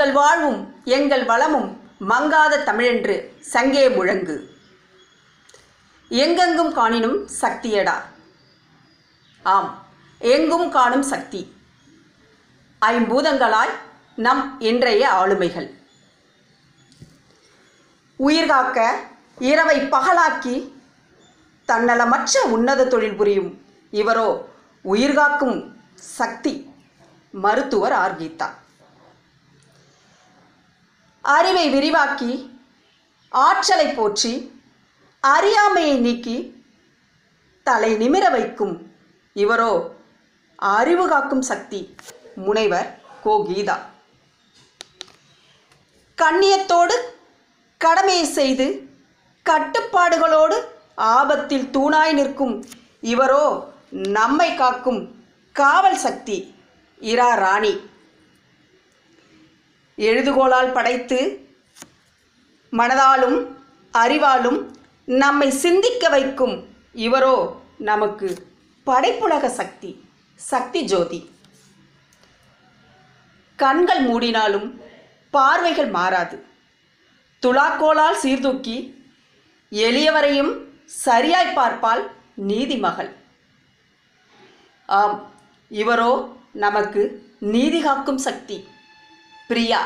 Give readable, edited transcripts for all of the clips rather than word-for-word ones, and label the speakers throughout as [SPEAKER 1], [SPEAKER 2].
[SPEAKER 1] எங்கள் வாழ்வும் எங்கள் வளமும் மங்காத தமிழென்று சங்கே முழங்கு. எங்கெங்கும் காணினும் சக்தியடா. ஆம், எங்கும் காணும் சக்தி. ஐம்பூதங்களாய் நம் இன்றைய ஆளுமைகள். உயிர்காக்க இரவை பகலாக்கி தன்னலமற்ற உன்னத தொழில் புரியும் இவரோ உயிர்காக்கும் சக்தி மருத்துவர் ஆர். கீதா. அறிவை விரிவாக்கி ஆற்றலை போற்றி அறியாமையை நீக்கி தலை நிமிர வைக்கும் இவரோ அறிவு காக்கும் சக்தி முனைவர் கோ. கீதா. கண்ணியத்தோடு கடமையை செய்து கட்டுப்பாடுகளோடு ஆபத்தில் தூணாய் நிற்கும் இவரோ நம்மை காக்கும் காவல் சக்தி இரா. ராணி. எழுதுகோளால் படைத்து மனதாலும் அறிவாலும் நம்மை சிந்திக்க வைக்கும் இவரோ நமக்கு படைப்புலக சக்தி சக்தி ஜோதி. கண்கள் மூடினாலும் பார்வைகள் மாறாது. துலாக்கோளால் சீர்தூக்கி எளியவரையும் சரியாய் பார்ப்பால் நீதிமகள். ஆம், இவரோ நமக்கு நீதி காக்கும் சக்தி பிரியா.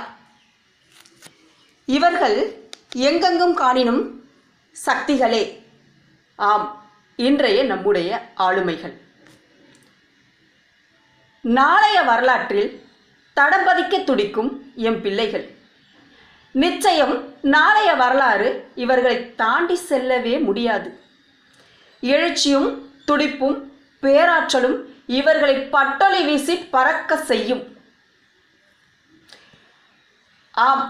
[SPEAKER 1] இவர்கள் எங்கெங்கும் காணினும் சக்திகளே. ஆம், இன்றைய நம்முடைய ஆளுமைகள். நாளைய வரலாற்றில் தடம் பதிக்க துடிக்கும் எம் பிள்ளைகள். நிச்சயம் நாளைய வரலாறு இவர்களை தாண்டி செல்லவே முடியாது. எழுச்சியும் துடிப்பும் பேராற்றலும் இவர்களை பட்டொலி வீசி பறக்க செய்யும். ஆம்,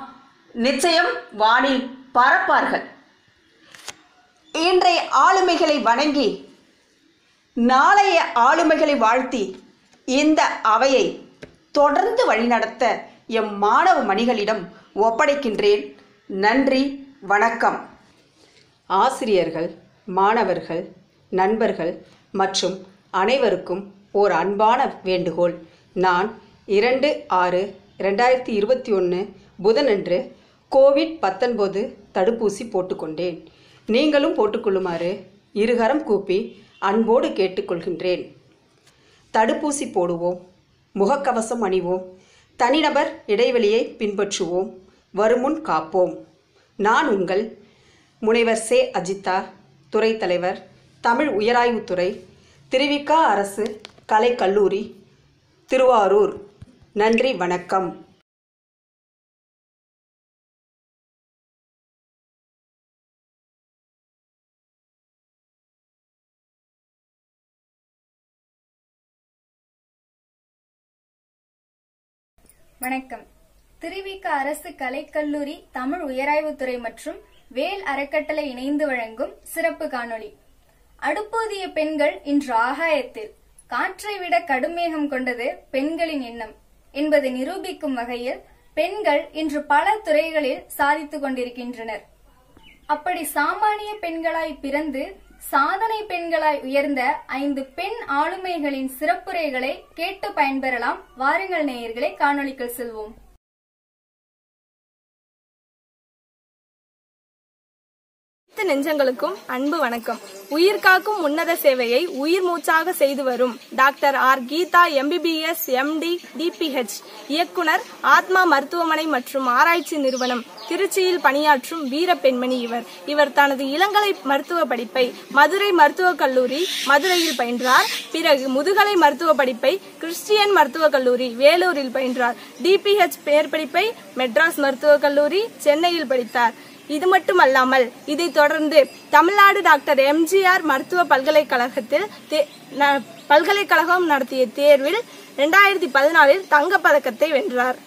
[SPEAKER 1] நிச்சயம் வானில் பறப்பார்கள். இன்றைய ஆளுமைகளை வணங்கி நாளைய ஆளுமைகளை வாழ்த்தி இந்த அவையை தொடர்ந்து வழிநடத்த எம் மாணவ மணிகளிடம் ஒப்படைக்கின்றேன். நன்றி, வணக்கம். ஆசிரியர்கள், மாணவர்கள், நண்பர்கள் மற்றும் அனைவருக்கும் ஓர் அன்பான வேண்டுகோள். நான் 2/6/2021 புதனன்று கோவிட்-19 தடுப்பூசி போட்டுக்கொண்டேன். நீங்களும் போட்டுக்கொள்ளுமாறு இருகரம் கூப்பி அன்போடு கேட்டுக்கொள்கின்றேன். தடுப்பூசி போடுவோம், முகக்கவசம் அணிவோம், தனிநபர் இடைவெளியை பின்பற்றுவோம், வருமுன் காப்போம். நான் உங்கள் முனைவர் சே. அஜிதா, துறை தலைவர், தமிழ் உயராய்வுத்துறை, திருவிக அரசு கலைக்கல்லூரி, திருவாரூர். நன்றி, வணக்கம்.
[SPEAKER 2] வணக்கம். திருவிக அரசு கலைக்கல்லூரி தமிழ் உயராய்வுத்துறை மற்றும் வேல் அறக்கட்டளை இணைந்து வழங்கும் சிறப்பு காணொளி. அடுப்பூதிய பெண்கள் இன்று ஆகாயத்தில். காற்றை விட கடுமேகம் கொண்டது பெண்களின் எண்ணம் என்பதை நிரூபிக்கும் வகையில் பெண்கள் இன்று பல துறைகளில் சாதித்துக் கொண்டிருக்கின்றனர். அப்படி சாமானிய பெண்களாய் பிறந்து சாதனை பெண்களாய் உயர்ந்த 5 பெண் ஆளுமைகளின் சிறப்புரைகளை கேட்டு பயன்பெறலாம். வாருங்கள் நேயர்களே, காணொளிக்குள் செல்வோம்.
[SPEAKER 3] நெஞ்சங்களுக்கும் அன்பு வணக்கம். உயிர் காக்கும் உன்னத சேவையை உயிர் மூச்சாக செய்து வரும் doctor R. Geetha MBBS MD DPH இயக்குனர், ஆத்மா மருத்துவமனை மற்றும் ஆராய்ச்சி நிறுவனம், திருச்சியில் பணியாற்றும் வீர பெண்மணி இவர் தனது இளங்கலை மருத்துவ படிப்பை மதுரை மருத்துவக் கல்லூரி மதுரையில் பயின்றார். பிறகு முதுகலை மருத்துவ படிப்பை கிறிஸ்டியன் மருத்துவக் கல்லூரி வேலூரில் பயின்றார். DPH மேற்படிப்பை மெட்ராஸ் மருத்துவக் கல்லூரி சென்னையில் படித்தார். இது மட்டுமல்லாமல் இதை தொடர்ந்து தமிழ்நாடு டாக்டர் MGR மருத்துவ பல்கலைக்கழகம் நடத்திய தேர்வில் 2014 தங்கப்பதக்கத்தை வென்றார்.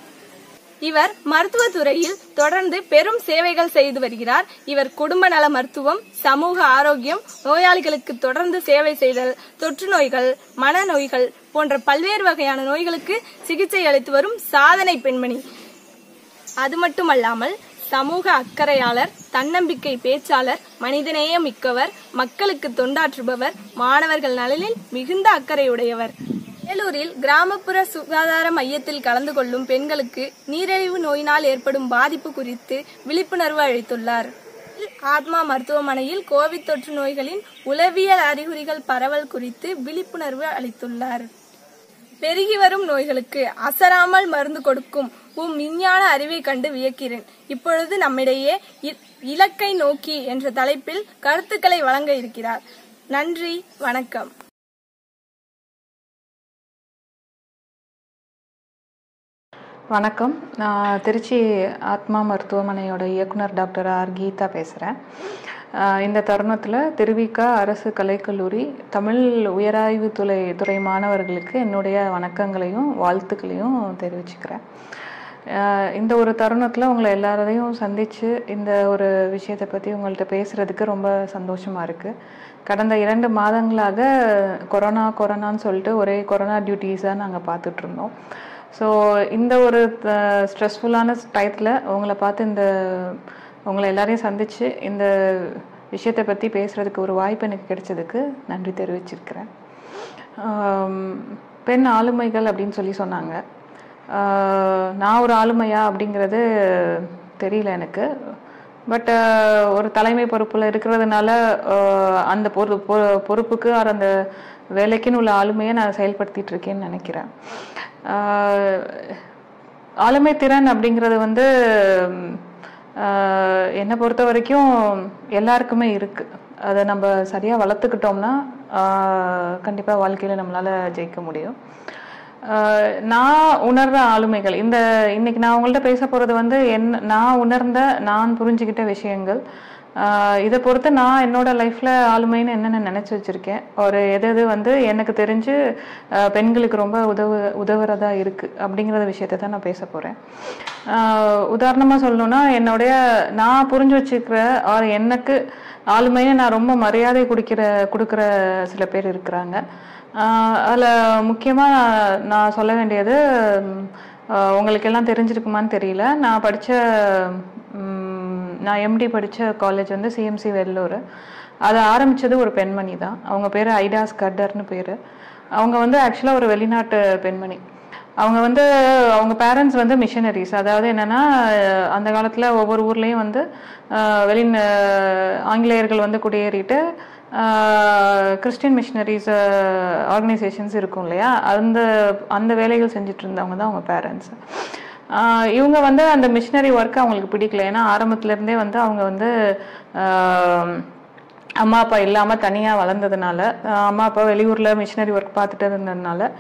[SPEAKER 3] இவர் மருத்துவத்துறையில் தொடர்ந்து பெரும் சேவைகள் செய்து வருகிறார். இவர் குடும்ப நல மருத்துவம், சமூக ஆரோக்கியம், நோயாளிகளுக்கு தொடர்ந்து சேவை செய்தல், தொற்று நோய்கள், மனநோய்கள் போன்ற பல்வேறு வகையான நோய்களுக்கு சிகிச்சை அளித்து வரும் சாதனை பெண்மணி. அது மட்டுமல்லாமல் சமூக அக்கறையாளர், தன்னம்பிக்கை பேச்சாளர், மனிதநேய மிக்கவர், மக்களுக்கு தொண்டாற்றுபவர், மாணவர்கள் நலனில் மிகுந்த அக்கறையுடையவர். வேலூரில் கிராமப்புற சுகாதார மையத்தில் கலந்து கொள்ளும் பெண்களுக்கு நீரிழிவு நோயினால் ஏற்படும் பாதிப்பு குறித்து விழிப்புணர்வு அளித்துள்ளார். ஆத்மா மருத்துவமனையில் கோவிட் தொற்று நோய்களின் உளவியல் அறிகுறிகள் பரவல் குறித்து விழிப்புணர்வு அளித்துள்ளார். பெருகி வரும் நோய்களுக்கு அசராமல் மருந்து கொடுக்கும் விஞ்ஞான அறிவை கண்டு வியக்கிறேன். இப்பொழுது நம்மிடையே இலக்கை நோக்கி என்ற தலைப்பில் கருத்துக்களை வழங்க இருக்கிறார். நன்றி, வணக்கம்.
[SPEAKER 4] வணக்கம். நான் திருச்சி ஆத்மா மருத்துவமனையோட இயக்குனர் டாக்டர் ஆர் கீதா பேசுகிறேன். இந்த தருணத்தில் திருவிக அரசு கலைக்கல்லூரி தமிழ் உயராய்வு துறை மாணவர்களுக்கு என்னுடைய வணக்கங்களையும் வாழ்த்துக்களையும் தெரிவிச்சுக்கிறேன். இந்த ஒரு தருணத்தில் உங்களை எல்லாரையும் சந்தித்து இந்த ஒரு விஷயத்தை பற்றி உங்கள்கிட்ட பேசுகிறதுக்கு ரொம்ப சந்தோஷமாக இருக்குது. கடந்த 2 மாதங்களாக கொரோனான்னு சொல்லிட்டு ஒரே கொரோனா டியூட்டிஸாக நாங்கள் பார்த்துட்ருந்தோம். ஸோ இந்த ஒரு ஸ்ட்ரெஸ்ஃபுல்லான டயத்தில் உங்களை பார்த்து உங்களை எல்லாரையும் சந்தித்து இந்த விஷயத்தை பற்றி பேசுகிறதுக்கு ஒரு வாய்ப்பு எனக்கு கிடைச்சதுக்கு நன்றி தெரிவிச்சிருக்கிறேன். பெண் ஆளுமைகள் அப்படின்னு சொன்னாங்க. நான் ஒரு ஆளுமையா அப்படிங்கிறது தெரியல எனக்கு. பட் ஒரு தலைமை பொறுப்பில் இருக்கிறதுனால அந்த பொறுப்புக்கு அந்த வேலைக்குன்னு உள்ள ஆளுமையை நான் செயல்படுத்திட்டு இருக்கேன்னு நினைக்கிறேன். ஆளுமை திறன் அப்படிங்கிறது என்னை பொறுத்த வரைக்கும் எல்லாருக்குமே இருக்குது. அதை நம்ம சரியாக வளர்த்துக்கிட்டோம்னா கண்டிப்பாக வாழ்க்கையில் நம்மளால் ஜெயிக்க முடியும். நான் உணர்ற ஆளுமைகள் இன்னைக்கு நான் உங்கள்கிட்ட பேச போகிறது நான் புரிஞ்சுக்கிட்ட விஷயங்கள். இதை பொறுத்து நான் என்னோட லைஃப்பில் ஆளுமைன்னு என்னென்ன நினச்சி வச்சுருக்கேன், ஒரு எது எனக்கு தெரிஞ்சு பெண்களுக்கு ரொம்ப உதவுறதா இருக்குது அப்படிங்கிற விஷயத்தை தான் நான் பேச போகிறேன். உதாரணமாக சொல்லணுன்னா, நான் புரிஞ்சு வச்சுக்கிற எனக்கு ஆளுமைன்னு நான் ரொம்ப மரியாதை கொடுக்குற சில பேர் இருக்கிறாங்க. அதில் முக்கியமாக நான் சொல்ல வேண்டியது, உங்களுக்கு எல்லாம் தெரிஞ்சிருக்குமான்னு தெரியல, நான் எம்டி படித்த காலேஜ் சிஎம்சி வெள்ளூர். அதை ஆரம்பித்தது ஒரு பெண்மணி தான். அவங்க பேர் ஐடா ஸ்கட்டர்னு பேர். அவங்க ஆக்சுவலாக ஒரு வெளிநாட்டு பெண்மணி. அவங்க பேரண்ட்ஸ் மிஷனரிஸ். அதாவது என்னென்னா, அந்த காலத்தில் ஒவ்வொரு ஊர்லேயும் ஆங்கிலேயர்கள் குடியேறிட்டு கிறிஸ்டின் மிஷனரிஸ் ஆர்கனைசேஷன்ஸ் இருக்கும் இல்லையா, அந்த வேலைகள் செஞ்சுட்டு இருந்தவங்க தான் அவங்க பேரண்ட்ஸ். இவங்க அந்த மிஷினரி ஒர்க் அவங்களுக்கு பிடிக்கல. ஏன்னா ஆரம்பத்துலேருந்தே அவங்க அம்மா அப்பா இல்லாமல் தனியாக வளர்ந்ததுனால, அம்மா அப்பா வெளியூரில் மிஷினரி ஒர்க் பார்த்துட்டு இருந்ததுனால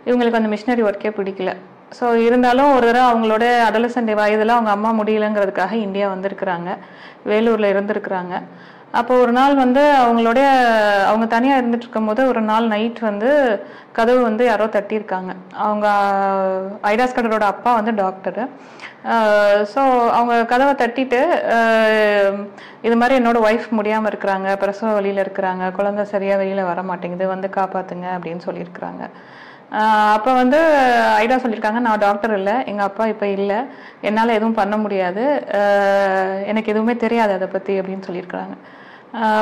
[SPEAKER 4] இவங்களுக்கு அந்த மிஷினரி ஒர்க்கே பிடிக்கல. ஸோ இருந்தாலும் ஒரு தடவை அவங்களோட அடலசன்ட் வயதில் அவங்க அம்மா முடியலைங்கிறதுக்காக இந்தியா வந்திருக்கிறாங்க, வேலூரில் இருந்திருக்கிறாங்க. அப்போ ஒரு நாள் அவங்க தனியாக இருந்துட்டு இருக்கும் போது ஒரு நாள் நைட் கதவு யாரோ தட்டியிருக்காங்க. அவங்க ஐடா ஸ்கட்டரோட அப்பா டாக்டரு. ஸோ அவங்க கதவை தட்டிட்டு, இது மாதிரி என்னோட ஒய்ஃப் முடியாமல் இருக்கிறாங்க, பிரசவ வழியில் இருக்கிறாங்க, குழந்தை சரியாக வெளியில் வர மாட்டேங்குது, காப்பாற்றுங்க அப்படின்னு சொல்லியிருக்கிறாங்க. அப்போ ஐடா சொல்லியிருக்காங்க, நான் டாக்டர் இல்லை, எங்கள் அப்பா இப்போ இல்லை, என்னால் எதுவும் பண்ண முடியாது, எனக்கு எதுவுமே தெரியாது அதை பற்றி அப்படின்னு சொல்லியிருக்கிறாங்க.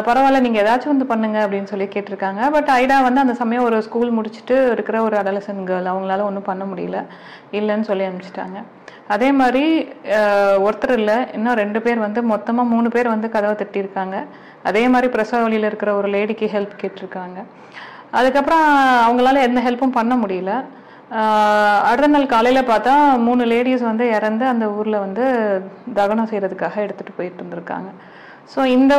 [SPEAKER 4] பரவாயில்ல, நீங்கள் ஏதாச்சும் பண்ணுங்க அப்படின்னு சொல்லி கேட்டிருக்காங்க. பட் ஐடா அந்த சமயம் ஒரு ஸ்கூல் முடிச்சுட்டு இருக்கிற ஒரு அடலசன் கேர்ள், அவங்களால ஒன்றும் பண்ண முடியல, இல்லைன்னு சொல்லி அனுப்பிச்சிட்டாங்க. அதே மாதிரி ஒருத்தர் இல்லை, இன்னும் 2 பேர் மொத்தமாக 3 பேர் கதவை தட்டியிருக்காங்க. அதே மாதிரி பிரசவ வழியில் இருக்கிற ஒரு லேடிக்கு ஹெல்ப் கேட்டிருக்காங்க. அதுக்கப்புறம் அவங்களால எந்த ஹெல்ப்பும் பண்ண முடியல. அடுத்த நாள் காலையில் பார்த்தா 3 லேடிஸ் இறந்து அந்த ஊரில் தகனம் செய்கிறதுக்காக எடுத்துகிட்டு போயிட்டு இருந்திருக்காங்க. ஸோ இந்த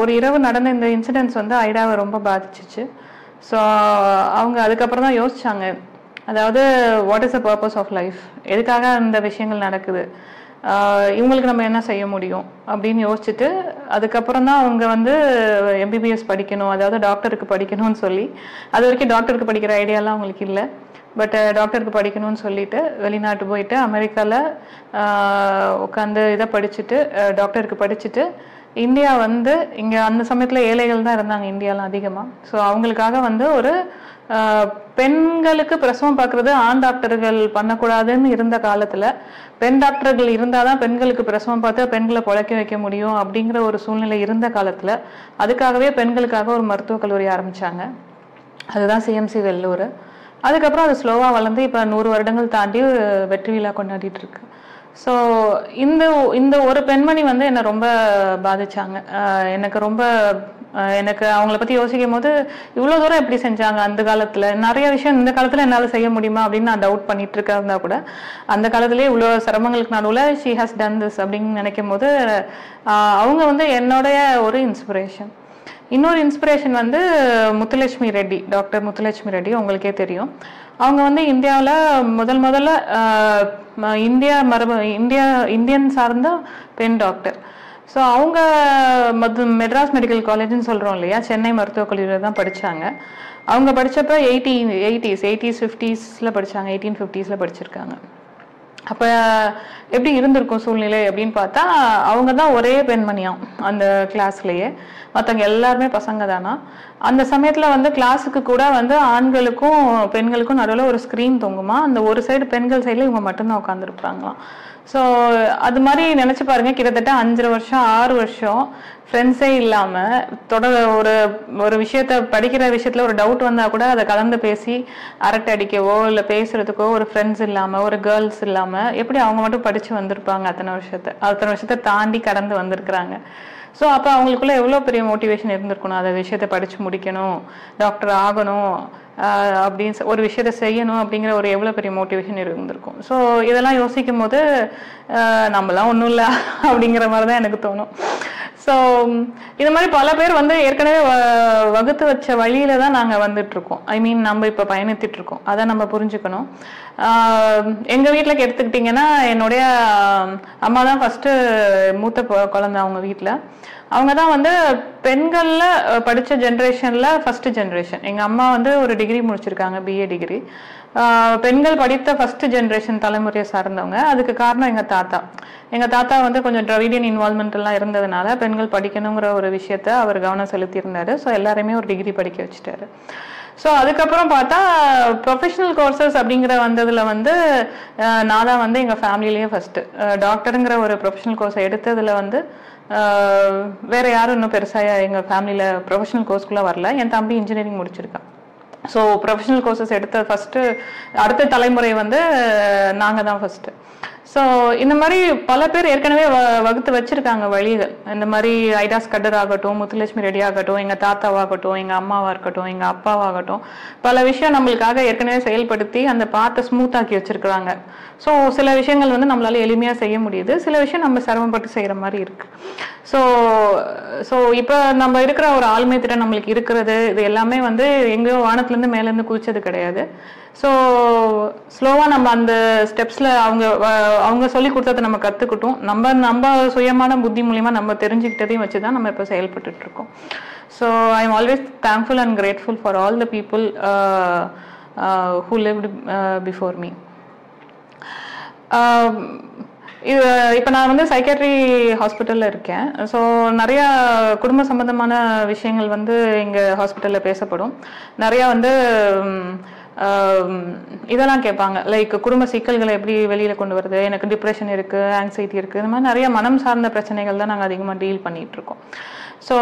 [SPEAKER 4] ஒரு இரவு நடந்த இந்த இன்சிடென்ட்ஸ் ஐடாவை ரொம்ப பாதிச்சிச்சு. ஸோ அவங்க அதுக்கப்புறம் தான் யோசிச்சாங்க, அதாவது what is the purpose of life, எதுக்காக இந்த விஷயங்கள் நடக்குது, இவங்களுக்கு நம்ம என்ன செய்ய முடியும் அப்படின்னு யோசிச்சுட்டு, அதுக்கப்புறம் தான் அவங்க எம்பிபிஎஸ் படிக்கணும், அதாவது டாக்டருக்கு படிக்கணும்னு சொல்லி, அது வரைக்கும் டாக்டருக்கு படிக்கிற ஐடியாலாம் அவங்களுக்கு இல்லை. பட் டாக்டருக்கு படிக்கணும்னு சொல்லிட்டு வெளிநாட்டு போயிட்டு அமெரிக்காவில் உட்காந்து இதை படிச்சுட்டு டாக்டருக்கு படிச்சுட்டு இந்தியா இங்கே அந்த சமயத்தில் ஏழைகள் தான் இருந்தாங்க இந்தியாலாம் அதிகமாக. ஸோ அவங்களுக்காக ஒரு பெண்களுக்கு பிரசவம் பார்க்குறது ஆண் டாக்டர்கள் பண்ணக்கூடாதுன்னு இருந்த காலத்தில், பெண் டாக்டர்கள் இருந்தால் தான் பெண்களுக்கு பிரசவம் பார்த்து பெண்களை பிழைக்க வைக்க முடியும் அப்படிங்கிற ஒரு சூழ்நிலை இருந்த காலத்தில், அதுக்காகவே பெண்களுக்காக ஒரு மருத்துவக் கல்லூரி ஆரம்பித்தாங்க. அதுதான் சிஎம்சி வெள்ளூர். அதுக்கப்புறம் அது ஸ்லோவாக வளர்ந்து இப்போ 100 வருடங்கள் தாண்டி வெற்றி விழா கொண்டாடிட்டு இருக்கு. ஸோ இந்த ஒரு பெண்மணி வந்து என்னை ரொம்ப பாதிச்சாங்க. எனக்கு அவங்கள பற்றி யோசிக்கும் போது இவ்வளோ தூரம் எப்படி செஞ்சாங்க அந்த காலத்தில், நிறைய விஷயம் இந்த காலத்தில் என்னால் செய்ய முடியுமா அப்படின்னு நான் டவுட் பண்ணிட்டு இருக்கா கூட அந்த காலத்திலே இவ்வளோ சிரமங்களுக்கு நடுவில் ஷீ ஹாஸ் டன் திஸ் அப்படின்னு நினைக்கும் போது அவங்க வந்து என்னுடைய ஒரு இன்ஸ்பிரேஷன். இன்னொரு இன்ஸ்பிரேஷன் வந்து முத்துலட்சுமி ரெட்டி, டாக்டர் முத்துலட்சுமி ரெட்டி. உங்களுக்கே தெரியும், அவங்க வந்து இந்தியாவில் முதல்ல இந்தியன் சார்ந்த பெண் டாக்டர். ஸோ அவங்க மெட்ராஸ் மெடிக்கல் காலேஜ்னு சொல்கிறோம் இல்லையா, சென்னை மருத்துவக் கல்லூரியில் தான் படித்தாங்க. அவங்க படித்தப்போ 1850s படித்தாங்க, 1850s படிச்சிருக்காங்க. அப்போ எப்படி இருந்திருக்கும் சூழ்நிலை அப்படின்னு பார்த்தா, அவங்க தான் ஒரே பெண்மணியாம் அந்த கிளாஸ்லேயே, மற்றவங்க எல்லாருமே பசங்க தானா. அந்த சமயத்தில் வந்து கிளாஸுக்கு கூட வந்து ஆண்களுக்கும் பெண்களுக்கும் நடுவில் ஒரு ஸ்க்ரீன் தொங்குமா, அந்த ஒரு சைடு பெண்கள் சைடில் இவங்க மட்டும்தான் உட்காந்துருப்பாங்களாம். ஸோ அது மாதிரி நினச்சி பாருங்கள், கிட்டத்தட்ட 5 வருஷம் 6 வருஷம் ஃப்ரெண்ட்ஸே இல்லாமல் ஒரு விஷயத்த படிக்கிற விஷயத்தில் ஒரு டவுட் வந்தால் கூட அதை கலந்து பேசி அரட்டை அடிக்கவோ இல்லை பேசுறதுக்கோ ஒரு ஃப்ரெண்ட்ஸ் இல்லாமல், ஒரு கேர்ள்ஸ் இல்லாமல் எப்படி அவங்க மட்டும் படித்து வந்திருப்பாங்க. அத்தனை வருஷத்தை தாண்டி கடந்து வந்திருக்கிறாங்க. ஸோ அப்போ அவங்களுக்குள்ள எவ்வளோ பெரிய மோட்டிவேஷன் இருந்திருக்கணும், அதை விஷயத்தை படித்து முடிக்கணும், டாக்டர் ஆகணும் அப்படின்னு ஒரு விஷயத்த செய்யணும் அப்படிங்கிற ஒரு எவ்வளோ பெரிய மோட்டிவேஷன் இருந்திருக்கும். ஸோ இதெல்லாம் யோசிக்கும் போது நம்மளாம் ஒன்றும் இல்லை அப்படிங்கிற மாதிரி தான் எனக்கு தோணும். ஸோ இது மாதிரி பல பேர் வந்து ஏற்கனவே வகுத்து வச்ச வழியில தான் நாங்கள் வந்துட்டுருக்கோம். நம்ம இப்போ பயணித்துட்ருக்கோம். அதை நம்ம புரிஞ்சுக்கணும். எங்கள் வீட்டில் எடுத்துக்கிட்டிங்கன்னா, என்னுடைய அம்மா தான் ஃபஸ்ட்டு மூத்த குழந்தை அவங்க வீட்டில். அவங்க தான் வந்து பெண்களில் படித்த ஜென்ரேஷனில் ஃபஸ்ட்டு ஜென்ரேஷன். எங்கள் அம்மா வந்து ஒரு டிகிரி முடிச்சிருக்காங்க, பிஏ டிகிரி. பெண்கள் படித்த ஃபஸ்ட்டு ஜென்ரேஷன் தலைமுறையை சார்ந்தவங்க. அதுக்கு காரணம் எங்கள் தாத்தா வந்து கொஞ்சம் டிராவிடியன் இன்வால்மெண்ட் எல்லாம் இருந்ததுனால பெண்கள் படிக்கணுங்கிற ஒரு விஷயத்த அவர் கவனம் செலுத்தியிருந்தாரு. ஸோ எல்லாருமே ஒரு டிகிரி படிக்க வச்சுட்டாரு. ஸோ அதுக்கப்புறம் பார்த்தா ப்ரொஃபஷனல் கோர்சஸ் அப்படிங்கிற வந்ததில் வந்து நான் தான் வந்து எங்கள் ஃபேமிலியிலேயே ஃபஸ்ட்டு டாக்டருங்கிற ஒரு ப்ரொஃபஷனல் கோர்ஸை எடுத்ததில் வந்து வேற யாரும் இன்னும் பெருசாக எங்கள் ஃபேமிலியில் ப்ரொஃபஷனல் கோர்ஸ்குள்ளே வரல. என் தம்பி இன்ஜினியரிங் முடிச்சிருக்கான். ஸோ ப்ரொஃபஷனல் கோர்சஸ் எடுத்த ஃபஸ்ட்டு அடுத்த தலைமுறை வந்து நாங்கள் தான் ஃபஸ்ட்டு. ஸோ இந்த மாதிரி பல பேர் ஏற்கனவே வகுத்து வச்சிருக்காங்க வழிகள். இந்த மாதிரி ஐடாஸ் கட்டர் ஆகட்டும், முத்துலட்சுமி ரெட்டி ஆகட்டும், எங்கள் தாத்தாவாகட்டும், எங்கள் அம்மாவாக இருக்கட்டும், எங்கள் அப்பாவாகட்டும், பல விஷயம் நம்மளுக்காக ஏற்கனவே செயல்படுத்தி அந்த பாத்தை ஸ்மூத்தாக்கி வச்சிருக்கிறாங்க. ஸோ சில விஷயங்கள் வந்து நம்மளால எளிமையாக செய்ய முடியுது, சில விஷயம் நம்ம சிரமப்பட்டு செய்கிற மாதிரி இருக்கு. ஸோ இப்போ நம்ம இருக்கிற ஒரு ஆளுமை திறன் நம்மளுக்கு இருக்கிறது, இது எல்லாமே வந்து எங்கேயோ வானத்துலேருந்து மேலேருந்து குதிச்சது கிடையாது. ஸோ ஸ்லோவாக நம்ம அந்த ஸ்டெப்ஸில் அவங்க சொல்லி கொடுத்ததை நம்ம கற்றுக்கிட்டோம். நம்ம சுயமான புத்தி மூலியமாக நம்ம தெரிஞ்சுக்கிட்டதையும் வச்சு தான் நம்ம இப்போ செயல்பட்டு இருக்கோம். So I am always thankful and grateful for all the people who lived before me. இப்போ நான் வந்து சைக்காட்ரி ஹாஸ்பிட்டலில் இருக்கேன். ஸோ நிறையா குடும்ப சம்பந்தமான விஷயங்கள் வந்து எங்கள் ஹாஸ்பிட்டலில் பேசப்படும். நிறையா வந்து இதெல்லாம் கேட்பாங்க, லைக் குடும்ப சிக்கல்களை எப்படி வெளியில் கொண்டு வருது, எனக்கு டிப்ரெஷன் இருக்குது, ஆங்ஸைட்டி இருக்குது, இந்த மாதிரி நிறைய மனம் சார்ந்த பிரச்சனைகள் தான் நாங்கள் அதிகமாக டீல் பண்ணிகிட்ருக்கோம். ஸோ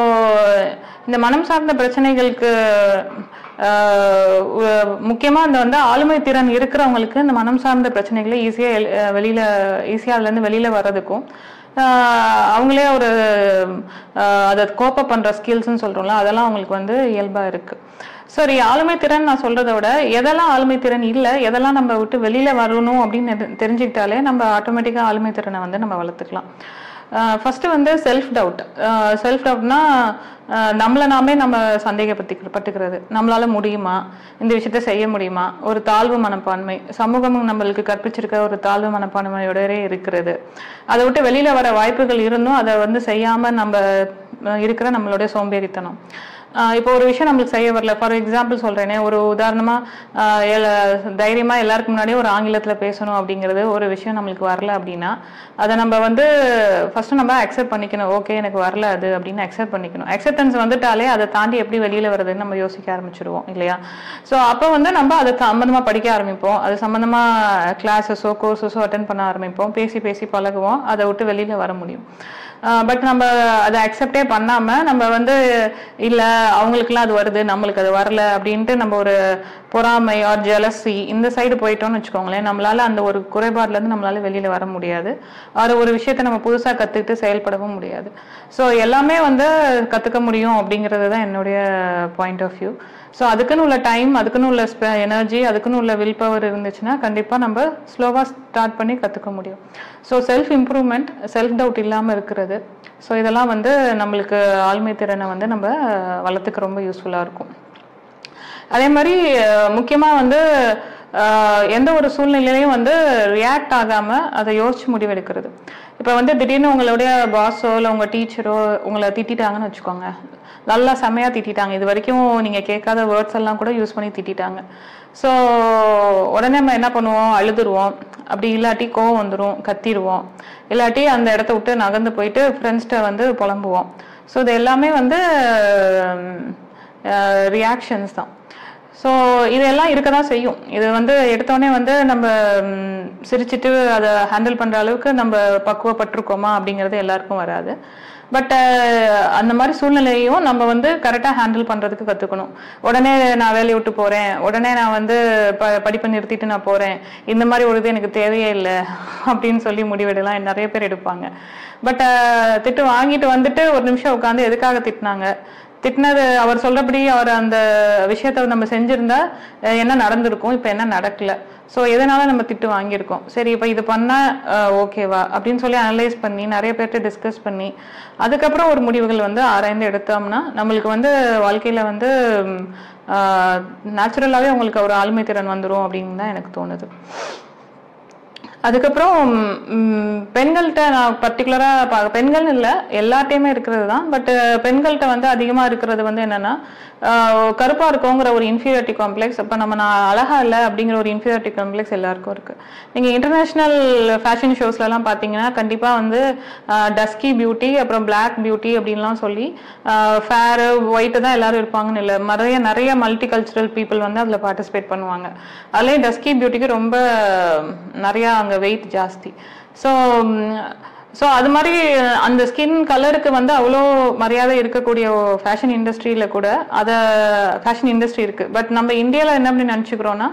[SPEAKER 4] இந்த மனம் சார்ந்த பிரச்சனைகளுக்கு முக்கியமாக இந்த வந்து ஆளுமை திறன் இருக்கிறவங்களுக்கு இந்த மனம் சார்ந்த பிரச்சனைகளை ஈஸியாக அதுலேருந்து வெளியில் வர்றதுக்கும் அவங்களே ஒரு அதை கோப்பப் பண்ணுற ஸ்கில்ஸ்ன்னு சொல்கிறோம்ல, அதெல்லாம் அவங்களுக்கு வந்து இயல்பாக இருக்குது. சரி, ஆளுமை திறன் நான் சொல்கிறத விட எதெல்லாம் ஆளுமை திறன் இல்லை, எதெல்லாம் நம்ம விட்டு வெளியில் வரணும் அப்படின்னு தெரிஞ்சுக்கிட்டாலே நம்ம ஆட்டோமேட்டிக்காக ஆளுமை திறனை வந்து நம்ம வளர்த்துக்கலாம். ஃபஸ்ட்டு வந்து செல்ஃப் டவுட்னா நம்மளை நாமே நம்ம சந்தேகப்பட்டுக்கிறது. நம்மளால முடியுமா, இந்த விஷயத்த செய்ய முடியுமா, ஒரு தாழ்வு மனப்பான்மை, சமூகம் நம்மளுக்கு கற்பிச்சிருக்க ஒரு தாழ்வு மனப்பான்மையோடவே இருக்கிறது. அதை விட்டு வெளியில வர வாய்ப்புகள் இருந்தும் அதை வந்து செய்யாம நம்ம இருக்கிற நம்மளுடைய சோம்பேறித்தனம். இப்போ ஒரு விஷயம் நம்மளுக்கு செய்ய வரல, ஃபார் எக்ஸாம்பிள் சொல்றேனே, ஒரு உதாரணமா தைரியமா எல்லாருக்கும் முன்னாடியே ஒரு ஆங்கிலத்துல பேசணும் அப்படிங்கிறது ஒரு விஷயம் நம்மளுக்கு வரல அப்படின்னா அதை நம்ம வந்து ஃபர்ஸ்ட் நம்ம அக்செப்ட் பண்ணிக்கணும். ஓகே, எனக்கு வரல அது அப்படின்னு அக்செப்ட் பண்ணிக்கணும். அக்செப்டன்ஸ் வந்துட்டாலே அதை தாண்டி எப்படி வெளியில வருதுன்னு நம்ம யோசிக்க ஆரம்பிச்சிடுவோம் இல்லையா? ஸோ அப்போ வந்து நம்ம அதை சம்பந்தமா படிக்க ஆரம்பிப்போம், அது சம்பந்தமா கிளாஸஸோ கோர்ஸஸோ அட்டென்ட் பண்ண ஆரம்பிப்போம், பேசி பழகுவோம், அதை விட்டு வெளியில வர முடியும். பட் நம்ம அதை அக்செப்டே பண்ணாமல் நம்ம வந்து இல்லை அவங்களுக்குலாம் அது வருது நம்மளுக்கு அது வரல அப்படின்ட்டு நம்ம ஒரு பொறாமை ஆர் ஜெலசி இந்த சைடு போயிட்டோம்னு வச்சுக்கோங்களேன், நம்மளால அந்த ஒரு குறைபாடுலேருந்து நம்மளால வெளியில் வர முடியாது. ஒரு விஷயத்தை நம்ம புதுசாக கற்றுக்கிட்டு செயல்படவும் முடியாது. ஸோ எல்லாமே வந்து கற்றுக்க முடியும் அப்படிங்கிறது தான் என்னுடைய பாயிண்ட் ஆஃப் வியூ. ஸோ அதுக்குன்னு உள்ள டைம், அதுக்குன்னு உள்ள எனர்ஜி, அதுக்குன்னு உள்ள வில் பவர் இருந்துச்சுன்னா கண்டிப்பாக நம்ம ஸ்லோவாக ஸ்டார்ட் பண்ணி கற்றுக்க முடியும். So self improvement, self doubt இல்லாமல் இருக்கிறது, ஸோ இதெல்லாம் வந்து நம்மளுக்கு ஆளுமை திறனை வந்து நம்ம வளர்த்துக்க ரொம்ப யூஸ்ஃபுல்லாக இருக்கும். அதே மாதிரி முக்கியமாக வந்து எந்த ஒரு சூழ்நிலையிலையும் வந்து ரியாக்ட் ஆகாமல் அதை யோசிச்சு முடிவெடுக்கிறது. இப்போ வந்து திடீர்னு உங்களுடைய பாஸோ இல்லை உங்கள் டீச்சரோ உங்களை திட்டாங்கன்னு வச்சுக்கோங்க, நல்லா செம்மையாக திட்டாங்க, இது வரைக்கும் நீங்கள் கேட்காத வேர்ட்ஸ் எல்லாம் கூட யூஸ் பண்ணி திட்டாங்க. ஸோ உடனே நம்ம என்ன பண்ணுவோம், அழுதுருவோம், அப்படி இல்லாட்டி கோவம் வந்துடும், கத்திடுவோம், இல்லாட்டி அந்த இடத்த விட்டு நகர்ந்து போயிட்டு ஃப்ரெண்ட்ஸ்கிட்ட வந்து புலம்புவோம். ஸோ இது எல்லாமே வந்து ரியாக்ஷன்ஸ் தான். ஸோ இதெல்லாம் இருக்க தான் செய்யும். இது வந்து எடுத்தோடனே வந்து நம்ம சிரிச்சுட்டு அதை ஹேண்டில் பண்ணுற அளவுக்கு நம்ம பக்குவப்பட்டிருக்கோமா அப்படிங்கிறது எல்லாருக்கும் வராது. பட் அந்த மாதிரி சூழ்நிலையும் நம்ம வந்து கரெக்டாக ஹேண்டில் பண்ணுறதுக்கு கற்றுக்கணும். உடனே நான் வேலையை விட்டு போகிறேன், உடனே நான் வந்து படிப்பை நிறுத்திட்டு நான் போகிறேன், இந்த மாதிரி ஒரு இது எனக்கு தேவையே இல்லை அப்படின்னு சொல்லி முடிவெடலாம் நிறைய பேர் எடுப்பாங்க. பட் திட்டு வாங்கிட்டு வந்துட்டு ஒரு நிமிஷம் உட்காந்து எதுக்காக திட்டினது அவர் சொல்றபடி அவர் அந்த விஷயத்த நம்ம செஞ்சிருந்தா என்ன நடந்திருக்கும், இப்போ என்ன நடக்கல, ஸோ எதனால நம்ம திட்டு வாங்கியிருக்கோம், சரி இப்போ இது பண்ணால் ஓகேவா அப்படின்னு சொல்லி அனலைஸ் பண்ணி நிறைய பேர்கிட்ட டிஸ்கஸ் பண்ணி அதுக்கப்புறம் ஒரு முடிவுகள் வந்து ஆராய்ந்து எடுத்தோம்னா நம்மளுக்கு வந்து வாழ்க்கையில் வந்து நேச்சுரலாகவே உங்களுக்கு ஒரு ஆளுமை திறன் வந்துடும் அப்படின்னு தான் எனக்கு தோணுது. அதுக்கப்புறம் பெண்கள்கிட்ட நான் பர்டிகுலராக பெண்கள் இல்லை எல்லார்ட்டையுமே இருக்கிறது தான், பட் பெண்கள்கிட்ட வந்து அதிகமாக இருக்கிறது வந்து என்னென்னா கருப்பாக இருக்கோங்கிற ஒரு இன்ஃபீரியாரிட்டி காம்ப்ளெக்ஸ். அப்போ நான் அழகாக இல்லை அப்படிங்கிற ஒரு இன்ஃபீரியாரிட்டி காம்ப்ளெக்ஸ் எல்லாருக்கும் இருக்குது. நீங்கள் இன்டர்நேஷ்னல் ஃபேஷன் ஷோஸ்லலாம் பார்த்தீங்கன்னா கண்டிப்பாக வந்து டஸ்கி பியூட்டி அப்புறம் பிளாக் பியூட்டி அப்படின்லாம் சொல்லி ஃபேரு ஒயிட்டு தான் எல்லாரும் இருப்பாங்கன்னு இல்லை, நிறைய மல்டி கல்ச்சுரல் பீப்புள் வந்து அதில் பார்ட்டிசிபேட் பண்ணுவாங்க. அதுலேயும் டஸ்கி பியூட்டிக்கு ரொம்ப நிறையா அங்கே வெயிட் ஜாஸ்தி. ஸோ அது மாதிரி அந்த ஸ்கின் கலருக்கு வந்து அவ்வளோ மரியாதை இருக்கக்கூடிய ஃபேஷன் இண்டஸ்ட்ரியில் கூட ஃபேஷன் இண்டஸ்ட்ரி இருக்குது. பட் நம்ம இந்தியாவில் என்ன அப்படி நினச்சிக்கிறோன்னா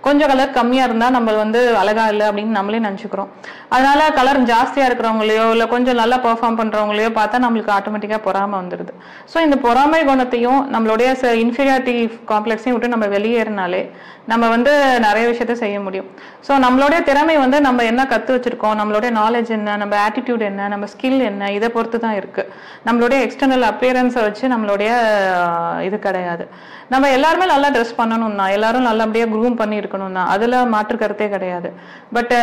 [SPEAKER 4] கொஞ்சம் கலர் கம்மியாக இருந்தால் நம்ம வந்து அழகா இல்லை அப்படின்னு நம்மளே நினச்சிக்கிறோம். அதனால கலர் ஜாஸ்தியாக இருக்கிறவங்களையோ இல்லை கொஞ்சம் நல்லா பெர்ஃபார்ம் பண்ணுறவங்களையோ பார்த்தா நம்மளுக்கு ஆட்டோமேட்டிக்காக பொறாமை வந்துடுது. ஸோ இந்த பொறாமை குணத்தையும் நம்மளுடைய இன்ஃபீரியாரிட்டி காம்ப்ளெக்ஸையும் விட்டு நம்ம வெளியேறினாலே நம்ம வந்து நிறைய விஷயத்த செய்ய முடியும். ஸோ நம்மளுடைய திறமை வந்து நம்ம என்ன கற்று வச்சிருக்கோம், நம்மளுடைய நாலேஜ் என்ன, நம்ம ஆட்டிடியூட் என்ன, நம்ம ஸ்கில் என்ன, இதை பொறுத்து தான் இருக்குது. நம்மளுடைய எக்ஸ்டர்னல் அப்பியரன்ஸை வச்சு நம்மளுடைய இது கிடையாது. நம்ம எல்லாருமே நல்லா ட்ரெஸ் பண்ணணும்னா, எல்லாரும் நல்லபடியாக க்ரூம் பண்ணி இருக்கணும்னா அதில் மாற்று கருத்தே கிடையாது. பட்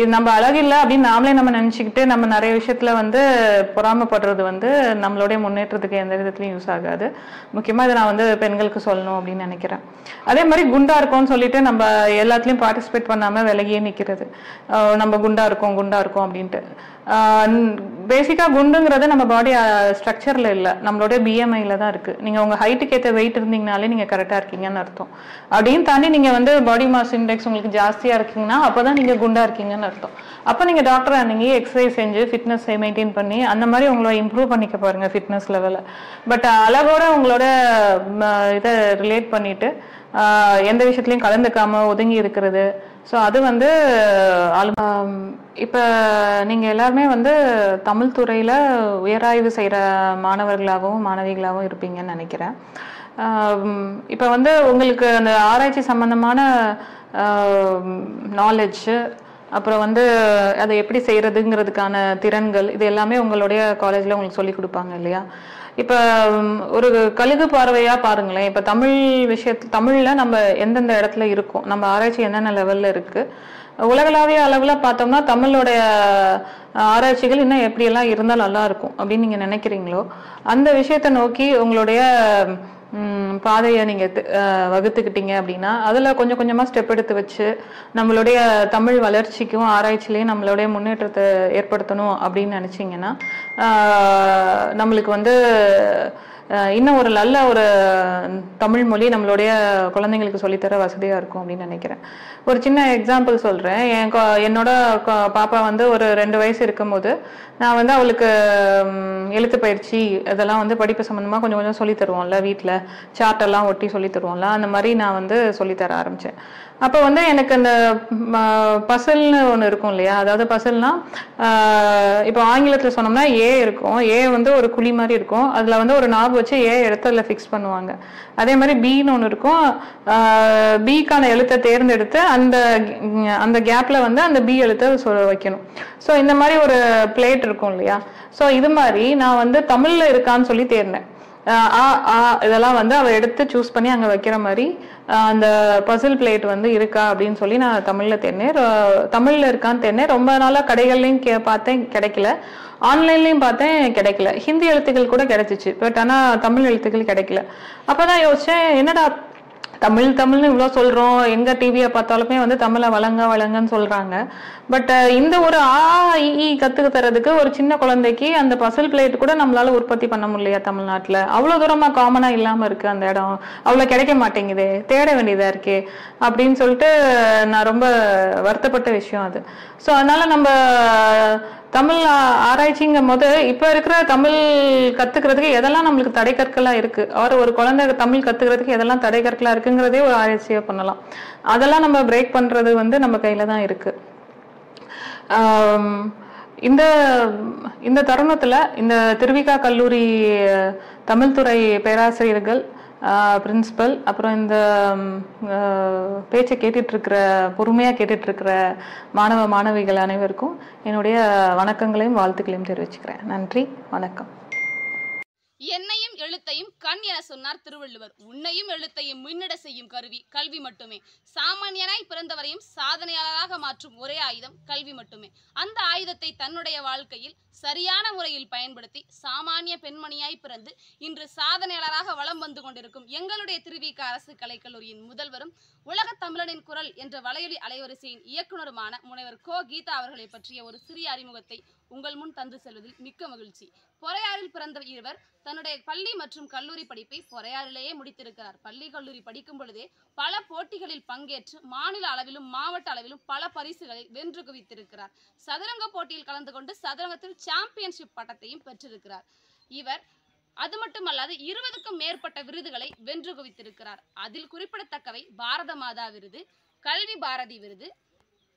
[SPEAKER 4] இது நம்ம அழகில்லை அப்படின்னு நாமளே நம்ம நினச்சிக்கிட்டு நம்ம நிறைய விஷயத்தில் வந்து பொறாமப்படுறது வந்து நம்மளுடைய முன்னேற்றத்துக்கு எந்த விதத்துலையும் யூஸ் ஆகாது. முக்கியமாக இதை நான் வந்து பெண்களுக்கு சொல்லணும் அப்படின்னு நினைக்கிறேன். அதே மாதிரி குண்டா இருக்கோம்னு சொல்லிட்டு நம்ம எல்லாத்துலேயும் பார்ட்டிசிபேட் பண்ணாமல் விலகியே நிற்கிறது. நம்ம குண்டா இருக்கோம் அப்படின்ட்டு. பேசிக்காக குண்டுங்கிறது நம்ம பாடி ஸ்ட்ரக்சரில் இல்லை, நம்மளுடைய பிஎம்ஐயில் தான் இருக்குது. நீங்கள் உங்கள் ஹைட்டுக்கு ஏற்ற வெயிட் இருந்தீங்கனாலே நீங்கள் கரெக்டாக இருக்கீங்கன்னு அர்த்தம். அப்படின்னு தாண்டி நீங்கள் வந்து பாடி மாஸ் இண்டெக்ஸ் உங்களுக்கு ஜாஸ்தியாக இருக்கீங்கன்னா அப்போ தான் நீங்கள் குண்டாக இருக்கீங்கன்னு அர்த்தம். அப்போ நீங்கள் டாக்டராக நீங்கள் எக்ஸசைஸ் செஞ்சு ஃபிட்னஸ் மெயின்டைன் பண்ணி அந்த மாதிரி உங்களை இம்ப்ரூவ் பண்ணிக்க பாருங்கள் ஃபிட்னஸ் லெவலில். பட் அழகோட உங்களோட இதை ரிலேட் பண்ணிவிட்டு எந்த விஷயத்துலையும் கலந்துக்காமல் ஒதுங்கி இருக்கிறது, ஸோ அது வந்து இப்போ நீங்கள் எல்லாருமே வந்து தமிழ் துறையில் உயராய்வு செய்கிற மாணவர்களாகவும் மாணவிகளாகவும் இருப்பீங்கன்னு நினைக்கிறேன். இப்போ வந்து உங்களுக்கு அந்த ஆராய்ச்சி சம்பந்தமான நாலேஜ், அப்புறம் வந்து அதை எப்படி செய்கிறதுங்கிறதுக்கான திறன்கள், இது எல்லாமே உங்களுடைய காலேஜில் உங்களுக்கு சொல்லி கொடுப்பாங்க இல்லையா? இப்போ ஒரு கழுகு பார்வையாக பாருங்களேன். இப்போ தமிழில் நம்ம எந்தெந்த இடத்துல இருக்கோம், நம்ம ஆராய்ச்சி என்னென்ன லெவலில் இருக்குது, உலகளாவிய அளவில் பார்த்தோம்னா தமிழோடைய ஆராய்ச்சிகள் இன்னும் எப்படியெல்லாம் இருந்தால் நல்லா இருக்கும் அப்படின்னு நீங்கள் நினைக்கிறீங்களோ அந்த விஷயத்தை நோக்கி உங்களுடைய பாதையை நீங்கள் வகுத்துக்கிட்டீங்க அப்படின்னா அதில் கொஞ்சம் கொஞ்சமாக ஸ்டெப் எடுத்து வச்சு நம்மளுடைய தமிழ் வளர்ச்சிக்கும் ஆராய்ச்சிலையும் நம்மளுடைய முன்னேற்றத்தை ஏற்படுத்தணும் அப்படின்னு நினச்சிங்கன்னா நம்மளுக்கு வந்து இன்னும் ஒரு நல்ல ஒரு தமிழ் மொழி நம்மளுடைய குழந்தைங்களுக்கு சொல்லித்தர வசதியாக இருக்கும் அப்படின்னு நினைக்கிறேன். ஒரு சின்ன எக்ஸாம்பிள் சொல்கிறேன். என்னோட பாப்பா வந்து ஒரு 2 வயசு இருக்கும்போது நான் வந்து அவளுக்கு எழுத்து பயிற்சி இதெல்லாம் வந்து படிப்பு சம்மந்தமாக கொஞ்சம் கொஞ்சம் சொல்லி தருவோம்ல, வீட்டில் சார்ட்டெல்லாம் ஒட்டி சொல்லி தருவோம்ல, அந்த மாதிரி நான் வந்து சொல்லித்தர ஆரம்பித்தேன். அப்போ வந்து எனக்கு அந்த பசில்னு ஒன்று இருக்கும் இல்லையா, அதாவது பசில்னா இப்போ ஆங்கிலத்தில் சொன்னோம்னா ஏ இருக்கும், ஏ வந்து ஒரு குழி மாதிரி இருக்கும், அதில் வந்து ஒரு நாப் வச்சு ஏ இடத்துல ஃபிக்ஸ் பண்ணுவாங்க. அதே மாதிரி பின்னு ஒன்று இருக்கும், பிக்கான எழுத்தை தேர்ந்தெடுத்து அந்த அந்த கேப்பில் வந்து அந்த பி எழுத்தை வைக்கணும். ஸோ இந்த மாதிரி ஒரு பிளேட் இருக்கும் இல்லையா. ஸோ இது மாதிரி நான் வந்து தமிழில் இருக்கான்னு சொல்லி தேர்ந்தேன். இதெல்லாம் வந்து அவள் எடுத்து சூஸ் பண்ணி அங்கே வைக்கிற மாதிரி அந்த பசில் பிளேட் வந்து இருக்கா அப்படின்னு சொல்லி நான் தமிழில் தேர்ந்தேன். தமிழில் இருக்கான்னு தேர்ந்தேன். ரொம்ப நாளாக கடைகள்லையும் பார்த்தேன், கிடைக்கல. ஆன்லைன்லையும் பார்த்தேன், கிடைக்கல. ஹிந்தி எழுத்துக்கள் கூட கிடைச்சிச்சு, பட் ஆனால் தமிழ் எழுத்துக்கள் கிடைக்கல. அப்போ தான் யோசித்தேன், என்னடா தமிழ்னு இவ்வளோ சொல்கிறோம், எங்கே டிவியை பார்த்தாலுமே வந்து தமிழை வழங்கன்னு சொல்கிறாங்க. பட் இந்த ஒரு கற்றுக்க தரதுக்கு ஒரு சின்ன குழந்தைக்கு அந்த பசில் பிளேட் கூட நம்மளால உற்பத்தி பண்ண முடியலையா தமிழ்நாட்டில்? அவ்வளோ தூரமாக காமனாக இல்லாமல் இருக்குது அந்த இடம், அவ்வளோ கிடைக்க மாட்டேங்குது, தேட வேண்டியதாக இருக்கே அப்படின்னு சொல்லிட்டு நான் ரொம்ப வருத்தப்பட்ட விஷயம் அது. ஸோ அதனால் நம்ம தமிழ் ஆராய்ச்சிங்கும் போது இப்போ இருக்கிற தமிழ் கற்றுக்கிறதுக்கு எதெல்லாம் நம்மளுக்கு தடைக்கற்களாக இருக்குது, ஒரு குழந்தை தமிழ் கற்றுக்கிறதுக்கு எதெல்லாம் தடைக்கற்களாக இருக்குங்கிறதே ஒரு ஆராய்ச்சியாக பண்ணலாம். அதெல்லாம் நம்ம பிரேக் பண்ணுறது வந்து நம்ம கையில் தான் இருக்குது. இந்த தருணத்தில் இந்த திருவிகா கல்லூரி தமிழ்துறை பேராசிரியர்கள், பிரின்சிபல், அப்புறம் இந்த பேச்சை கேட்டுட்ருக்கிற பொறுமையாக கேட்டுட்ருக்கிற மாணவிகள் அனைவருக்கும் என்னுடைய வணக்கங்களையும் வாழ்த்துக்களையும் தெரிவிச்சுக்கிறேன். நன்றி, வணக்கம்.
[SPEAKER 5] என்னையும் எழுத்தையும் கண் என சொன்னார் திருவள்ளுவர். உன்னையும் எழுத்தையும் முன்னிட செய்யும் கருவி கல்வி மட்டுமே. சாமானியனாய் பிறந்தவரையும் சாதனையாளராக மாற்றும் ஒரே ஆயுதம் கல்வி மட்டுமே. அந்த ஆயுதத்தை தன்னுடைய வாழ்க்கையில் சரியான முறையில் பயன்படுத்தி சாமானிய பெண்மணியாய் பிறந்து இன்று சாதனையாளராக வலம் வந்து கொண்டிருக்கும் எங்களுடைய திருவிக அரசு கலைக்கல்லூரியின் முதல்வரும் உலக தமிழனின் குரல் என்ற வலையொலி அலைவரிசையின் இயக்குனருமான முனைவர் கோ கீதா அவர்களை பற்றிய ஒரு சிறிய அறிமுகத்தை உங்கள் முன் தந்து செல்வதில் மிக்க மகிழ்ச்சி. பொறையாறில் பிறந்த இவர் தன்னுடைய பள்ளி மற்றும் கல்லூரி படிப்பை பொறையாறிலேயே முடித்திருக்கிறார். பள்ளி கல்லூரி படிக்கும் பொழுதே பல போட்டிகளில் பங்கேற்று மாநில அளவிலும் மாவட்ட அளவிலும் பல பரிசுகளை வென்று குவித்திருக்கிறார். சதுரங்க போட்டியில் கலந்து கொண்டு சதுரங்கத்தில் சாம்பியன்ஷிப் பட்டத்தையும் பெற்றிருக்கிறார். இவர் அது மட்டுமல்லாது 20க்கும் மேற்பட்ட விருதுகளை வென்று குவித்திருக்கிறார். அதில் குறிப்பிடத்தக்கவை பாரத மாதா விருது, கல்வி பாரதி விருது,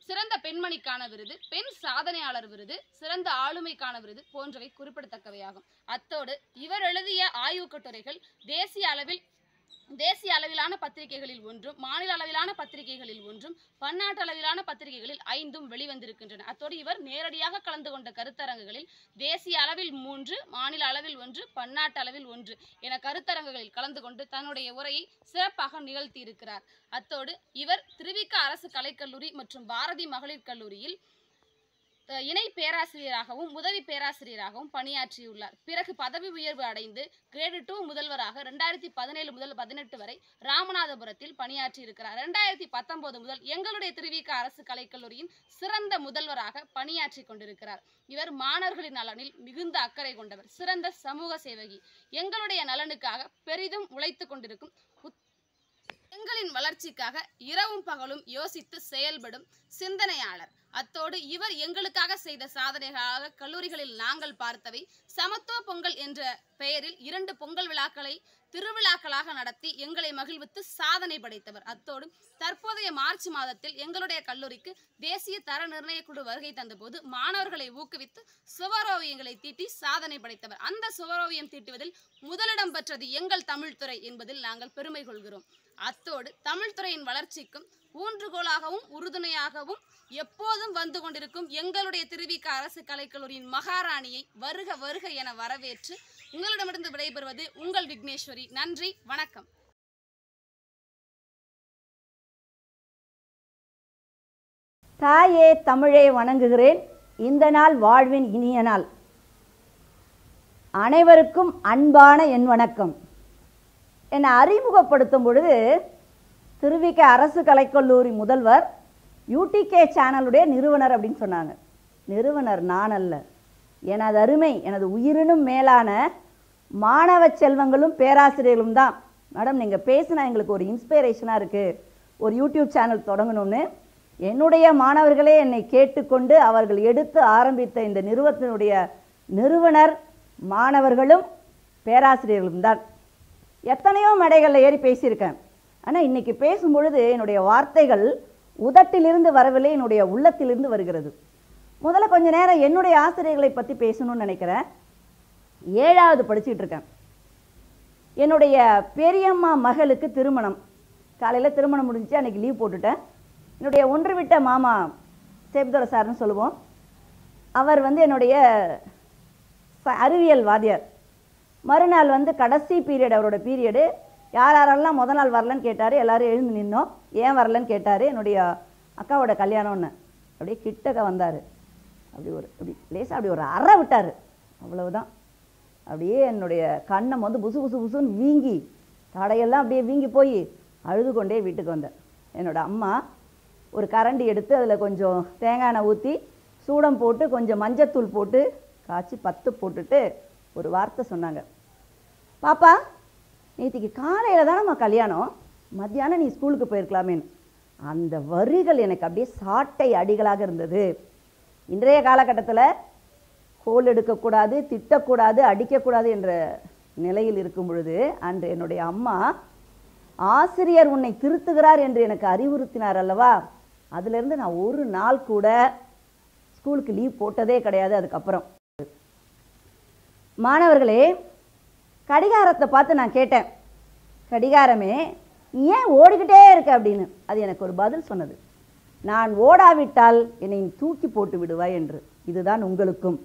[SPEAKER 5] சிறந்த பெண்மணிக்கான விருது, பெண் சாதனையாளர் விருது, சிறந்த ஆளுமைக்கான விருது போன்றவை குறிப்பிடத்தக்கவையாகும். அத்தோடு இவர் எழுதிய ஆய்வுக் கட்டுரைகள் தேசிய அளவிலான பத்திரிகைகளில் ஒன்றும், மாநில அளவிலான பத்திரிகைகளில் ஒன்றும், பன்னாட்டு அளவிலான பத்திரிகைகளில் 5 வெளிவந்திருக்கின்றன. அத்தோடு இவர் நேரடியாக கலந்து கொண்ட கருத்தரங்குகளில் தேசிய அளவில் 3, மாநில அளவில் 1, பன்னாட்டு அளவில் 1 என கருத்தரங்குகளில் கலந்து கொண்டு தன்னுடைய உரையை சிறப்பாக நிகழ்த்தி இருக்கிறார். அத்தோடு இவர் திருவிக அரசு கலைக்கல்லூரி மற்றும் பாரதி மகளிர் கல்லூரியில் இணை பேராசிரியராகவும் உதவி பேராசிரியராகவும் பணியாற்றியுள்ளார். பிறகு பதவி உயர்வு அடைந்து கிரேடு 2 முதல்வராக 2017 முதல் 18 வரை ராமநாதபுரத்தில் பணியாற்றியிருக்கிறார். 2019 முதல் எங்களுடைய திருவிக அரசு கலைக்கல்லூரியின் சிறந்த முதல்வராக பணியாற்றி கொண்டிருக்கிறார். இவர் மாணவர்களின் நலனில் மிகுந்த அக்கறை கொண்டவர், சிறந்த சமூக சேவகி, எங்களுடைய நலனுக்காக பெரிதும் உழைத்து கொண்டிருக்கும், எங்களின் வளர்ச்சிக்காக இரவும் பகலும் யோசித்து செயல்படும் சிந்தனையாளர். அத்தோடு இவர் எங்களுக்காக செய்த சாதனைகளாக கல்லூரிகளில் நாங்கள் பார்த்தவை சமத்துவ பொங்கல் என்ற பெயரில் 2 பொங்கல் விழாக்களை திருவிழாக்களாக நடத்தி எங்களை மகிழ்வித்து சாதனை படைத்தவர். அத்தோடு தற்போதைய மார்ச் மாதத்தில் எங்களுடைய கல்லூரிக்கு தேசிய தர நிர்ணய குழு வருகை தந்தபோது மாணவர்களை ஊக்குவித்து சுவரோவியங்களை தீட்டி சாதனை படைத்தவர். அந்த சுவரோவியம் தீட்டுவதில் முதலிடம் பெற்றது எங்கள் தமிழ்துறை என்பதில் நாங்கள் பெருமை கொள்கிறோம். அத்தோடு தமிழ்துறையின் வளர்ச்சிக்கும் ஊன்றுகோலாகவும் உறுதுணையாகவும் எப்போதும் வந்து கொண்டிருக்கும் எங்களுடைய திருவிக அரசு கலைக்கல்லூரியின் மகாராணியை வருக வருக என வரவேற்று உங்களிடமிருந்து விடைபெறுவது உங்கள் விக்னேஸ்வரி. நன்றி, வணக்கம்.
[SPEAKER 6] தாயே தமிழை வணங்குகிறேன். இந்த நாள் வாழ்வின் இனிய நாள். அனைவருக்கும் அன்பான என் வணக்கம். என்னை அறிமுகப்படுத்தும் பொழுது திருவிக அரசு கலைக்கல்லூரி முதல்வர், யூடிகே சேனலுடைய நிறுவனர் அப்படின்னு சொன்னாங்க. நிறுவனர் நான் அல்ல, எனது அருமை, எனது உயிரினும் மேலான மாணவ செல்வங்களும் பேராசிரியர்களும் தான். மேடம் நீங்கள் பேசினா எங்களுக்கு ஒரு இன்ஸ்பிரேஷனாக இருக்குது, ஒரு யூடியூப் சேனல் தொடங்கணும்னு. என்னுடைய மாணவர்களே என்னை கேட்டுக்கொண்டு அவர்கள் எடுத்து ஆரம்பித்த இந்த நிறுவனத்தினுடைய நிறுவனர் மாணவர்களும் பேராசிரியர்களும் தான். எத்தனையோ மேடைகளில் ஏறி பேசியிருக்கேன். ஆனால் இன்றைக்கி பேசும்பொழுது என்னுடைய வார்த்தைகள் உதட்டிலிருந்து வரவில்லை, என்னுடைய உள்ளத்திலிருந்து வருகிறது. முதல்ல கொஞ்ச நேரம் என்னுடைய ஆசிரியர்களை பற்றி பேசணும்னு நினைக்கிறேன். 7வது படிச்சுட்டு இருக்கேன். என்னுடைய பெரியம்மா மகளுக்கு திருமணம். காலையில் திருமணம் முடிஞ்சிச்சு, அன்றைக்கி லீவ் போட்டுட்டேன். என்னுடைய ஒன்று விட்ட மாமா சேப்துரை சார்னு சொல்லுவோம், அவர் என்னுடைய அறிவியல் வாத்தியார். மறுநாள் கடைசி பீரியட், அவரோட பீரியடு. யாரெல்லாம் முதல் நாள் வரலன்னு கேட்டார். எல்லோரும் எழுந்து நின்னோம். ஏன் வரலன்னு கேட்டார். என்னுடைய அக்காவோட கல்யாணம்னு. அப்படியே கிட்டக்க வந்தார். அப்படி லேசாக அப்படி ஒரு அறை விட்டார். அவ்வளவுதான். அப்படியே என்னுடைய கண்ணம் புசு புசு புசுன்னு வீங்கி, தடையெல்லாம் அப்படியே வீங்கி போய் அழுது கொண்டே வீட்டுக்கு வந்தேன். என்னோட அம்மா ஒரு கரண்டி எடுத்து அதில் கொஞ்சம் தேங்காய் எண்ணெய் ஊற்றி சூடம் போட்டு கொஞ்சம் மஞ்சத்தூள் போட்டு காய்ச்சி 10 போட்டுட்டு ஒரு வார்த்தை சொன்னாங்க. பாப்பா, நேற்றுக்கு காலையில் தானம்மா கல்யாணம், மத்தியானம் நீ ஸ்கூலுக்கு போயிருக்கலாமேன்னு. அந்த வரிகள் எனக்கு அப்படியே சாட்டை அடிகளாக இருந்தது. இன்றைய காலகட்டத்தில் கோல் எடுக்கக்கூடாது, திட்டக்கூடாது, அடிக்கக்கூடாது என்ற நிலையில் இருக்கும் பொழுது அன்று என்னுடைய அம்மா ஆசிரியர் உன்னை திருத்துகிறார் என்று எனக்கு அறிவுறுத்தினார் அல்லவா, அதிலிருந்து நான் ஒரு நாள் கூட ஸ்கூலுக்கு லீவ் போட்டதே கிடையாது. அதுக்கப்புறம் மாணவர்களே, கடிகாரத்தை பார்த்து நான் கேட்டேன், கடிகாரமே ஏன் ஓடிக்கிட்டே இருக்க அப்படின்னு. அது எனக்கு ஒரு பதில் சொன்னது, நான் ஓடாவிட்டால் என்னை தூக்கி போட்டு விடுவாய் என்று. இதுதான் உங்களுக்கும்.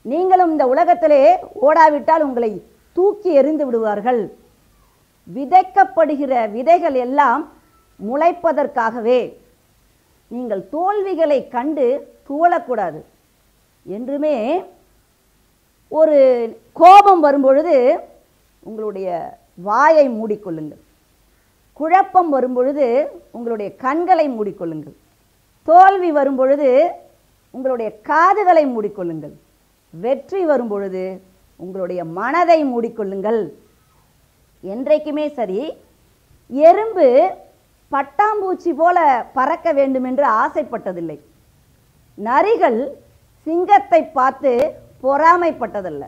[SPEAKER 6] நீங்களும் இந்த உலகத்திலே ஓடாவிட்டால் உங்களை தூக்கி எறிந்து விடுவார்கள். விதைக்கப்படுகிற விதைகள் எல்லாம் முளைப்பதற்காகவே. நீங்கள் தோல்விகளை கண்டு துவளக்கூடாது. என்றுமே ஒரு கோபம் வரும்பொழுது உங்களுடைய வாயை மூடிக்கொள்ளுங்கள். குழப்பம் வரும்பொழுது உங்களுடைய கண்களை மூடிக்கொள்ளுங்கள். தோல்வி வரும்பொழுது உங்களுடைய காதுகளை மூடிக்கொள்ளுங்கள். வெற்றி வரும்பொழுது உங்களுடைய மனதை மூடிக்கொள்ளுங்கள். என்றைக்குமே சரி, எறும்பு பட்டாம்பூச்சி போல பறக்க வேண்டும் என்று ஆசைப்பட்டதில்லை. நரிகள் சிங்கத்தை பார்த்து பொறாமைப்பட்டதல்ல.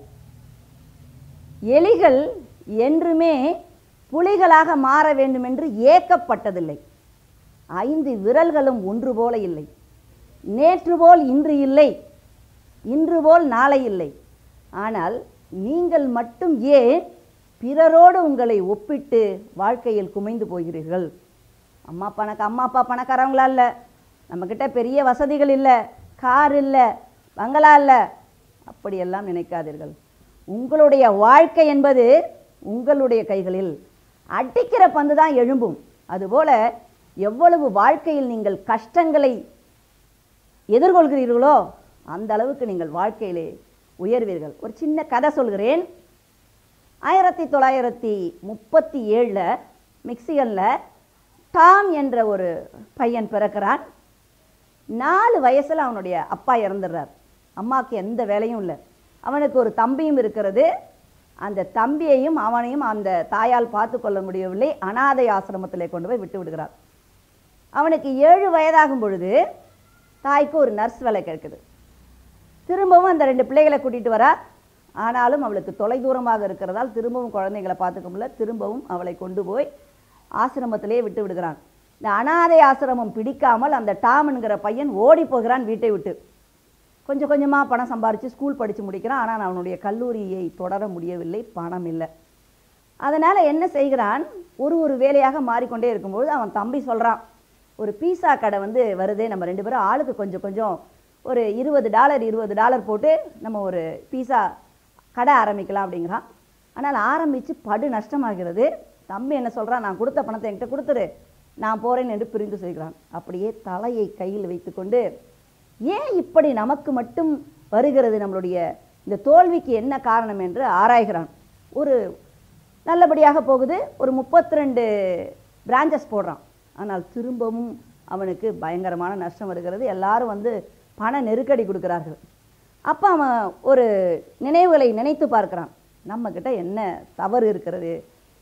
[SPEAKER 6] எலிகள் என்றுமே புலிகளாக மாற வேண்டும் என்று ஏக்கப்பட்டதில்லை. 5 விரல்களும் ஒன்று போல இல்லை. நேற்று போல் இன்று இல்லை, இன்று போல் நாளை இல்லை. ஆனால் நீங்கள் மட்டும் ஏன் பிறரோடு உங்களை ஒப்பிட்டு வாழ்க்கையில் குமைந்து போகிறீர்கள்? அம்மா அப்பா பணக்காரவங்களா இல்லை, நம்மக்கிட்ட பெரிய வசதிகள் இல்லை, கார் இல்லை, பங்களா இல்லை, அப்படியெல்லாம் நினைக்காதீர்கள். உங்களுடைய வாழ்க்கை என்பது உங்களுடைய கைகளில். அடிக்கிற பந்து தான் எழும்பும். அதுபோல எவ்வளவு வாழ்க்கையில் நீங்கள் கஷ்டங்களை எதிர்கொள்கிறீர்களோ அந்த அளவுக்கு நீங்கள் வாழ்க்கையிலே உயர்வீர்கள். ஒரு சின்ன கதை சொல்கிறேன். 1937 மிக்சிகனில் டாம் என்ற ஒரு பையன் பிறக்கிறான். 4 வயசில் அவனுடைய அப்பா இறந்துடுறார். அம்மாவுக்கு எந்த வேலையும் இல்லை. அவனுக்கு ஒரு தம்பியும் இருக்கிறது. அந்த தம்பியையும் அவனையும் அந்த தாயால் பார்த்து கொள்ள முடியவில்லை. அனாதை ஆசிரமத்தில் கொண்டு போய் விட்டு விடுகிறார். அவனுக்கு 7 வயதாகும் பொழுது தாய்க்கு ஒரு நர்ஸ் வேலை கிடைக்குது. திரும்பவும் அந்த 2 பிள்ளைகளை கூட்டிகிட்டு வரா. ஆனாலும் அவளுக்கு தொலைதூரமாக இருக்கிறதால் திரும்பவும் குழந்தைகளை பார்த்துக்க முடியல. திரும்பவும் அவளை கொண்டு போய் ஆசிரமத்திலே விட்டு விடுகிறான். இந்த அனாதை ஆசிரமம் பிடிக்காமல் அந்த டாம் என்கிற பையன் ஓடி போகிறான் வீட்டை விட்டு. கொஞ்சம் கொஞ்சமாக பணம் சம்பாரித்து ஸ்கூல் படித்து முடிக்கிறான். ஆனால் அவனுடைய கல்லூரியை தொடர முடியவில்லை, பணம் இல்லை. அதனால் என்ன செய்கிறான், ஒரு வேலையாக மாறிக்கொண்டே இருக்கும்போது அவன் தம்பி சொல்கிறான், ஒரு பீஸா கடை வருதே, நம்ம 2 பேரும் ஆளுக்கு கொஞ்சம் கொஞ்சம் ஒரு $20 போட்டு நம்ம ஒரு பீஸா கடை ஆரம்பிக்கலாம் அப்படிங்கிறான். ஆனால் ஆரம்பித்து படு நஷ்டமாகிறது. தம்பி என்ன சொல்கிறான், நான் கொடுத்த பணத்தை என்கிட்ட கொடுத்துரு, நான் போகிறேன் என்று பிரிந்து செய்கிறான். அப்படியே தலையை கையில் வைத்துக்கொண்டு, ஏன் இப்படி நமக்கு மட்டும் வருகிறது, நம்மளுடைய இந்த தோல்விக்கு என்ன காரணம் என்று ஆராய்கிறான். ஒரு நல்லபடியாக போகுது, ஒரு 32 பிரான்ச்சஸ் போடுறான். ஆனால் திரும்பவும் அவனுக்கு பயங்கரமான நஷ்டம் வருகிறது. எல்லாரும் பண நெருக்கடி கொடுக்கிறார்கள். அப்போ அவன் ஒரு நினைவுகளை நினைத்து பார்க்கிறான். நம்மக்கிட்ட என்ன தவறு இருக்கிறது,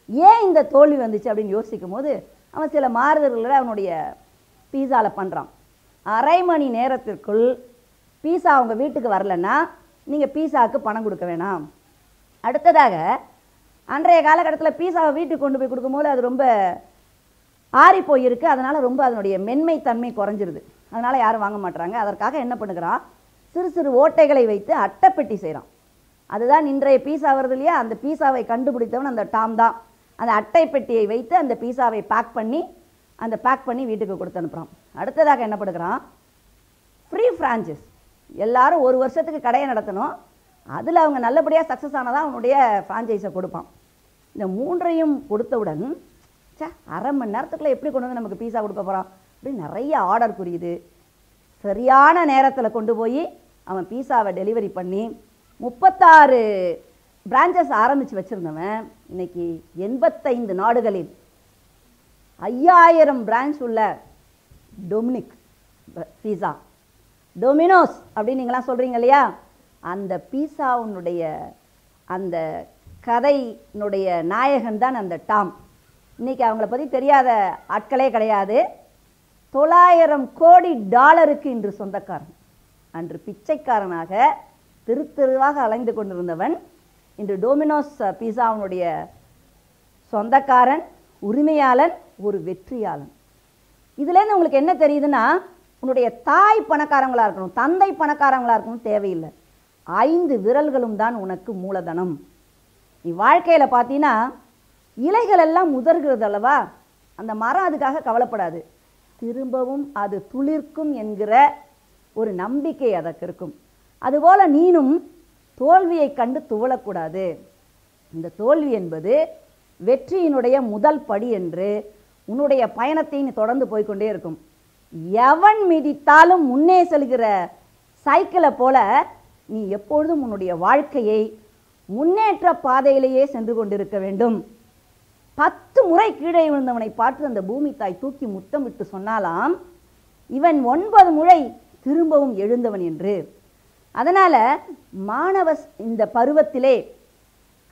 [SPEAKER 6] ஏன் இந்த தோல்வி வந்துச்சு அப்படின்னு யோசிக்கும் போது அவன் சில மாறுதல்களை அவனுடைய பீஸாவில் பண்ணுறான். அரை மணி நேரத்திற்குள் பீஸா அவங்க வீட்டுக்கு வரலன்னா நீங்கள் பீஸாவுக்கு பணம் கொடுக்க வேணாம். அடுத்ததாக அன்றைய காலகட்டத்தில் பீஸாவை வீட்டுக்கு கொண்டு போய் கொடுக்கும்போது அது ரொம்ப ஆறி போயிருக்கு, அதனால் ரொம்ப அதனுடைய மென்மை தன்மை குறைஞ்சிருது, அதனால் யாரும் வாங்க மாட்டுறாங்க. அதற்காக என்ன பண்ணுகிறான், சிறு சிறு ஓட்டைகளை வைத்து அட்டைப்பெட்டி செய்கிறான். அதுதான் இன்றைய பீஸா வருது இல்லையா, அந்த பீஸாவை கண்டுபிடித்தவன் அந்த டாம் தான். அந்த அட்டை பெட்டியை வைத்து அந்த பீஸாவை பேக் பண்ணி வீட்டுக்கு கொடுத்து அனுப்புகிறான். அடுத்ததாக என்ன பண்ணுறான், ஃப்ரீ ஃப்ரான்ச்சைஸ். எல்லாரும் ஒரு வருஷத்துக்கு கடையை நடத்தணும், அதில் அவங்க நல்லபடியாக சக்ஸஸ் ஆனதான் அவனுடைய ஃப்ரான்ச்சைஸை கொடுப்பான். இந்த மூன்றையும் கொடுத்தவுடன் அரை மணி நேரத்துக்குள்ளே எப்படி கொண்டு வந்து நமக்கு பீஸா கொடுக்க போகிறான் அப்படின்னு நிறைய ஆர்டர் புரியுது. சரியான நேரத்தில் கொண்டு போய் அவன் பீஸாவை டெலிவரி பண்ணி 36 பிரான்ச்சஸ் ஆரம்பித்து வச்சுருந்தவன் இன்னைக்கு 85 நாடுகளில் 5000 பிரான்ச் உள்ள டொமினோஸ் அப்படின்னு நீங்களாம் சொல்கிறீங்க இல்லையா, அந்த பீஸாவுனுடைய அந்த கதையினுடைய நாயகன் தான் அந்த டாம். இன்றைக்கி அவங்கள பற்றி தெரியாத ஆட்களே கிடையாது. $900 கோடி இன்று சொந்தக்காரன். அன்று பிச்சைக்காரனாக தெருவாக அலைந்து கொண்டிருந்தவன் இன்று டொமினோஸ் பீஸாவுனுடைய சொந்தக்காரன், உரிமையாளன், ஒரு வெற்றியாளன். இதுலேருந்து உங்களுக்கு என்ன தெரியுதுன்னா, உன்னுடைய தாய் பணக்காரங்களாக இருக்கணும், தந்தை பணக்காரங்களாக இருக்கணும் தேவையில்லை, 5 விரல்களும் தான் உனக்கு மூலதனம். நீ வாழ்க்கையில் பார்த்தீங்கன்னா இலைகள் எல்லாம் உதர்கிறது அல்லவா, அந்த மரம் அதுக்காக கவலைப்படாது, திரும்பவும் அது துளிர்க்கும் என்கிற ஒரு நம்பிக்கை அதற்கு இருக்கும். அதுபோல் நீனும் தோல்வியை கண்டு துவளக்கூடாது. இந்த தோல்வி என்பது வெற்றியினுடைய முதல் படி என்று உன்னுடைய பயணத்தை நீ தொடர்ந்து போய்கொண்டே இருக்கும். எவன் மிதித்தாலும் முன்னே செல்கிற சைக்கிளை போல நீ எப்பொழுதும் உன்னுடைய வாழ்க்கையை முன்னேற்ற பாதையிலேயே சென்று கொண்டிருக்க வேண்டும். 10 முறை கீழே விழுந்தவனை பார்த்து அந்த பூமி தாய் தூக்கி முத்தமிட்டு சொன்னாலாம், இவன் 9 முறை திரும்பவும் எழுந்தவன் என்று. அதனால் மாணவ இந்த பருவத்திலே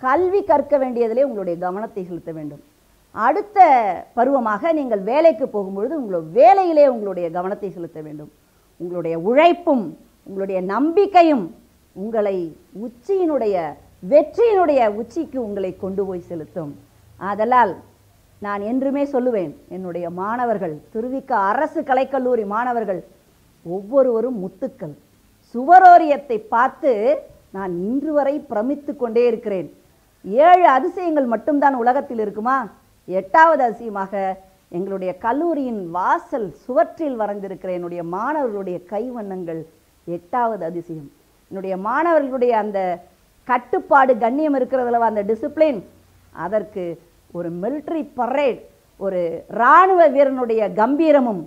[SPEAKER 6] கல்வி கற்க வேண்டியதிலே உங்களுடைய கவனத்தை செலுத்த வேண்டும். அடுத்த பருவமாக நீங்கள் வேலைக்கு போகும்பொழுது உங்களுடைய வேலையிலே உங்களுடைய கவனத்தை செலுத்த வேண்டும். உங்களுடைய உழைப்பும் உங்களுடைய நம்பிக்கையும் உங்களை வெற்றியினுடைய உச்சிக்கு உங்களை கொண்டு போய் செலுத்தும். ஆதலால் நான் என்றுமே சொல்லுவேன், என்னுடைய மாணவர்கள், திருவிக அரசு கலைக்கல்லூரி மாணவர்கள் ஒவ்வொருவரும் முத்துக்கள். சுவரோரியத்தை பார்த்து நான் இன்று வரை பிரமித்து கொண்டே இருக்கிறேன். 7 அதிசயங்கள் மட்டும்தான் உலகத்தில் இருக்குமா? 8வது அதிசயமாக எங்களுடைய கல்லூரியின் வாசல் சுவற்றில் வரைந்திருக்கிற என்னுடைய மாணவர்களுடைய கைவண்ணங்கள் 8வது அதிசயம். என்னுடைய மாணவர்களுடைய அந்த கட்டுப்பாடு, கண்ணியம் இருக்கிறதுல அந்த டிசிப்ளின், அதற்கு ஒரு மிலிட்டரி பரேட், ஒரு இராணுவ வீரனுடைய கம்பீரமும்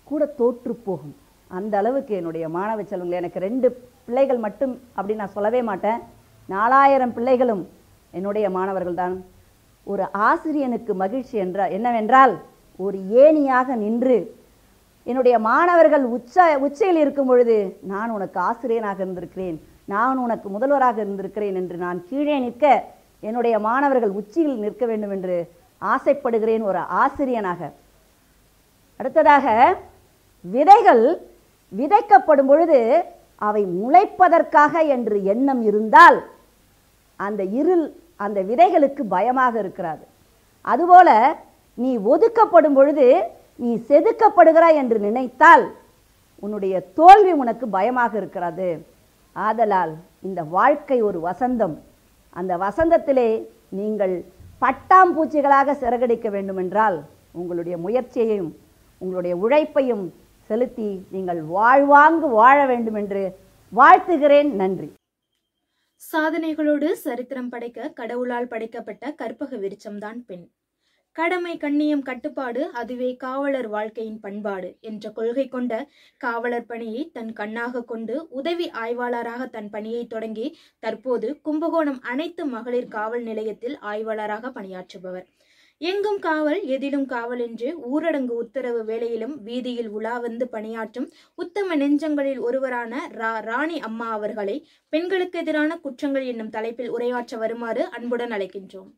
[SPEAKER 6] கூட தோற்று போகும். அந்த அளவுக்கு என்னுடைய மாணவ செல்வங்கள், எனக்கு 2 பிள்ளைகள் மட்டும் அப்படின்னு நான் சொல்லவே மாட்டேன், 4000 பிள்ளைகளும் என்னுடைய மாணவர்கள் தான். ஒரு ஆசிரியனுக்கு மகிழ்ச்சி என்னவென்றால், ஒரு ஏணியாக நின்று என்னுடைய மாணவர்கள் உச்சையில் இருக்கும் பொழுது, நான் உனக்கு ஆசிரியனாக இருந்திருக்கிறேன், நான் உனக்கு முதல்வராக இருந்திருக்கிறேன் என்று நான் கீழே நிற்க என்னுடைய மாணவர்கள் உச்சியில் நிற்க வேண்டும் என்று ஆசைப்படுகிறேன் ஒரு ஆசிரியனாக. அடுத்ததாக, விதைகள் விதைக்கப்படும் பொழுது அவை முளைப்பதற்காக என்று எண்ணம் இருந்தால் அந்த விதைகளுக்கு பயமாக இருக்கிறது. அதுபோல நீ ஒதுக்கப்படும் பொழுது நீ செதுக்கப்படுகிறாய் என்று நினைத்தால் உன்னுடைய தோல்வி உனக்கு பயமாக இருக்கிறது. ஆதலால் இந்த வாழ்க்கை ஒரு வசந்தம். அந்த வசந்தத்திலே நீங்கள் பட்டாம்பூச்சிகளாக சிறகடிக்க வேண்டுமென்றால் உங்களுடைய முயற்சியையும் உங்களுடைய உழைப்பையும் செலுத்தி நீங்கள் வாழ்வாங்கு வாழ வேண்டும் என்று வாழ்த்துகிறேன். நன்றி.
[SPEAKER 7] சாதனைகளோடு சரித்திரம் படைக்க கடவுளால் படைக்கப்பட்ட கற்பக விருட்சம்தான் பெண். கடமை, கண்ணியம், கட்டுப்பாடு, அதுவே காவலர் வாழ்க்கையின் பண்பாடு என்ற கொள்கை கொண்ட காவலர் பணியை தன் கண்ணாக கொண்டு உதவி ஆய்வாளராக தன் பணியை தொடங்கி தற்போது கும்பகோணம் அனைத்து மகளிர் காவல் நிலையத்தில் ஆய்வாளராக பணியாற்றுபவர். எங்கும் காவல் எதிலும் காவல் என்று ஊரடங்கு உத்தரவு வேளையிலும் வீதியில் உலா வந்து பணியாற்றும் உத்தம நெஞ்சங்களில் ஒருவரான ராணி அம்மா அவர்களை பெண்களுக்கு எதிரான குற்றங்கள் என்னும் தலைப்பில் உரையாற்ற வருமாறு அன்புடன் அழைக்கின்றோம்.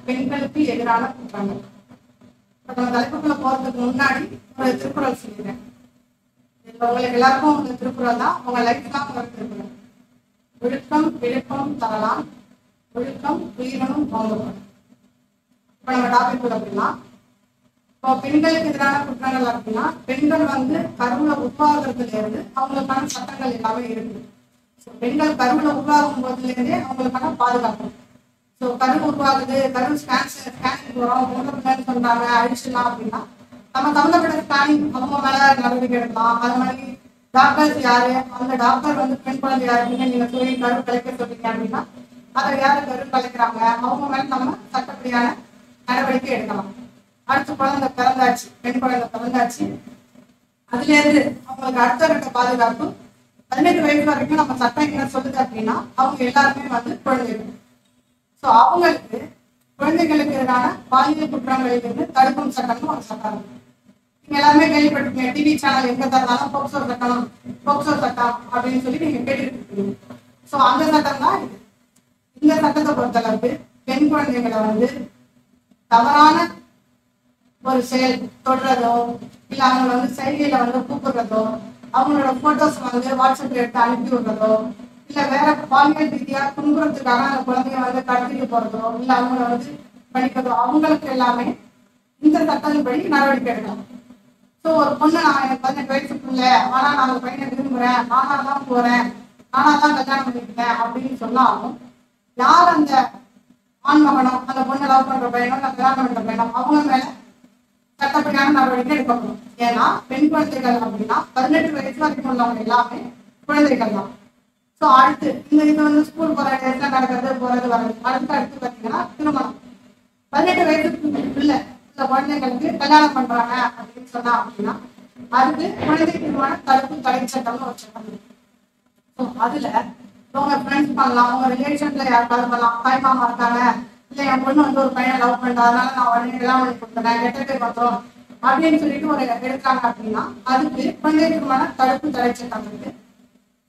[SPEAKER 8] பெண்களுக்கு எதிரான குற்றங்கள். தலைப்புக்குள்ள போறதுக்கு முன்னாடி ஒரு திருக்குறள் சொல்லிடுறேன். உங்களுக்கு எல்லாருக்கும் உங்க திருக்குறள் தான் உங்க லைஃப் தான் ஒரு திருக்குறள். ஒழுக்கம் விழுப்பம் தரலாம், ஒழுக்கம் உயிரினும் போங்கப்படும். இப்ப நம்ம டாபிக் அப்படின்னா, இப்போ பெண்களுக்கு எதிரான குற்றங்கள் அப்படின்னா, பெண்கள் கருவுல உருவாகிறதுல இருந்து அவங்களுக்கான சட்டங்கள் எல்லாமே இருக்கு. பெண்கள் கருவுல உருவாகும் போதுல இருந்தே அவங்களுக்கான பாதுகாப்பு. ஸோ கரு உருவாகுது, கரு ஸ்கேனிங் போகிறோம், பொண்ணு சொல்றாங்க அழிச்சிடலாம் அப்படின்னா நம்ம சம்மந்தப்பட்ட ஸ்கேனிங் அவங்க மேல நடவடிக்கை எடுக்கலாம். அது மாதிரி டாக்டர்ஸ் யாரு, அந்த டாக்டர் பெண் குழந்தை யாருன்னு நீங்க சொல்லி கரு கலைக்க சொல்றீங்க அப்படின்னா அதை யாரு கரு கலைக்கிறாங்க அவங்க மேல நம்ம சட்டப்படியான நடவடிக்கை எடுக்கலாம். அடுத்து குழந்தை பிறந்தாச்சு, பெண் குழந்தை பிறந்தாச்சு, அதுல இருந்து அவங்களுக்கு அடுத்த கட்ட பாதுகாப்பு 18 வயசு வரைக்கும் நம்ம சட்டம் என்ன சொல்லுது அப்படின்னா அவங்க எல்லாருமே குழந்தைகள். ஸோ அவங்களுக்கு குழந்தைகளுக்கு எதிரான பாலியல் குற்றங்களிலிருந்து தடுக்கும் சட்டம்னு ஒரு சட்டம். நீங்க எல்லாருமே கேள்விப்பட்டிருக்கீங்க, டிவி சேனல் எங்க தந்தாலும் போக்சோ சட்டம் அப்படின்னு சொல்லி நீங்க கேட்டுருக்கீங்க. ஸோ அந்த சட்டம் தான் இது. இந்த சட்டத்தை பொறுத்தளவுக்கு பெண் குழந்தைகளை தவறான ஒரு செயல் தொடுறதோ இல்ல அவங்க செயலியில கூப்பிடுறதோ, அவங்களோட போட்டோஸ் வாட்ஸ்அப்ல எடுத்து அனுப்பி விடுறதோ, இல்ல வேற பாலியல் ரீதியா துன்புறத்துக்காக அந்த குழந்தைய கடத்திட்டு போறதோ இல்ல அவங்கள படிக்கிறதோ அவங்களுக்கு எல்லாமே இந்த சட்டத்தின்படி நடவடிக்கை எடுக்கலாம். ஸோ ஒரு பொண்ணு நான் எனக்கு 18 வயசுக்குள்ள ஆனா நான் ஒரு பையனை விரும்புறேன், நானா தான் போறேன், நானா தான் கல்யாணம் பண்ணிருக்கேன் அப்படின்னு சொன்னாலும் யார் அந்த ஆண்மகனோ அந்த பொண்ணை லவ் பண்ற பையனோ அந்த கல்யாணம் பண்ற பையனோ அவங்க மேல சட்டப்படியான நடவடிக்கை எடுக்கப்படும். ஏன்னா பெண் குழந்தைகள் அப்படின்னா 18 வயசு வரைக்கும் உள்ளவங்க எல்லாமே குழந்தைகள் தான். ஸோ அடுத்து இது ஸ்கூல் போற இடத்துல நடக்கிறது போறது வர்றது. அடுத்து பார்த்தீங்கன்னா திருமணம். 18 வயசுக்கு இல்லை சில குழந்தைங்களுக்கு கல்யாணம் பண்றாங்க அப்படின்னு சொன்னா அப்படின்னா அதுக்கு குழந்தை திருமண தடுப்பு தடை சட்டம்னு ஒரு சட்டம் இருக்கு. ஸோ அதுல உங்க ஃப்ரெண்ட்ஸ் பண்ணலாம், உங்க ரிலேஷன்ல யாருக்காவது பண்ணலாம். தாய் மாமா இருக்காங்க, இல்ல என் பொண்ணு ஒரு பையனை லவ் பண்றா, அதனால நான் உடனே கல்யாணம் பண்ணி கொடுத்துறேன், கெட்ட பேர் பண்றோம் அப்படின்னு சொல்லிட்டு ஒரு எடுக்கிறாங்க அப்படின்னா அதுக்கு குழந்தை திருமண தடுப்பு தடை சட்டம் இருக்கு.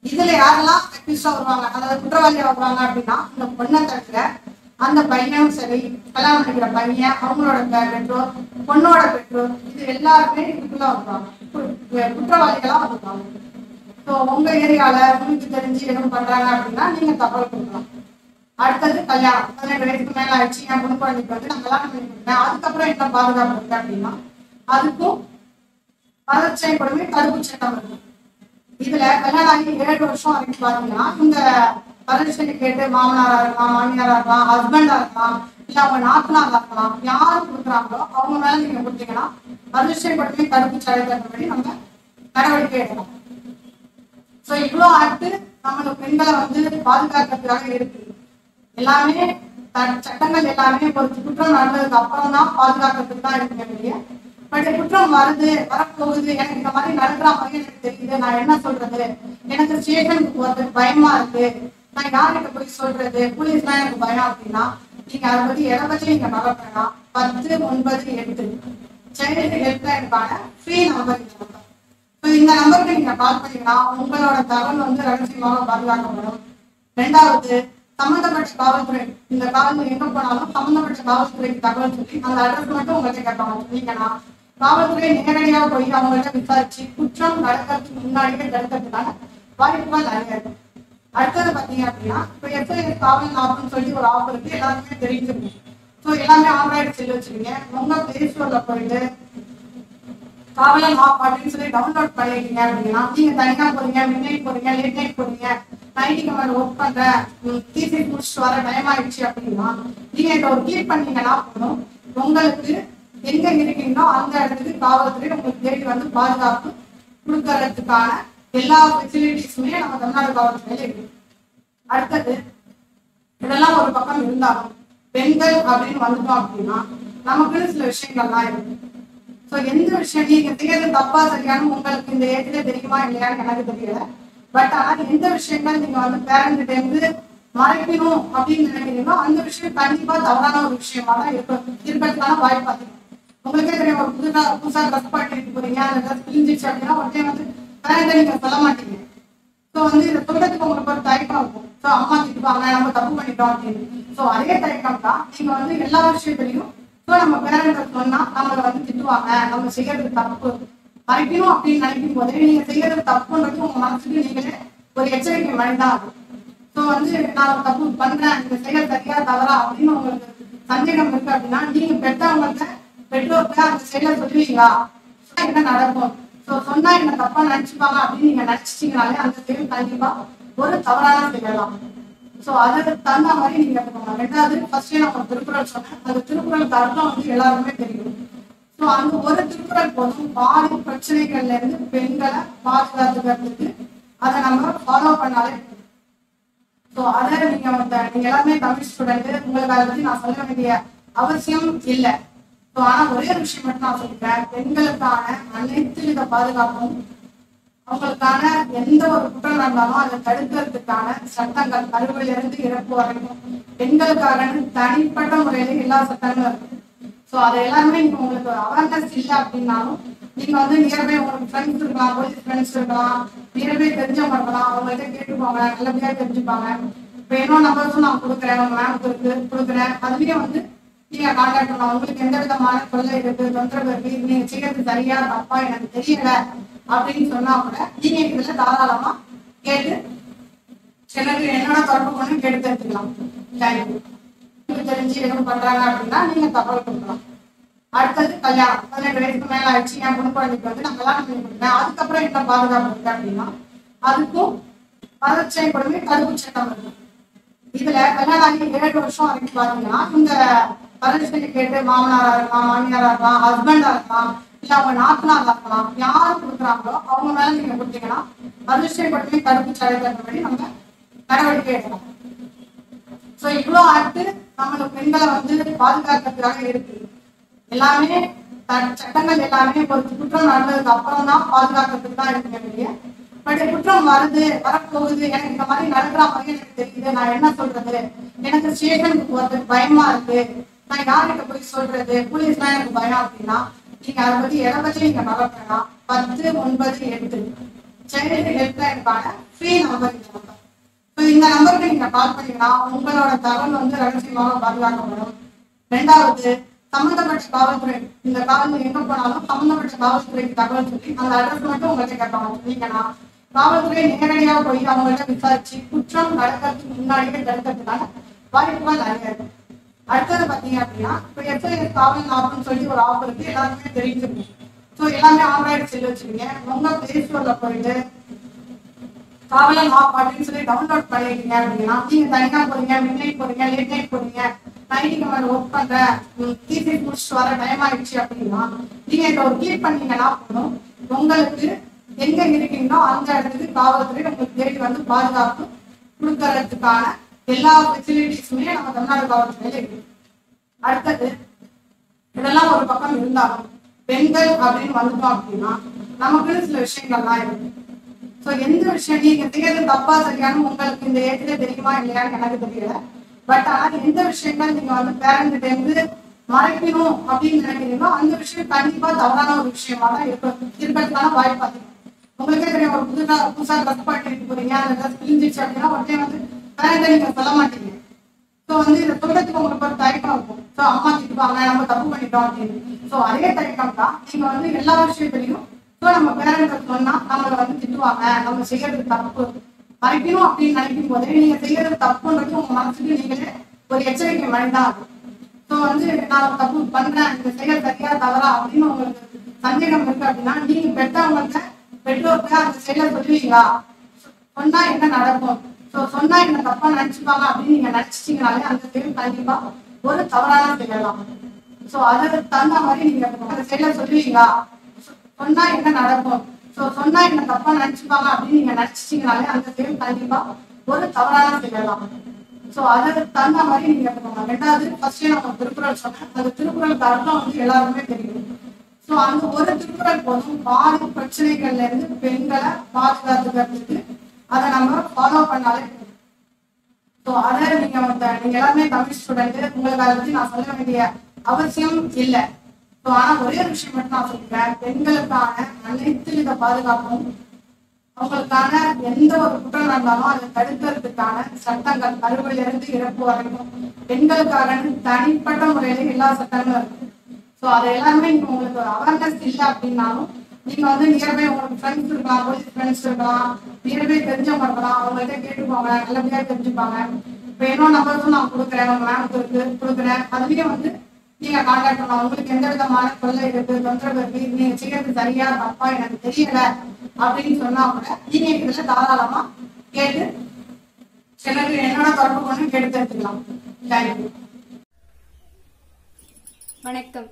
[SPEAKER 8] இதுல யாரெல்லாம் அக்யூஸ்டா வருவாங்க, அதாவது குற்றவாளியா வருவாங்க அப்படின்னா இந்த பொண்ணை தவிர அந்த பையனும் சரி, கல்யாணம் பண்ணிக்கிற பையன், அவங்களோட பெற்றோர், பொண்ணோட பெற்றோர், இது எல்லாருமே இதுக்குள்ள வருவாங்க, குற்றவாளிகளா வருவாங்க. ஸோ உங்க ஏரியால உங்களுக்கு தெரிஞ்சு எதுவும் பண்றாங்க அப்படின்னா நீங்க தகவல் கொடுக்கலாம். அடுத்தது கல்யாணம். 18 வயசுக்கு மேல ஆயிடுச்சு, என் பொண்ணு குழந்தைக்கு நான் கல்யாணம் பண்ணி கொடுத்தேன், அதுக்கப்புறம் என்ன பாதுகாப்பு இருக்கு அப்படின்னா அதுக்கும் வரட்சை கொடுமை தடுப்பு சட்டம் இருக்கு. இதுல கல்யாணம் ஆகி 7 வருஷம் வரைக்கும் பாத்தீங்கன்னா இந்த வரட்சை கேட்டு மாமனாரா இருக்கலாம், மாமியாரா இருக்கலாம், ஹஸ்பண்டா இருக்கலாம், இல்ல அவங்க நாத்தனாரா இருக்கலாம், யாரு கொடுக்குறாங்களோ அவங்க மேல நீங்க கொடுத்தீங்கன்னா வரட்சை கொடுமை தடுப்பு சட்டத்தின்படி நம்ம நடவடிக்கை எடுக்கலாம். ஸோ இவ்வளோ ஆக்ட் நம்ம பெண்களை பாதுகாக்கிறதுக்காக இருக்கு. எல்லாமே சட்டங்கள் எல்லாமே ஒரு குற்றம் நடந்ததுக்கு அப்புறம் தான் பாதுகாக்கிறதுக்கு தான் இருக்கு. பட் குற்றம் வரப்போகுது, எனக்கு இந்த மாதிரி நடக்கிற மாதிரி எனக்கு தெரியுது, நான் என்ன சொல்றது, எனக்கு ஸ்டேஷனுக்கு போறதுக்கு பயமா இருக்கு, நான் யார்கிட்ட போய் சொல்றது, போலீஸ்லாம் எனக்கு பயம் அப்படின்னா நீங்க அதை பத்தி எதை பத்தி நீங்க மறப்பேன்னா 1098 சைல்டு ஹெல்ப்லைனுக்கான ஃப்ரீ நம்பர். இந்த நம்பருக்கு நீங்க கால் பண்ணீங்கன்னா உங்களோட தகவல் ரகசியமாக பாதுகாக்கப்படும். 2வது சம்பந்தப்பட்ட காவல்துறை, இந்த காவல் எங்க போனாலும் சம்பந்தப்பட்ட காவல்துறைக்கு தகவல் சொல்லி அந்த அட்ரஸ் மட்டும் உங்கள்கிட்ட கேட்பாங்க. சொன்னீங்கன்னா காவல்துறை நேரடியாக போய் அவங்கள்ட்ட விசாரிச்சு குற்றம் நடக்கிறதுக்கு முன்னாடியே தடுக்கிறதுக்கான வாய்ப்புகள் நிறைய இருக்கு. அடுத்தது பாத்தீங்க அப்படின்னா இப்ப எஸ்ஐஎஸ் காவல் ஆப்னு சொல்லி ஒரு ஆப் இருக்கு, எல்லாருக்குமே தெரிஞ்சிருக்கு. ஸோ எல்லாமே ஆண்ட்ராய்டு செல் வச்சிருக்கீங்க, உங்க பிளே ஸ்டோர்ல போயிட்டு காவலன் ஆப் அப்படின்னு சொல்லி டவுன்லோட் பண்ணிருக்கீங்க அப்படின்னா நீங்க தனியா போறீங்க, மிட்நைட் போறீங்க, லேட் நைட் போறீங்க, நைட்டு கமெண்ட் ஒர்க் பண்றேன், டிசி முடிச்சுட்டு வர டைம் ஆயிடுச்சு அப்படின்னா நீங்க இதை ஒரு கிளிக் பண்ணீங்கன்னா போதும், உங்களுக்கு எங்க இருக்கீங்களோ அந்த இடத்துக்கு காவல்துறை உங்களுக்கு தேடி பாதுகாப்பு கொடுக்கறதுக்கான எல்லா ஃபெசிலிட்டிஸுமே நம்ம தமிழ்நாடு காவல்துறையில இருக்கு. அடுத்தது இதெல்லாம் ஒரு பக்கம் இருந்தாலும் பெண்கள் அப்படின்னு வந்துட்டோம் அப்படின்னா நமக்குன்னு சில விஷயங்கள்லாம் இருக்கு. ஸோ எந்த விஷயம் நீங்க செய்யறது தப்பா சரியான உங்களுக்கு இந்த ஏஜ்ல தெரியுமா இல்லையான்னு எனக்கு தெரியல. பட் ஆனா எந்த விஷயங்கள் நீங்க வந்து பேரண்ட் இருந்து மறைக்கணும் அப்படின்னு நினைக்கிறீங்களோ அந்த விஷயம் கண்டிப்பா தவறான ஒரு விஷயமா தான் இருக்கிறதுக்கான வாய்ப்பு அதிகம். உங்களுக்கே தெரியும், ஒரு புதுசா ட்ரெஸ் பண்ணிட்டு போறீங்க, அந்த ட்ரெஸ் கிழிஞ்சிச்சு அப்படின்னா உடனே வந்து பேரண்ட நீங்க சொல்ல மாட்டீங்க. ஸோ வந்து இதை சொல்றதுக்கு உங்களுக்கு ஒரு தயக்கம் இருக்கும். ஸோ அம்மா திட்டுவாங்க, நம்ம தப்பு பண்ணிட்டோம் அப்படின்னு. ஸோ அதே தயக்கம் தான் நீங்க வந்து எல்லா விஷயத்துலையும் ஸோ நம்ம பேரண்ட சொன்னா நம்மளை வந்து திட்டுவாங்க, நம்ம செய்யறது தப்பு மறைக்கணும் அப்படின்னு நினைக்கும் போதே நீங்க செய்யறது தப்புன்றது உங்க மனசுக்கு நீங்களே ஒரு எச்சரிக்கை மழைதான் ஆகும். ஸோ வந்து நான் ஒரு தப்பு பண்றேன், இந்த செயல் சரியா தவறா அப்படின்னு உங்களுக்கு சந்தேகம் இருக்கு அப்படின்னா நீங்க பெற்றோர்கிட்ட அந்த செயலை சொல்லுவீங்களா, என்ன நடக்கும், ஸோ சொன்னா என்ன தப்பா நினைச்சுப்பாங்க அப்படின்னு நீங்க நினைச்சிட்டீங்கனாலே அந்த செயல் கண்டிப்பா ஒரு தவறான செயலாம். ஸோ அதுக்கு தகுந்த மாதிரி நீங்க இருக்கணும். ரெண்டாவது, ஃபர்ஸ்டே நான் ஒரு திருக்குறள் சொன்னேன். அந்த திருக்குறளுக்கு அர்த்தம் வந்து எல்லாருமே தெரியும். ஸோ அந்த ஒரு திருக்குறள் போதும் பாதி பிரச்சனைகள்ல இருந்து பெண்களை பாதுகாத்துக்கிறதுக்கு அதை நம்ம ஃபாலோ பண்ணாலே. ஸோ அதை நீங்க எல்லாமே தமிழ் ஸ்டூடெண்ட், உங்களுக்கு அதை பத்தி நான் சொல்ல வேண்டிய அவசியம் இல்லை. ஸோ ஆனா ஒரே ஒரு விஷயம் மட்டும் நான் சொல்லிக்கிறேன், பெண்களுக்கான அனைத்து வித பாதுகாப்பும் அவங்களுக்கான எந்த ஒரு குற்றம் நடந்தாலும் அதை தடுக்கிறதுக்கான சட்டங்கள் கருவில இருந்து இறப்பு வரைக்கும் பெண்களுக்காக தனிப்பட்ட முறையில எல்லா சட்டங்களும் இருக்கு. ஸோ அதை எல்லாருமே நீங்க உங்களுக்கு அவேர்னஸ் இல்லை அப்படின்னாலும் நீங்க வந்து நியர்பை உங்களுக்கு ஃப்ரெண்ட்ஸ் இருக்கலாம், போலீஸ் ஃப்ரெண்ட்ஸ் இருக்கலாம், நியர்பை தெரிஞ்சவங்க இருக்கலாம், அவங்கள்ட்ட கேட்டுப்பாங்க, நல்லபடியா தெரிஞ்சுப்பாங்க. இப்போ என்ன நம்பர்ஸும் நான் கொடுக்குறேன், உங்க மேம்க்கு கொடுக்குறேன், அதுலயும் வந்து நீங்க கான்டாக்ட் பண்ணலாம். உங்களுக்கு எந்த விதமான தொல்லை இருக்கு, தொந்தரவு இருக்கு, நீங்க செய்யறது சரியா தப்பா எனக்கு தெரியல அப்படின்னு சொன்னா கூட நீங்க இதுல தாராளமா கேட்டு எனக்கு என்னோட தொடர்பு கொண்டு கேட்டு தெரிஞ்சுக்கலாம். தெரிஞ்சு எதுவும் பண்றாங்க அப்படின்னா நீங்க தகவல் கொடுக்கலாம். அடுத்தது கல்யாணம், 18 வயசுக்கு மேல ஆயிடுச்சு, என் பொண்ணு குழந்தைக்கு வந்து நான் கல்யாணம் பண்ணி கொடுத்தேன், அதுக்கப்புறம் என்ன பாதுகாப்பு இருக்கு அப்படின்னா அதுக்கும் வரட்சை கொடுமை தடுப்பு சட்டம் இருக்கு. இதுல கல்யாணம் ஆகி 7 வருஷம் வரைக்கும் பாத்தீங்கன்னா இந்த வரட்சை கேட்டு மாமனாரா இருக்கலாம், மாமியாரா இருக்கலாம், ஹஸ்பண்டா இருக்கலாம், இல்ல அவங்க நாத்தனாரா இருக்கலாம், யாரு கொடுக்குறாங்களோ அவங்க மேல நீங்க கொடுத்தீங்கன்னா வரட்சை கொடுமை தடுப்பு சட்டத்தின்படி நம்ம நடவடிக்கை எடுக்கலாம். சோ இவ்வளவு ஆக்ட் நம்ம பெண்களை வந்து பாதுகாக்கிறதுக்காக இருக்கு. எல்லாமே சட்டங்கள் எல்லாமே ஒரு குற்றம் நடந்ததுக்கு அப்புறம் தான் பாதுகாக்கிறதுக்கு தான் இருக்கு இல்லையா. பட் குற்றம் வருது, வரப்போகுது, எனக்கு இந்த மாதிரி நடக்கிற மாதிரி எனக்கு தெரியுது, நான் என்ன சொல்றது, எனக்கு ஸ்டேஷனுக்கு போறதுக்கு பயமா இருக்கு, நான் யார்கிட்ட போய் சொல்றது, போலீஸ்லாம் எனக்கு பயம் அப்படின்னா நீங்க அதை பத்தி எதை பத்தி நீங்க நடக்கலாம். 1098 சைல்டு ஹெல்ப்லைனுக்கான ஃப்ரீ நம்பர் இந்த நம்பர். ஸோ இந்த நம்பருக்கு நீங்க கால் பண்ணீங்கன்னா உங்களோட தகவல் வந்து ரகசியமாக பாதுகாக்கப்படும். ரெண்டாவது, சம்பந்தப்பட்ட காவல்துறை, இந்த காவல் எங்க போனாலும் சம்பந்தப்பட்ட காவல்துறைக்கு தகவல் சொல்லி அந்த அட்ரஸ் மட்டும் உங்களுக்கு கேட்பாங்க. சொன்னீங்கன்னா காவல்துறை நேரடியாக போய் அவங்கள்ட்ட விசாரிச்சு குற்றம் நடக்கிறதுக்கு முன்னாடியே தடுக்கிறதுக்கான வாய்ப்புகள் நிறைய இருக்கு. அடுத்தது பாத்தீங்க அப்படின்னா இப்போ எஸ்ஐஎஸ் காவல் ஆப்னு சொல்லி ஒரு ஆப் இருக்கு, எல்லாருக்குமே தெரிஞ்சிருக்கும். ஸோ எல்லாமே ஆண்ட்ராய்டு செல் வச்சிருக்கீங்க, உங்க பிளே ஸ்டோர்ல போயிட்டு காவலன் ஆப் அப்படின்னு சொல்லி டவுன்லோட் பண்ணிருக்கீங்க அப்படின்னா நீங்க தனியா போறீங்க, மிட் நைட் போறீங்க, லேட் நைட் போறீங்க, நைட்டுக்கு மேல ஒர்க் பண்றேன், தீசி முடிச்சுட்டு வர டைம் ஆயிடுச்சு அப்படின்னா நீங்க இதை ஒரு கிளிக் பண்ணீங்கன்னா போதும், உங்களுக்கு எங்க இருக்கீங்களோ அந்த இடத்துக்கு காவல்துறை உங்களுக்கு தேடி வந்து பாதுகாப்பு கொடுக்கறதுக்கான எல்லா ஃபெசிலிட்டிஸுமே நம்ம தமிழ்நாடு காவல்துறையில இருக்கு. அடுத்தது, இதெல்லாம் ஒரு பக்கம் இருந்தாலும் பெண்கள் அப்படின்னு வந்துட்டோம் அப்படின்னா நமக்குன்னு சில விஷயங்கள்லாம் இருக்கு. ஸோ எந்த விஷயம் நீங்க செய்யறது தப்பா சரியான உங்களுக்கு இந்த ஏஜ்ல தெரியுமா இல்லையான்னு எனக்கு தெரியல. பட் ஆனா எந்த விஷயங்கள் நீங்க வந்து பேரண்ட் இருந்து மறைக்கணும் அப்படின்னு நினைக்கிறீங்களோ அந்த விஷயம் கண்டிப்பா தவறான ஒரு விஷயமா தான் இருக்கிறதுக்கான வாய்ப்பு அதிகம். உங்களுக்கே தெரியும், ஒரு புதுசா ட்ரெஸ் பண்ணிட்டு போறீங்க, அந்த ட்ரெஸ் கிழிஞ்சிச்சு அப்படின்னா உடனே வந்து பேரண்ட நீங்க சொல்ல மாட்டீங்க. ஸோ வந்து இதை சொல்றதுக்கு உங்களுக்கு ஒரு தயக்கம் இருக்கும். ஸோ அம்மா திட்டுவாங்க, நம்ம தப்பு பண்ணிட்டோம் அப்படின்னு. ஸோ அதே தயக்கம் தான் நீங்க வந்து எல்லா விஷயத்துலையும் ஸோ நம்ம பேரண்ட சொன்னா நம்மளை வந்து திட்டுவாங்க, நம்ம செய்யறது தப்பு மறைக்கணும் அப்படின்னு நினைக்கும் போதே நீங்க செய்யறது தப்புன்றது உங்க மனசுக்கு நீங்களே ஒரு எச்சரிக்கை மழைதான் ஆகும். ஸோ வந்து நான் ஒரு தப்பு பண்றேன், இந்த செயல் சரியா தவறா அப்படின்னு உங்களுக்கு சந்தேகம் இருக்கு அப்படின்னா நீங்க பெற்றோர்கிட்ட அந்த செயலை சொல்லுவீங்களா, சொன்னா என்ன நடக்கும், ஸோ சொன்னா என்ன தப்பா நினைச்சுப்பாங்க அப்படின்னு நீங்க நினைச்சிட்டீங்கனாலே அந்த செயல் கண்டிப்பா ஒரு தவறான செயலாம். ஸோ அதுக்கு தகுந்த மாதிரி நீங்க அந்த செயலை சொல்லுவீங்களா, சொன்னா என்ன நடக்கும், ஸோ சொன்னா என்ன தப்பா நினைச்சுப்பாங்க அப்படின்னு நீங்க நினைச்சிட்டீங்கனாலே அந்த செயல் கண்டிப்பா ஒரு தவறான செயலாம். ஸோ அதுக்கு தகுந்த மாதிரி நீங்க ரெண்டாவது, ஃபர்ஸ்டே நான் ஒரு திருக்குறள் சொன்னேன். அந்த திருக்குறளுக்கு அர்த்தம் வந்து எல்லாருக்குமே தெரியும். ஸோ அந்த ஒரு திருக்குறள் போதும் பாதி பிரச்சனைகள்ல இருந்து பெண்களை பாதுகாத்துக்கிறதுக்கு அதை நம்ம ஃபாலோ பண்ணாலே போதும். ஸோ அதை நீங்க எல்லாருமே தமிழ் ஸ்டூடெண்ட், உங்களுக்கு அதை பத்தி நான் சொல்ல வேண்டிய அவசியம் இல்லை. ஸோ ஆனா ஒரே ஒரு விஷயம் மட்டும் நான் சொல்றேன், பெண்களுக்கான அனைத்து வித பாதுகாப்பும், அவங்களுக்கான எந்த ஒரு குற்றம் நடந்தாலும் அதை தடுக்கிறதுக்கான சட்டங்கள் கருவிலிருந்து இறப்பு வரைக்கும் பெண்களுக்காக தனிப்பட்ட முறையில எல்லா சட்டங்களும் இருக்கு. ஸோ அது எல்லாருமே நீங்க உங்களுக்கு அவேர்னஸ் இல்லை அப்படின்னாலும் நீங்க நியர்பை உங்களுக்கு ஃப்ரெண்ட்ஸ் இருக்கலாம், போலீஸ் ஃப்ரெண்ட்ஸ் இருக்கலாம், நியர்பை தெரிஞ்சவங்க இருக்கலாம், அவங்கள்ட்ட கேட்டுப்பாங்க, நல்லபடியா தெரிஞ்சுப்பாங்க. இப்போ என்னோட நம்பர்ஸும் நான் கொடுக்குறேன், உங்க மேம்க்கு கொடுக்குறேன். அதுலயே நீங்க கான்டாக்ட் பண்ணலாம். உங்களுக்கு எந்த விதமான தொல்லை இருக்கு, தொந்தரவு இருக்கு, நீங்க செய்யறது சரியா தப்பா எனக்கு தெரியல அப்படின்னு சொன்னா கூட நீங்க இதுல தாராளமா கேட்டு எனக்கு என்னோட தொடர்பு கொண்டு கேட்டு தெரிஞ்சுக்கலாம். தேங்க்யூ.
[SPEAKER 2] வணக்கம்.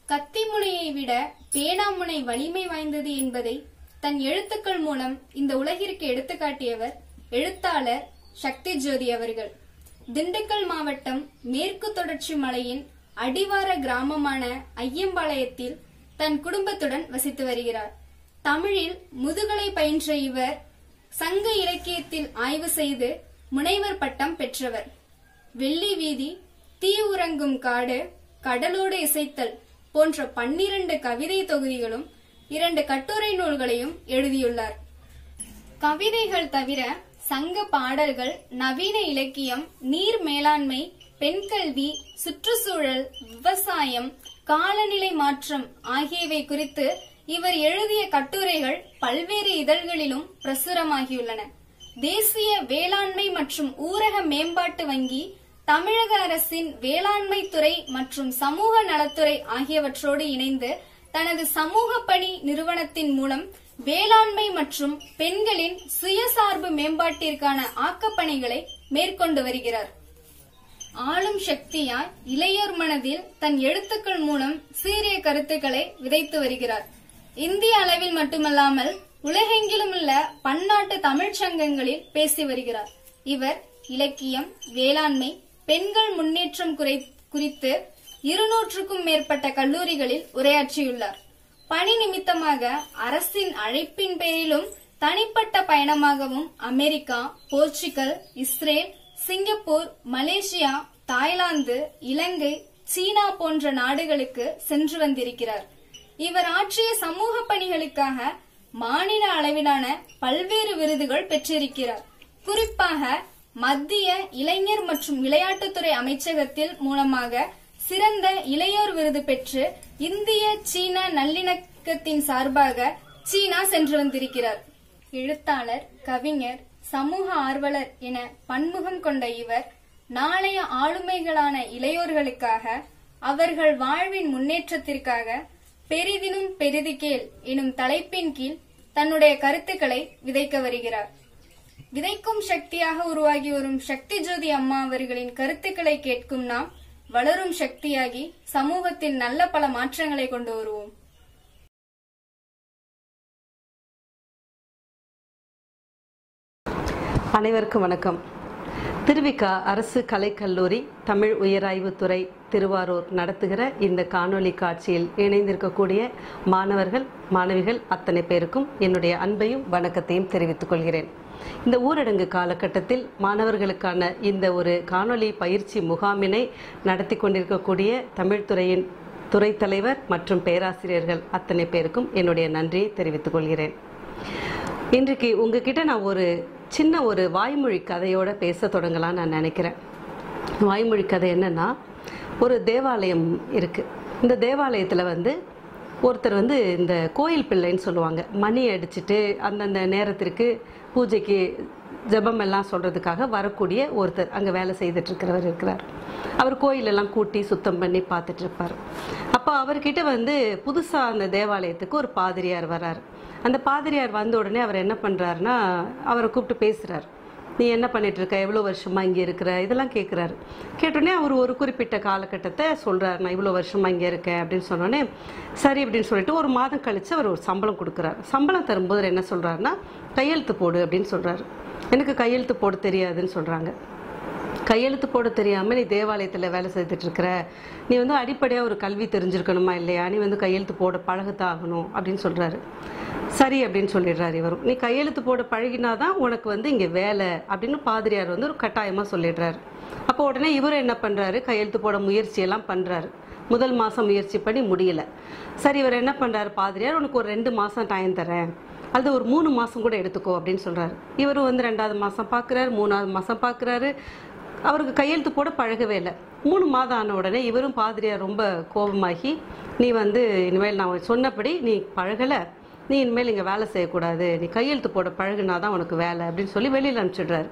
[SPEAKER 2] கத்தி முனையை விட பேனாமுனை வலிமை வாய்ந்தது என்பதை தன் எழுத்துக்கள் மூலம் இந்த உலகிற்கு எடுத்துக்காட்டியவர் எழுத்தாளர் சக்தி ஜோதி அவர்கள். திண்டுக்கல் மாவட்டம் மேற்கு தொடர்ச்சி மலையின் அடிவார கிராமமான ஐயம்பாளையத்தில் தன் குடும்பத்துடன் வசித்து வருகிறார். தமிழில் முதுகலை பயின்ற இவர் சங்க இலக்கியத்தில் ஆய்வு செய்து முனைவர் பட்டம் பெற்றவர். வெள்ளி வீதி, தீ உறங்கும் காடு, கடலோடு இசைத்தல் போன்ற 12 கவிதை தொகுதிகளும் 2 கட்டுரை நூல்களையும் எழுதியுள்ளார். கவிதைகள் தவிர சங்க பாடல்கள், நவீன இலக்கியம், நீர் மேலாண்மை, பெண்கல்வி, சுற்றுச்சூழல், விவசாயம், காலநிலை மாற்றம் ஆகியவை குறித்து இவர் எழுதிய கட்டுரைகள் பல்வேறு இதழ்களிலும் பிரசுரமாகியுள்ளன. தேசிய வேளாண்மை மற்றும் ஊரக மேம்பாட்டு வங்கி, தமிழக அரசின் வேளாண்மை துறை மற்றும் சமூக நலத்துறை ஆகியவற்றோடு இணைந்து தனது சமூக பணி நிறுவனத்தின் மூலம் வேளாண்மை மற்றும் பெண்களின் சுயசார்பு மேம்பாட்டிற்கான ஆக்கப்பணிகளை மேற்கொண்டு வருகிறார். ஆளும் சக்தியாய் இளையோர் மனதில் தன் எழுத்துக்கள் மூலம் சீரிய கருத்துக்களை விதைத்து வருகிறார். இந்திய அளவில் மட்டுமல்லாமல் உலகெங்கிலும் உள்ள பன்னாட்டு தமிழ்ச் சங்கங்களில் பேசி வருகிறார். இவர் இலக்கியம், வேளாண்மை, பெண்கள் முன்னேற்றம் குறித்து 200க்கும் மேற்பட்ட கல்லூரிகளில் உரையாற்றியுள்ளார். பணி நிமித்தமாக அரசின் அழைப்பின் பேரிலும் தனிப்பட்ட பயணமாகவும் America, Portugal, Israel, Singapore, Malaysia, Thailand, Ilangai, China போன்ற நாடுகளுக்கு சென்று வந்திருக்கிறார். இவர் ஆற்றிய சமூக பணிகளுக்காக மாநில அளவிலான பல்வேறு விருதுகள் பெற்றிருக்கிறார். குறிப்பாக மத்திய இளைஞர் மற்றும் விளையாட்டுத்துறை அமைச்சகத்தில் மூலமாக சிறந்த இளையோர் விருது பெற்று இந்திய சீன நல்லிணக்கத்தின் சார்பாக சீனா சென்று வந்திருக்கிறார். எழுத்தாளர், கவிஞர், சமூக ஆர்வலர் என பன்முகம் கொண்ட இவர் நாளைய ஆளுமைகளான இளையோர்களுக்காக, அவர்கள் வாழ்வின் முன்னேற்றத்திற்காக பெரிதினும் பெரிது கேள் எனும் தலைப்பின் கீழ் தன்னுடைய கருத்துக்களை விதைக்க வருகிறார். விதைக்கும் சக்தியாக உருவாகி வரும் சக்தி ஜோதி அம்மா அவர்களின் கருத்துக்களை கேட்கும் நாம் வளரும் சக்தியாகி சமூகத்தில் நல்ல பல மாற்றங்களை கொண்டு வருவோம்.
[SPEAKER 9] அனைவருக்கும் வணக்கம். திருவிக அரசு கலைக்கல்லூரி தமிழ் உயராய்வுத்துறை திருவாரூர் நடத்துகிற இந்த காணொளி காட்சியில் இணைந்திருக்கக்கூடிய மாணவர்கள், மாணவிகள் அத்தனை பேருக்கும் என்னுடைய அன்பையும் வணக்கத்தையும் தெரிவித்துக் கொள்கிறேன். இந்த ஊரடங்கு காலகட்டத்தில் மாணவர்களுக்கான இந்த ஒரு காணொளி பயிற்சி முகாமினை நடத்தி கொண்டிருக்கக்கூடிய தமிழ்துறையின் துறை தலைவர் மற்றும் பேராசிரியர்கள் அத்தனை பேருக்கும் என்னுடைய நன்றியை தெரிவித்துக் கொள்கிறேன். இன்றைக்கு உங்ககிட்ட நான் ஒரு சின்ன ஒரு வாய்மொழி கதையோட பேச தொடங்கலாம்னு நான் நினைக்கிறேன். வாய்மொழி கதை என்னன்னா, ஒரு தேவாலயம் இருக்குது. இந்த தேவாலயத்தில் ஒருத்தர் இந்த கோயில் பிள்ளைன்னு சொல்லுவாங்க. மணி அடிச்சுட்டு அந்தந்த நேரத்திற்கு பூஜைக்கு ஜபம் எல்லாம் சொல்கிறதுக்காக வரக்கூடிய ஒருத்தர் அங்கே வேலை செய்துட்ருக்கிறவர் இருக்கிறார். அவர் கோயிலெல்லாம் கூட்டி சுத்தம் பண்ணி பார்த்துட்ருப்பார். அப்போ அவர்கிட்ட புதுசாக அந்த தேவாலயத்துக்கு ஒரு பாதிரியார் வரார். அந்த பாதிரியார் வந்த உடனே அவர் என்ன பண்ணுறாருன்னா, அவரை கூப்பிட்டு பேசுகிறார். நீ என்ன பண்ணிகிட்ருக்க, எவ்வளோ வருஷமாக இங்கே இருக்கிற, இதெல்லாம் கேட்குறாரு. கேட்டோடனே அவர் ஒரு குறிப்பிட்ட காலகட்டத்தை சொல்கிறார். நான் இவ்வளோ வருஷமாக இங்கே இருக்கேன் அப்படின்னு சொன்னோடனே சரி அப்படின்னு சொல்லிட்டு ஒரு மாதம் கழித்து அவர் ஒரு சம்பளம் கொடுக்குறாரு. சம்பளம் தரும்போது என்ன சொல்கிறாருன்னா, கையெழுத்து போடு அப்படின்னு சொல்கிறாரு. எனக்கு கையெழுத்து போட தெரியாதுன்னு சொல்கிறாங்க. கையெழுத்து போட தெரியாமல் நீ தேவாலயத்தில் வேலை செய்துட்டு இருக்கிற, நீ வந்து அடிப்படையாக ஒரு கல்வி தெரிஞ்சிருக்கணுமா இல்லையா, நீ வந்து கையெழுத்து போட பழகத்தாகணும் அப்படின்னு சொல்கிறாரு. சரி அப்படின்னு சொல்லிடுறாரு இவரும். நீ கையெழுத்து போட பழகினாதான் உனக்கு வந்து இங்கே வேலை அப்படின்னு பாதிரியார் வந்து ஒரு கட்டாயமாக சொல்லிடுறாரு. அப்போ உடனே இவரும் என்ன பண்ணுறாரு, கையெழுத்து போட முயற்சியெல்லாம் பண்ணுறாரு. முதல் மாதம் முயற்சி பண்ணி முடியல. சரி, இவர் என்ன பண்ணுறாரு பாதிரியார், உனக்கு ஒரு 2 மாதம் டைம் தரேன், அது ஒரு 3 மாதம் கூட எடுத்துக்கோ அப்படின்னு சொல்கிறாரு. இவரும் வந்து 2வது மாதம் பார்க்குறாரு, 3வது மாதம் பார்க்குறாரு. அவருக்கு கையெழுத்து போட பழகவே இல்லை. 3 மாதம் ஆன உடனே இவரும் பாதிரியார் ரொம்ப கோபமாகி, நீ வந்து இனிமேல் நான் சொன்னபடி நீ பழகலை, நீ இனிமேல் இங்கே வேலை செய்யக்கூடாது, நீ கையெழுத்து போட பழகுனா தான் உனக்கு வேலை அப்படின்னு சொல்லி வெளியில் அனுப்பிச்சிடுறாரு.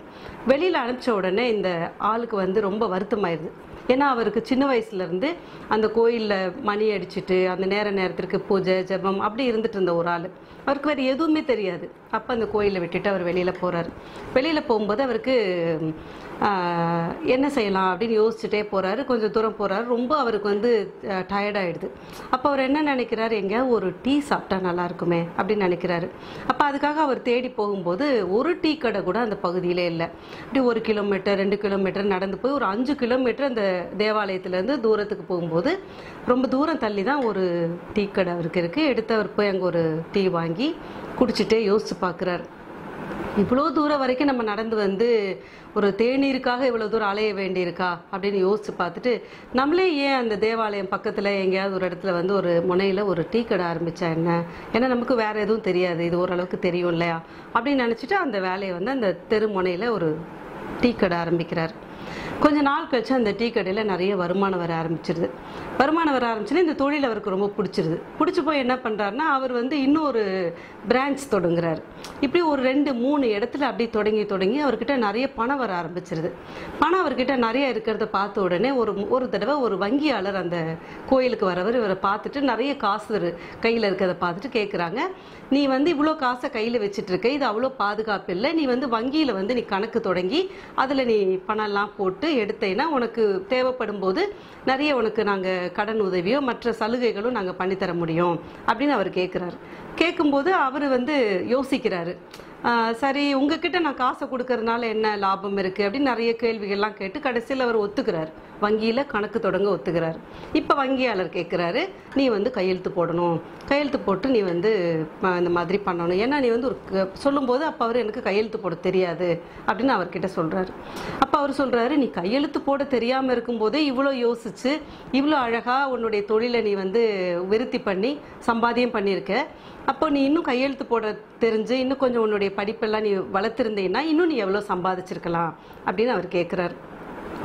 [SPEAKER 9] வெளியில் அனுப்பிச்ச உடனே இந்த ஆளுக்கு வந்து ரொம்ப வருத்தமாயிருது. ஏன்னா அவருக்கு சின்ன வயசுலேருந்து அந்த கோயிலில் மணி அடிச்சுட்டு அந்த நேரத்திற்கு பூஜை ஜெபம் அப்படி இருந்துட்டு இருந்த ஒரு ஆள். அவருக்கு வேறு எதுவுமே தெரியாது. அப்போ அந்த கோயிலை விட்டுட்டு அவர் வெளியில் போகிறார். வெளியில் போகும்போது அவருக்கு என்ன செய்யலாம் அப்படின்னு யோசிச்சுட்டே போகிறாரு. கொஞ்சம் தூரம் போகிறாரு. ரொம்ப அவருக்கு வந்து டயர்டாகிடுது. அப்போ அவர் என்ன நினைக்கிறாரு, எங்கேயாவது ஒரு டீ சாப்பிட்டா நல்லா இருக்குமே அப்படின்னு நினைக்கிறாரு. அப்போ அதுக்காக அவர் தேடி போகும்போது ஒரு டீ கடை கூட அந்த பகுதியிலே இல்லை. அப்படி 1 கிலோமீட்டர் 2 கிலோமீட்டர் நடந்து போய் ஒரு 5 கிலோமீட்டர் அந்த தேவாலயத்துலேருந்து தூரத்துக்கு போகும்போது ரொம்ப தூரம் தள்ளி தான் ஒரு டீ கடை அவருக்கு இருக்குது. எடுத்து அவர் போய் அங்கே ஒரு டீ வாங்கி குடிச்சிட்டே யோசிச்சு பார்க்குறாரு. இவ்வளோ தூரம் வரைக்கும் நம்ம நடந்து வந்து ஒரு தேநீருக்காக இவ்வளோ தூரம் அலைய வேண்டியிருக்கா அப்படின்னு யோசிச்சு பார்த்துட்டு, நம்மளே ஏன் அந்த தேவாலயம் பக்கத்தில் எங்கேயாவது ஒரு இடத்துல வந்து ஒரு முனையில் ஒரு டீ கடை ஆரம்பித்தா என்ன, ஏன்னா நமக்கு வேறு எதுவும் தெரியாது, இது ஓரளவுக்கு தெரியும் இல்லையா அப்படின்னு நினச்சிட்டு அந்த வேலையை வந்து அந்த தெரு முனையில் ஒரு டீ கடை ஆரம்பிக்கிறார். கொஞ்ச நாள் கழிச்சு அந்த டீ கடையில் நிறைய வருமானம் வர ஆரம்பிச்சிருது. வருமானம் வர ஆரம்பிச்சுன்னா இந்த தொழில் அவருக்கு ரொம்ப பிடிச்சிருது. பிடிச்சி போய் என்ன பண்ணுறாருன்னா, அவர் வந்து இன்னொரு பிரான்ச் தொடங்குறாரு. இப்படி ஒரு 2-3 இடத்துல அப்படி தொடங்கி அவர்கிட்ட நிறைய பணம் வர ஆரம்பிச்சிருது. பணம் அவர்கிட்ட நிறைய இருக்கிறத பார்த்த உடனே ஒரு தடவை ஒரு வங்கியாளர் அந்த கோயிலுக்கு வரவர் இவரை பார்த்துட்டு நிறைய காசு கையில் இருக்கிறத பார்த்துட்டு கேட்குறாங்க, நீ வந்து இவ்வளோ காசை கையில் வச்சுட்டு இருக்க, இது அவ்வளோ பாதுகாப்பு இல்லை, நீ வந்து வங்கியில் வந்து நீ கணக்கு தொடங்கி அதில் நீ பணம்லாம் போட்டு எடுத்தேன்னா உனக்கு தேவைப்படும் போது நிறைய உனக்கு நாங்கள் கடன் உதவியோ மற்ற சலுகைகளும் நாங்கள் பண்ணித்தர முடியும் அப்படின்னு அவர் கேட்குறாரு. கேட்கும்போது அவர் வந்து யோசிக்கிறாரு. சரி, உங்ககிட்ட நான் காசை கொடுக்கறதுனால என்ன லாபம் இருக்குது அப்படின்னு நிறைய கேள்விகள்லாம் கேட்டு கடைசியில் அவர் ஒத்துக்கிறார். வங்கியில் கணக்கு தொடங்க ஒத்துக்கிறார். இப்போ வங்கியாளர் கேட்குறாரு, நீ வந்து கையெழுத்து போடணும், கையெழுத்து போட்டு நீ வந்து இந்த மாதிரி பண்ணணும், ஏன்னா நீ வந்து ஒரு சொல்லும்போது அப்போ அவர் எனக்கு கையெழுத்து போட தெரியாது அப்படின்னு அவர்கிட்ட சொல்கிறாரு. அப்போ அவர் சொல்கிறாரு, நீ கையெழுத்து போட தெரியாமல் இருக்கும்போதே இவ்வளோ யோசிச்சு இவ்வளோ அழகாக உன்னுடைய தொழிலை நீ வந்து விருத்தி பண்ணி சம்பாத்தியம் பண்ணியிருக்க, அப்போ நீ இன்னும் கையெழுத்து போட தெரிஞ்சு இன்னும் கொஞ்சம் உன்னுடைய படிப்பெல்லாம் நீ வளர்த்துருந்தீங்கன்னா இன்னும் நீ எவ்வளோ சம்பாதிச்சிருக்கலாம் அப்படின்னு அவர் கேட்குறாரு.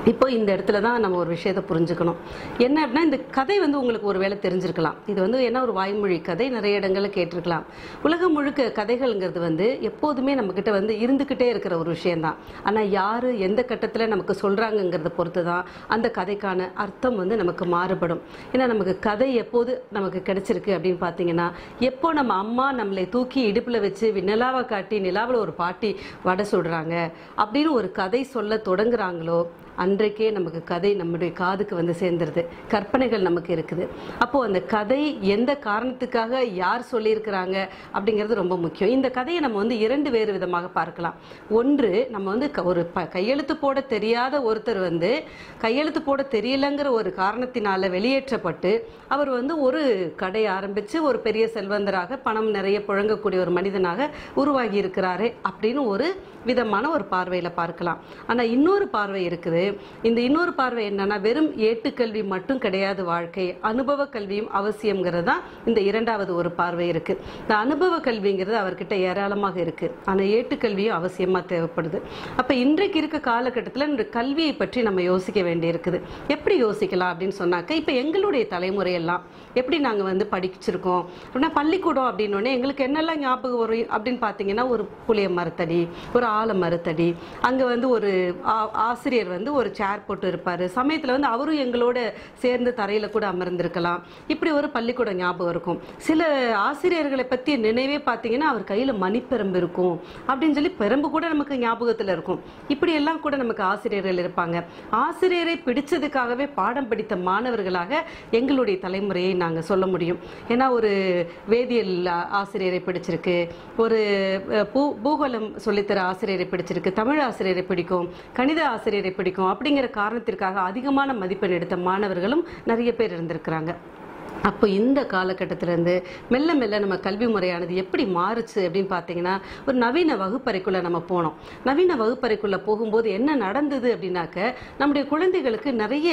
[SPEAKER 9] இப்போ இந்த இடத்துல தான் நம்ம ஒரு விஷயத்தை புரிஞ்சுக்கணும். என்ன அப்படின்னா, இந்த கதை வந்து உங்களுக்கு ஒரு வேளை தெரிஞ்சிருக்கலாம். இது வந்து என்ன ஒரு வாய்மொழி கதை, நிறைய இடங்களில் கேட்டிருக்கலாம். உலகம் முழுக்க கதைகள்ங்கிறது வந்து எப்போதுமே நம்மக்கிட்ட வந்து இருந்துக்கிட்டே இருக்கிற ஒரு விஷயந்தான். ஆனால் யார் எந்த கட்டத்தில் நமக்கு சொல்கிறாங்கங்கிறத பொறுத்து தான் அந்த கதைக்கான அர்த்தம் வந்து நமக்கு மாறுபடும். ஏன்னா நமக்கு கதை எப்போது நமக்கு கிடைச்சிருக்கு அப்படின்னு பார்த்தீங்கன்னா, எப்போ நம்ம அம்மா நம்மளை தூக்கி இடுப்பில் வச்சு நிலாவை காட்டி நிலாவில் ஒரு பாட்டி வடை சுடுறாங்க அப்படின்னு ஒரு கதை சொல்ல தொடங்குறாங்களோ அன்றைக்கே நமக்கு கதை நம்முடைய காதுக்கு வந்து சேர்ந்துருது. கற்பனைகள் நமக்கு இருக்குது. அப்போது அந்த கதை எந்த காரணத்துக்காக யார் சொல்லியிருக்கிறாங்க அப்படிங்கிறது ரொம்ப முக்கியம். இந்த கதையை நம்ம வந்து 2 வேறு விதமாக பார்க்கலாம். ஒன்று, நம்ம வந்து ஒரு கையெழுத்து போட தெரியாத ஒருத்தர் வந்து கையெழுத்து போட தெரியலங்கிற ஒரு காரணத்தினால வெளியேற்றப்பட்டு அவர் வந்து ஒரு கடை ஆரம்பித்து ஒரு பெரிய செல்வந்தராக பணம் நிறைய புழங்கக்கூடிய ஒரு மனிதனாக உருவாகி இருக்கிறாரு அப்படின்னு ஒரு விதமான ஒரு பார்வையில் பார்க்கலாம். ஆனால் இன்னொரு பார்வை இருக்குது. இந்த இன்னொரு பார்வை என்னன்னா, வெறும் ஏட்டுக்கல்வி மட்டும் கிடையாது வாழ்க்கை, அனுபவ கல்வியும் அவசியம்ங்கிறது தான் இந்த 2வது ஒரு பார்வை இருக்கு. இந்த அனுபவ கல்விங்கிறது அவர்கிட்ட ஏராளமாக இருக்கு. ஆனால் ஏட்டுக்கல்வியும் அவசியமா தேவைப்படுது. அப்ப இன்றைக்கு இருக்க காலகட்டத்தில் இந்த கல்வியை பற்றி நம்ம யோசிக்க வேண்டி இருக்குது. எப்படி யோசிக்கலாம் அப்படின்னு சொன்னாக்க, இப்ப எங்களுடைய தலைமுறையெல்லாம் எப்படி நாங்க வந்து படிச்சிருக்கோம் அப்படின்னா, பள்ளிக்கூடம் அப்படின்னோடனே எங்களுக்கு என்னெல்லாம் ஞாபகம் வரும் அப்படின்னு பார்த்தீங்கன்னா, ஒரு புளிய மரத்தடி, ஒரு ஆல மரத்தடி, அங்க வந்து ஒரு ஆசிரியர் வந்து ஒரு ஒரு சேர் போட்டு இருப்பார். சமயத்தில் வந்து அவரும் எங்களோட சேர்ந்து தரையில் கூட அமர்ந்திருக்கலாம். இப்படி ஒரு பள்ளிக்கூட ஞாபகம் இருக்கும். சில ஆசிரியர்களை பற்றி நினைவே பார்த்தீங்கன்னா அவர் கையில் மணிப்பெரம்பு இருக்கும் அப்படின்னு சொல்லி பெரம்பு கூட நமக்கு ஞாபகத்தில் இருக்கும். இப்படி எல்லாம் கூட நமக்கு ஆசிரியர்கள் இருப்பாங்க. ஆசிரியரை பிடிச்சதுக்காகவே பாடம் படித்த மாணவர்களாக எங்களுடைய தலைமுறையை நாங்கள் சொல்ல முடியும். ஏன்னா ஒரு வேதியியல் ஆசிரியரை பிடிச்சிருக்கு, ஒரு பூகோளம் சொல்லித்தர ஆசிரியரை பிடிச்சிருக்கு, தமிழ் ஆசிரியரை பிடிக்கும், கணித ஆசிரியரை பிடிக்கும். அப்படிங்கிற காரணத்திற்காக அதிகமான மதிப்பெண் எடுத்த மாணவர்களும் நிறைய பேர் இருந்திருக்கிறாங்க. அப்போ இந்த காலகட்டத்திலேருந்து மெல்ல மெல்ல நம்ம கல்வி முறையானது எப்படி மாறுச்சு அப்படின்னு பார்த்தீங்கன்னா, ஒரு நவீன வகுப்பறைக்குள்ளே நம்ம போனோம். நவீன வகுப்பறைக்குள்ளே போகும்போது என்ன நடந்தது அப்படின்னாக்க, நம்முடைய குழந்தைகளுக்கு நிறைய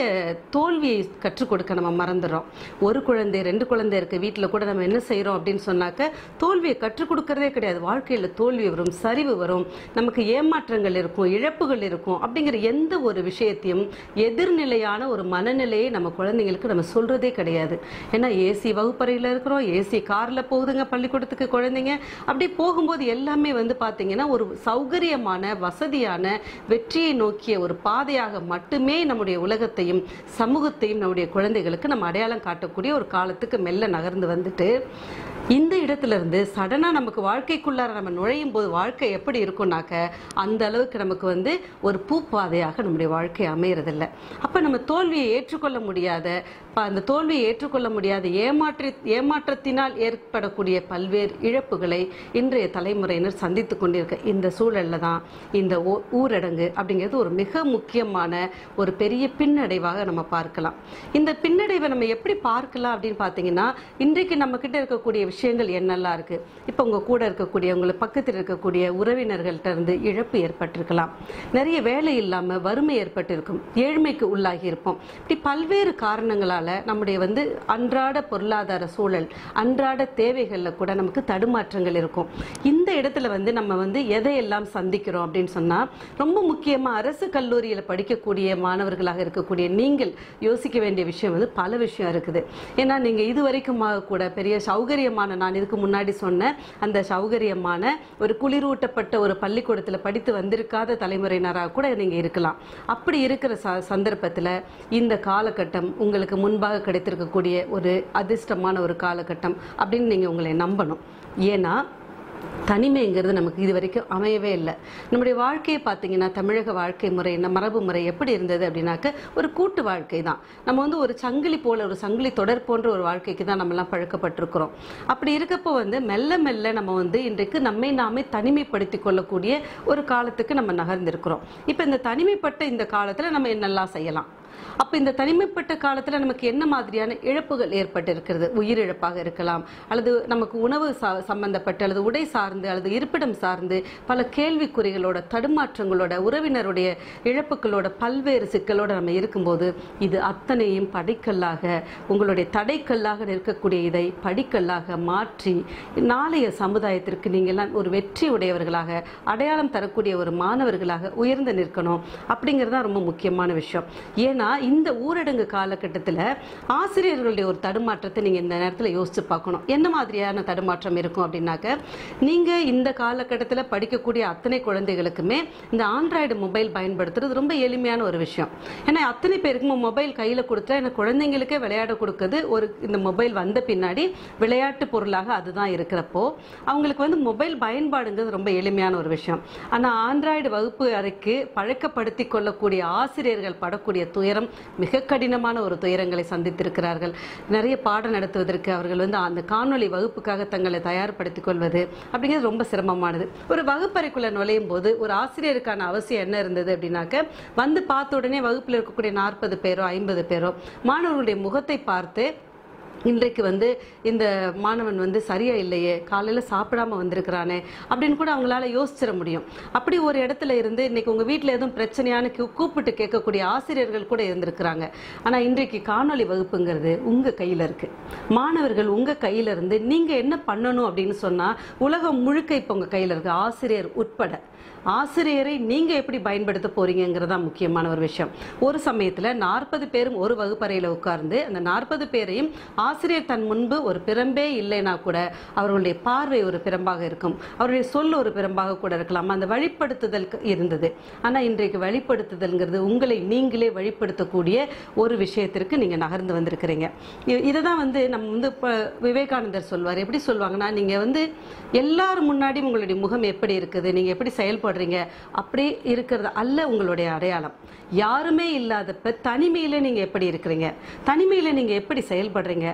[SPEAKER 9] தோல்வியை கற்றுக் கொடுக்க நம்ம மறந்துடுறோம். ஒரு குழந்தை 2 குழந்தை இருக்குது வீட்டில் கூட நம்ம என்ன செய்கிறோம் அப்படின்னு சொன்னாக்க, தோல்வியை கற்றுக் கொடுக்கறதே கிடையாது. வாழ்க்கையில் தோல்வி வரும், சரிவு வரும், நமக்கு ஏமாற்றங்கள் இருக்கும், இழப்புகள் இருக்கும். அப்படிங்கிற எந்த ஒரு விஷயத்தையும் எதிர்நிலையான ஒரு மனநிலையை நம்ம குழந்தைங்களுக்கு நம்ம சொல்கிறதே கிடையாது. ஏன்னா ஏசி வகுப்பறையில் இருக்கிறோம், ஏசி காரில் போகுதுங்க பள்ளிக்கூடத்துக்கு குழந்தைங்க. அப்படி போகும்போது எல்லாமே வந்து பார்த்தீங்கன்னா ஒரு சௌகரியமான வசதியான வெற்றியை நோக்கிய ஒரு பாதையாக மட்டுமே நம்முடைய உலகத்தையும் சமூகத்தையும் நம்முடைய குழந்தைகளுக்கு நம்ம அடையாளம் காட்டக்கூடிய ஒரு காலத்துக்கு மெல்ல நகர்ந்து வந்துட்டு, இந்த இடத்துல இருந்து சடனா நமக்கு வாழ்க்கைக்குள்ளார நம்ம நுழையும் போது வாழ்க்கை எப்படி இருக்கும்னாக்க, அந்த அளவுக்கு நமக்கு வந்து ஒரு பூப்பாதையாக நம்முடைய வாழ்க்கை அமையறதில்லை. அப்ப நம்ம தோல்வியை ஏற்றுக்கொள்ள முடியாத, அந்த தோல்வியை ஏற்றுக்கொள்ள முடியாத ஏமாற்றத்தினால் ஏற்படக்கூடிய பல்வேறு இழப்புகளை இன்றைய தலைமுறையினர் சந்தித்து கொண்டிருக்க இந்த சூழல்ல தான் இந்த ஊரடங்கு அப்படிங்கிறது ஒரு மிக முக்கியமான ஒரு பெரிய பின்னடைவாக நம்ம பார்க்கலாம். இந்த பின்னடைவை நம்ம எப்படி பார்க்கலாம் அப்படின்னு பார்த்தீங்கன்னா, இன்றைக்கு நம்ம கிட்ட இருக்கக்கூடிய விஷயங்கள் என்னெல்லாம் இருக்கு. இப்போ உங்க கூட இருக்கக்கூடிய, உங்களுக்கு பக்கத்தில் இருக்கக்கூடிய உறவினர்கள்ட்ட இருந்து இழப்பு ஏற்பட்டிருக்கலாம், நிறைய வேலை இல்லாம வறுமை ஏற்பட்டிருக்கும், ஏழ்மைக்கு உள்ளாகி இருப்போம். இப்படி பல்வேறு காரணங்களால நம்முடைய வந்து அன்றாட பொருளாதார சூழல், அன்றாட தேவைகள்ல கூட நமக்கு தடுமாற்றங்கள் இருக்கும். இந்த இடத்துல வந்து நம்ம வந்து எதையெல்லாம் சந்திக்கிறோம் அப்படின்னு சொன்னா, ரொம்ப முக்கியமா அரசு கல்லூரியில படிக்கக்கூடிய மாணவர்களாக இருக்கக்கூடிய நீங்கள் யோசிக்க வேண்டிய விஷயம் வந்து பல விஷயம் இருக்குது. ஏன்னா நீங்க இது வரைக்கும் கூட பெரிய சௌகரியமான, நான் இதுக்கு முன்னாடி சொன்ன அந்த சௌகரியமான ஒரு குளிரூட்டப்பட்ட ஒரு பள்ளிக்கூடத்துல படித்து வந்திருக்காத தலைமுறையினராக கூட நீங்க இருக்கலாம். அப்படி இருக்கிற சந்தர்ப்பத்துல இந்த காலகட்டம் உங்களுக்கு முன்பாக கிடைத்திருக்கக்கூடிய ஒரு அதிர்ஷ்டமான ஒரு காலகட்டம் அப்படின்னு நீங்க உங்களை நம்பணும். ஏன்னா தனிமைங்கிறது நமக்கு இது வரைக்கும் அமையவே இல்லை. நம்முடைய வாழ்க்கையை பார்த்தீங்கன்னா, தமிழக வாழ்க்கை முறை, மரபு முறை எப்படி இருந்தது அப்படின்னாக்க ஒரு கூட்டு வாழ்க்கை தான். நம்ம வந்து ஒரு சங்கிலி போல, ஒரு சங்கிலி தொடர் போன்ற ஒரு வாழ்க்கைக்கு தான் நம்மலாம் பழக்கப்பட்டிருக்கிறோம். அப்படி இருக்கப்போ வந்து மெல்ல மெல்ல நம்ம வந்து இன்றைக்கு நம்மை நாமே தனிமைப்படுத்தி கொள்ளக்கூடிய ஒரு காலத்துக்கு நம்ம நகர்ந்திருக்கிறோம். இப்போ இந்த தனிமைப்பட்ட இந்த காலத்தில் நம்ம என்னெல்லாம் செய்யலாம்? அப்போ இந்த தனிமைப்பட்ட காலத்தில் நமக்கு என்ன மாதிரியான இழப்புகள் ஏற்பட்டு இருக்கிறது? உயிரிழப்பாக இருக்கலாம், அல்லது நமக்கு உணவு சம்பந்தப்பட்ட, அல்லது உடை சார்ந்து, அல்லது இருப்பிடம் சார்ந்து பல கேள்விக்குறிகளோட, தடுமாற்றங்களோட, உறவினருடைய இழப்புகளோட, பல்வேறு சிக்கலோட நம்ம இருக்கும்போது இது அத்தனையும் படிக்கல்லாக, உங்களுடைய தடைக்கல்லாக இருக்கக்கூடிய இதை படிக்கல்லாக மாற்றி நாளைய சமுதாயத்திற்கு நீங்கள்லாம் ஒரு வெற்றி உடையவர்களாக, அடையாளம் தரக்கூடிய ஒரு மாணவர்களாக உயர்ந்து நிற்கணும். அப்படிங்கிறது தான் ரொம்ப முக்கியமான விஷயம். ஏன்னா இந்த ஊரடங்கு காலகட்டத்தில் ஆசிரியர்களுடைய ஒரு தடுமாற்றத்தை நீங்க இந்த நேரத்தில் யோசிச்சு பார்க்கணும். என்ன மாதிரியான தடுமாற்றம் இருக்கும் அப்படின்னாக்க, நீங்க இந்த காலகட்டத்தில் படிக்கக்கூடிய அத்தனை குழந்தைகளுக்குமே இந்த ஆண்ட்ராய்டு மொபைல் பயன்படுத்துறது ரொம்ப எளிமையான ஒரு விஷயம். ஏன்னா அத்தனை பேருக்கும் மொபைல் கையில் கொடுத்தா, ஏன்னா குழந்தைங்களுக்கே விளையாட கொடுக்குறது ஒரு, இந்த மொபைல் வந்த பின்னாடி விளையாட்டு பொருளாக அதுதான் இருக்கிறப்போ அவங்களுக்கு வந்து மொபைல் பயன்பாடுங்கிறது ரொம்ப எளிமையான ஒரு விஷயம். ஆனால் ஆண்ட்ராய்டு வகுப்பு அறைக்கு பழக்கப்படுத்தி கொள்ளக்கூடிய ஆசிரியர்கள் படக்கூடிய துயரம் மிக கடினமான ஒரு துயரங்களை சந்தித்திருக்கிறார்கள். நிறைய பாடம் நடத்துவதற்கு அவர்கள் வந்து அந்த காணொலி வகுப்புக்காக தங்களை தயார்படுத்திக் கொள்வது அப்படிங்கிறது ரொம்ப சிரமமானது. ஒரு வகுப்பறைக்குள்ள நுழையும் போது ஒரு ஆசிரியருக்கான அவசியம் என்ன இருந்தது அப்படின்னாக்க, வந்து பார்த்த உடனே வகுப்பில் இருக்கக்கூடிய 40 பேரோ 50 பேரோ மாணவர்களுடைய முகத்தை பார்த்து, இன்றைக்கு வந்து இந்த மாணவன் வந்து சரியா இல்லையே, காலையில் சாப்பிடாம வந்திருக்கிறானே அப்படின்னு கூட அவங்களால யோசிச்சிட முடியும். அப்படி ஒரு இடத்துல இருந்து இன்னைக்கு உங்க வீட்டில் எதுவும் பிரச்சனையான கூப்பிட்டு கேட்கக்கூடிய ஆசிரியர்கள் கூட இருந்திருக்கிறாங்க. ஆனா இன்றைக்கு காணொலி வகுப்புங்கிறது உங்க கையில இருக்கு. மாணவர்கள் உங்க கையில இருந்து நீங்க என்ன பண்ணணும் அப்படின்னு சொன்னா, உலகம் முழுக்க இப்ப உங்க கையில இருக்கு, ஆசிரியர் உட்பட. ஆசிரியரை நீங்க எப்படி பயன்படுத்த போறீங்கிறதா முக்கியமான ஒரு விஷயம். ஒரு சமயத்துல 40 பேரும் ஒரு வகுப்பறையில உட்கார்ந்து அந்த 40 பேரையும் ஆசிரியர் தன் முன்பு ஒரு பிரம்பே இல்லைனா கூட அவர்களுடைய பார்வை ஒரு பிரம்பாக இருக்கும், அவருடைய சொல் ஒரு பிரம்பாக கூட இருக்கலாம். அந்த வழிப்படுத்துதல் இருந்தது. ஆனா இன்றைக்கு வழிப்படுத்துதல்ங்கிறது உங்களை நீங்களே வழிப்படுத்தக்கூடிய ஒரு விஷயத்திற்கு நீங்க நகர்ந்து வந்திருக்கிறீங்க. இதுதான் நம்ம விவேகானந்தர் சொல்வார். எப்படி சொல்லுவாங்கன்னா, நீங்க எல்லாரும் முன்னாடி உங்களுடைய முகம் எப்படி இருக்குது, நீங்க எப்படி செயல்படுறீங்க அப்படி இருக்கிறது அல்ல உங்களுடைய அடையாளம். யாருமே இல்லாதப்ப தனிமையில நீங்க எப்படி இருக்கிறீங்க, தனிமையில நீங்க எப்படி செயல்படுறீங்க,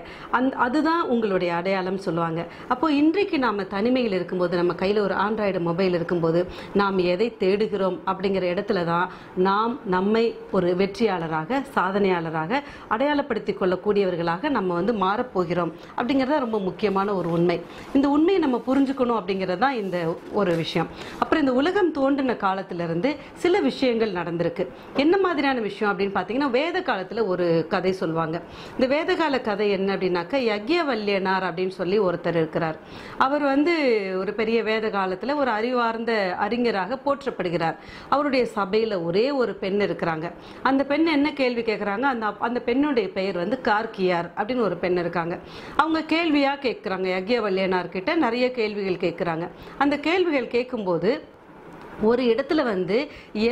[SPEAKER 9] அதுதான் உங்களுடைய அடையாளம் சொல்லுவாங்க. அப்போ இன்றைக்கு நாம தனிமையில் இருக்கும்போது, நம்ம கையில ஒரு ஆண்ட்ராய்டு மொபைல் இருக்கும்போது நாம் எதை தேடுகிறோம் அப்படிங்கிற இடத்துல தான் நாம் நம்மை ஒரு வெற்றியாளராக, சாதனையாளராக அடையாளப்படுத்திக் கொள்ளக்கூடியவர்களாக நம்ம மாறப்போகிறோம் அப்படிங்கிறத ரொம்ப முக்கியமான ஒரு உண்மை. இந்த உண்மையை நம்ம புரிஞ்சுக்கணும் அப்படிங்கிறது தான் இந்த ஒரு விஷயம். அப்புறம் இந்த உலகம் தோன்றின காலத்திலிருந்து சில விஷயங்கள் நடந்திருக்கு. என்ன மாதிரியான விஷயம் அப்படின்னு பார்த்தீங்கன்னா, வேத காலத்தில் ஒரு கதை சொல்லுவாங்க. இந்த வேத கால கதை என்ன அப்படின்னாக்கா, யக்ஞவல்யனார் அப்படின்னு சொல்லி ஒருத்தர் இருக்கிறார். அவர் ஒரு பெரிய வேத காலத்தில் ஒரு அறிவார்ந்த அறிஞராக போற்றப்படுகிறார். அவருடைய சபையில் ஒரே ஒரு பெண் இருக்கிறாங்க. அந்த பெண் என்ன கேள்வி கேட்குறாங்க, அந்த பெண்ணுடைய பெயர் கார்கியார் அப்படின்னு ஒரு பெண் இருக்காங்க. அவங்க கேள்வியா கேட்குறாங்க, யக்ஞவல்யனார் கிட்ட நிறைய கேள்விகள் கேட்குறாங்க. அந்த கேள்விகள் கேட்கும்போது ஒரு இடத்துல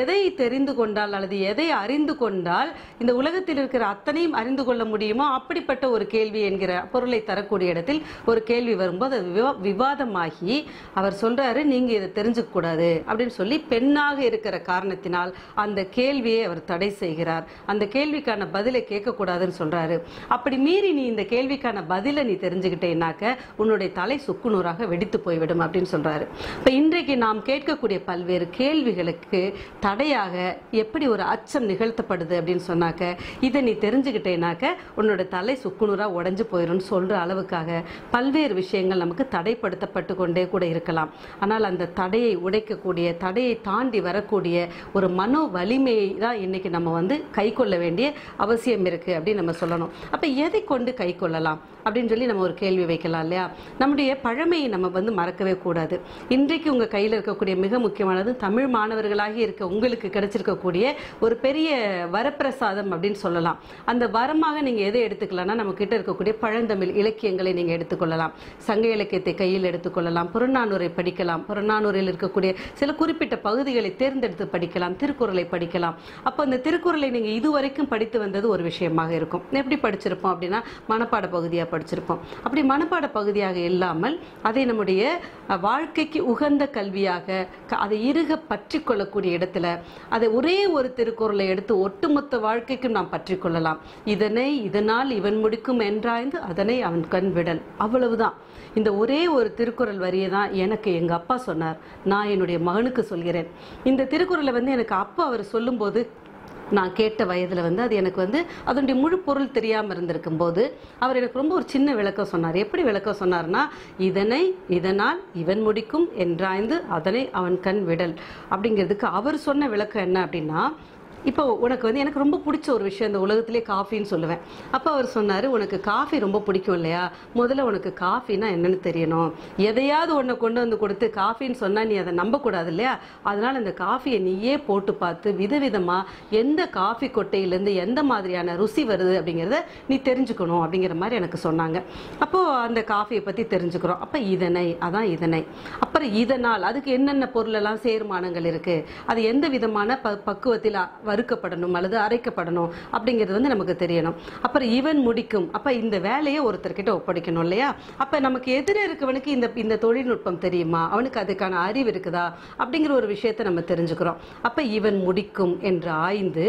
[SPEAKER 9] எதை தெரிந்து கொண்டால் அல்லது எதை அறிந்து கொண்டால் இந்த உலகத்தில் இருக்கிற அத்தனையும் அறிந்து கொள்ள முடியுமோ அப்படிப்பட்ட ஒரு கேள்வி என்கிற பொருளை தரக்கூடிய இடத்தில் ஒரு கேள்வி வரும்போது அது விவாதமாகி அவர் சொல்றாரு, நீங்க இதை தெரிஞ்சுக்க கூடாது அப்படின்னு சொல்லி பெண்ணாக இருக்கிற காரணத்தினால் அந்த கேள்வியை அவர் தடை செய்கிறார். அந்த கேள்விக்கான பதிலை கேட்கக்கூடாதுன்னு சொல்றாரு. அப்படி மீறி நீ இந்த கேள்விக்கான பதிலை நீ தெரிஞ்சுக்கிட்டேனாக்க உன்னுடைய தலை சுக்குநூறாக வெடித்து போய்விடும் அப்படின்னு சொல்றாரு. இப்ப இன்றைக்கு நாம் கேட்கக்கூடிய பல்வேறு கேள்விகளுக்கு தடையாக எப்படி ஒரு அச்சம் நிகழ்த்தப்படுது அப்படின்னு சொன்னாக்க, இதை நீ தெரிஞ்சுக்கிட்டேனாக்க உன்னோட தலை சுக்குநூறா உடைஞ்சு போயிடும் சொல்ற அளவுக்காக பல்வேறு விஷயங்கள் நமக்கு தடைப்படுத்தப்பட்டு கொண்டே கூட இருக்கலாம். ஆனால் அந்த தடையை உடைக்கக்கூடிய, தடையை தாண்டி வரக்கூடிய ஒரு மனோ வலிமையை தான் இன்னைக்கு நம்ம கை கொள்ள வேண்டிய அவசியம் இருக்கு அப்படின்னு நம்ம சொல்லணும். அப்ப எதை கொண்டு கை கொள்ளலாம் அப்படின்னு சொல்லி நம்ம ஒரு கேள்வி வைக்கலாம் இல்லையா? நம்முடைய பழமையை நம்ம மறக்கவே கூடாது. இன்றைக்கு உங்க கையில் இருக்கக்கூடிய மிக முக்கியமானது தமிழ் மாணவர்களாகி இருக்க உங்களுக்கு கிடைச்சிருக்கக்கூடிய ஒரு பெரிய வரப்பிரசாதம் அப்படின்னு சொல்லலாம். அந்த வரமாக நீங்க எதை எடுத்துக்கலாம்னா, நம்ம கிட்ட இருக்கக்கூடிய பழந்தமிழ் இலக்கியங்களை நீங்க எடுத்துக்கொள்ளலாம். சங்க இலக்கியத்தை கையில் எடுத்துக்கொள்ளலாம், புறநானூரை படிக்கலாம், புறநானூரில் இருக்கக்கூடிய சில குறிப்பிட்ட பகுதிகளை தேர்ந்தெடுத்து படிக்கலாம், திருக்குறளை படிக்கலாம். அப்போ அந்த திருக்குறளை நீங்க இதுவரைக்கும் படித்து வந்தது ஒரு விஷயமாக இருக்கும். எப்படி படிச்சிருப்போம் அப்படின்னா, மனப்பாட பகுதியாக படிச்சிருப்போம். அப்படி மனப்பாட பகுதியாக இல்லாமல் அதை நம்முடைய வாழ்க்கைக்கு உகந்த கல்வியாக அதை இருக பற்றி கொள்ளக்கூடிய இடத்துல அதை ஒரே ஒரு திருக்குறளை எடுத்து ஒட்டுமொத்த வாழ்க்கைக்கும் நாம் பற்றி கொள்ளலாம். இதனால் இவன் முடிக்கும் என்றாய்ந்து அதனை அவன் கண் விடல். அவ்வளவுதான். இந்த ஒரே ஒரு திருக்குறள் வரியை தான் எனக்கு எங்க அப்பா சொன்னார், நான் என்னுடைய மகனுக்கு சொல்கிறேன். இந்த திருக்குறளை எனக்கு அப்பா அவர் சொல்லும்போது நான் கேட்ட வயதில் அது எனக்கு அதனுடைய முழு பொருள் தெரியாமல் இருந்திருக்கும் போது அவர் எனக்கு ரொம்ப ஒரு சின்ன விளக்கம் சொன்னார். எப்படி விளக்கம் சொன்னார்னா, இதனால் இவன் முடிக்கும் என்றாய்ந்து அதனை அவன் கண் விடல் அப்படிங்கிறதுக்கு அவர் சொன்ன விளக்கம் என்ன அப்படின்னா, இப்போ உனக்கு எனக்கு ரொம்ப பிடிச்ச ஒரு விஷயம் இந்த உலகத்திலே காஃபின்னு சொல்லுவேன். அப்போ அவர் சொன்னார், உனக்கு காஃபி ரொம்ப பிடிக்கும் இல்லையா, முதல்ல உனக்கு காஃபின்னா என்னன்னு தெரியணும். எதையாவது ஒன்றை கொண்டு கொடுத்து காஃபின்னு சொன்னால் நீ அதை நம்பக்கூடாது இல்லையா, அதனால் இந்த காஃபியை நீயே போட்டு பார்த்து விதவிதமாக எந்த காஃபி கொட்டையிலேருந்து எந்த மாதிரியான ருசி வருது அப்படிங்கிறத நீ தெரிஞ்சுக்கணும் அப்படிங்கிற மாதிரி எனக்கு சொன்னாங்க. அப்போது அந்த காஃபியை பற்றி தெரிஞ்சுக்கிறோம். அப்போ இதனை அப்புறம் இதனால் அதுக்கு என்னென்ன பொருளெல்லாம் சேர்மானங்கள் இருக்குது, அது எந்த விதமான பக்குவத்தில் வறுக்கப்படணும் அல்லது அரைக்கப்படணும் அப்படிங்கிறது நமக்கு தெரியணும். அப்புறம் இவன் முடிக்கும், அப்ப இந்த வேலையை ஒருத்தர்கிட்ட ஒப்படைக்கணும் இல்லையா. அப்ப நமக்கு எதிர இருக்கவனுக்கு இந்த தொழில்நுட்பம் தெரியுமா, அவனுக்கு அதுக்கான அறிவு இருக்குதா அப்படிங்கிற ஒரு விஷயத்தை நம்ம தெரிஞ்சுக்கிறோம். அப்ப இவன் முடிக்கும் என்று ஆய்ந்து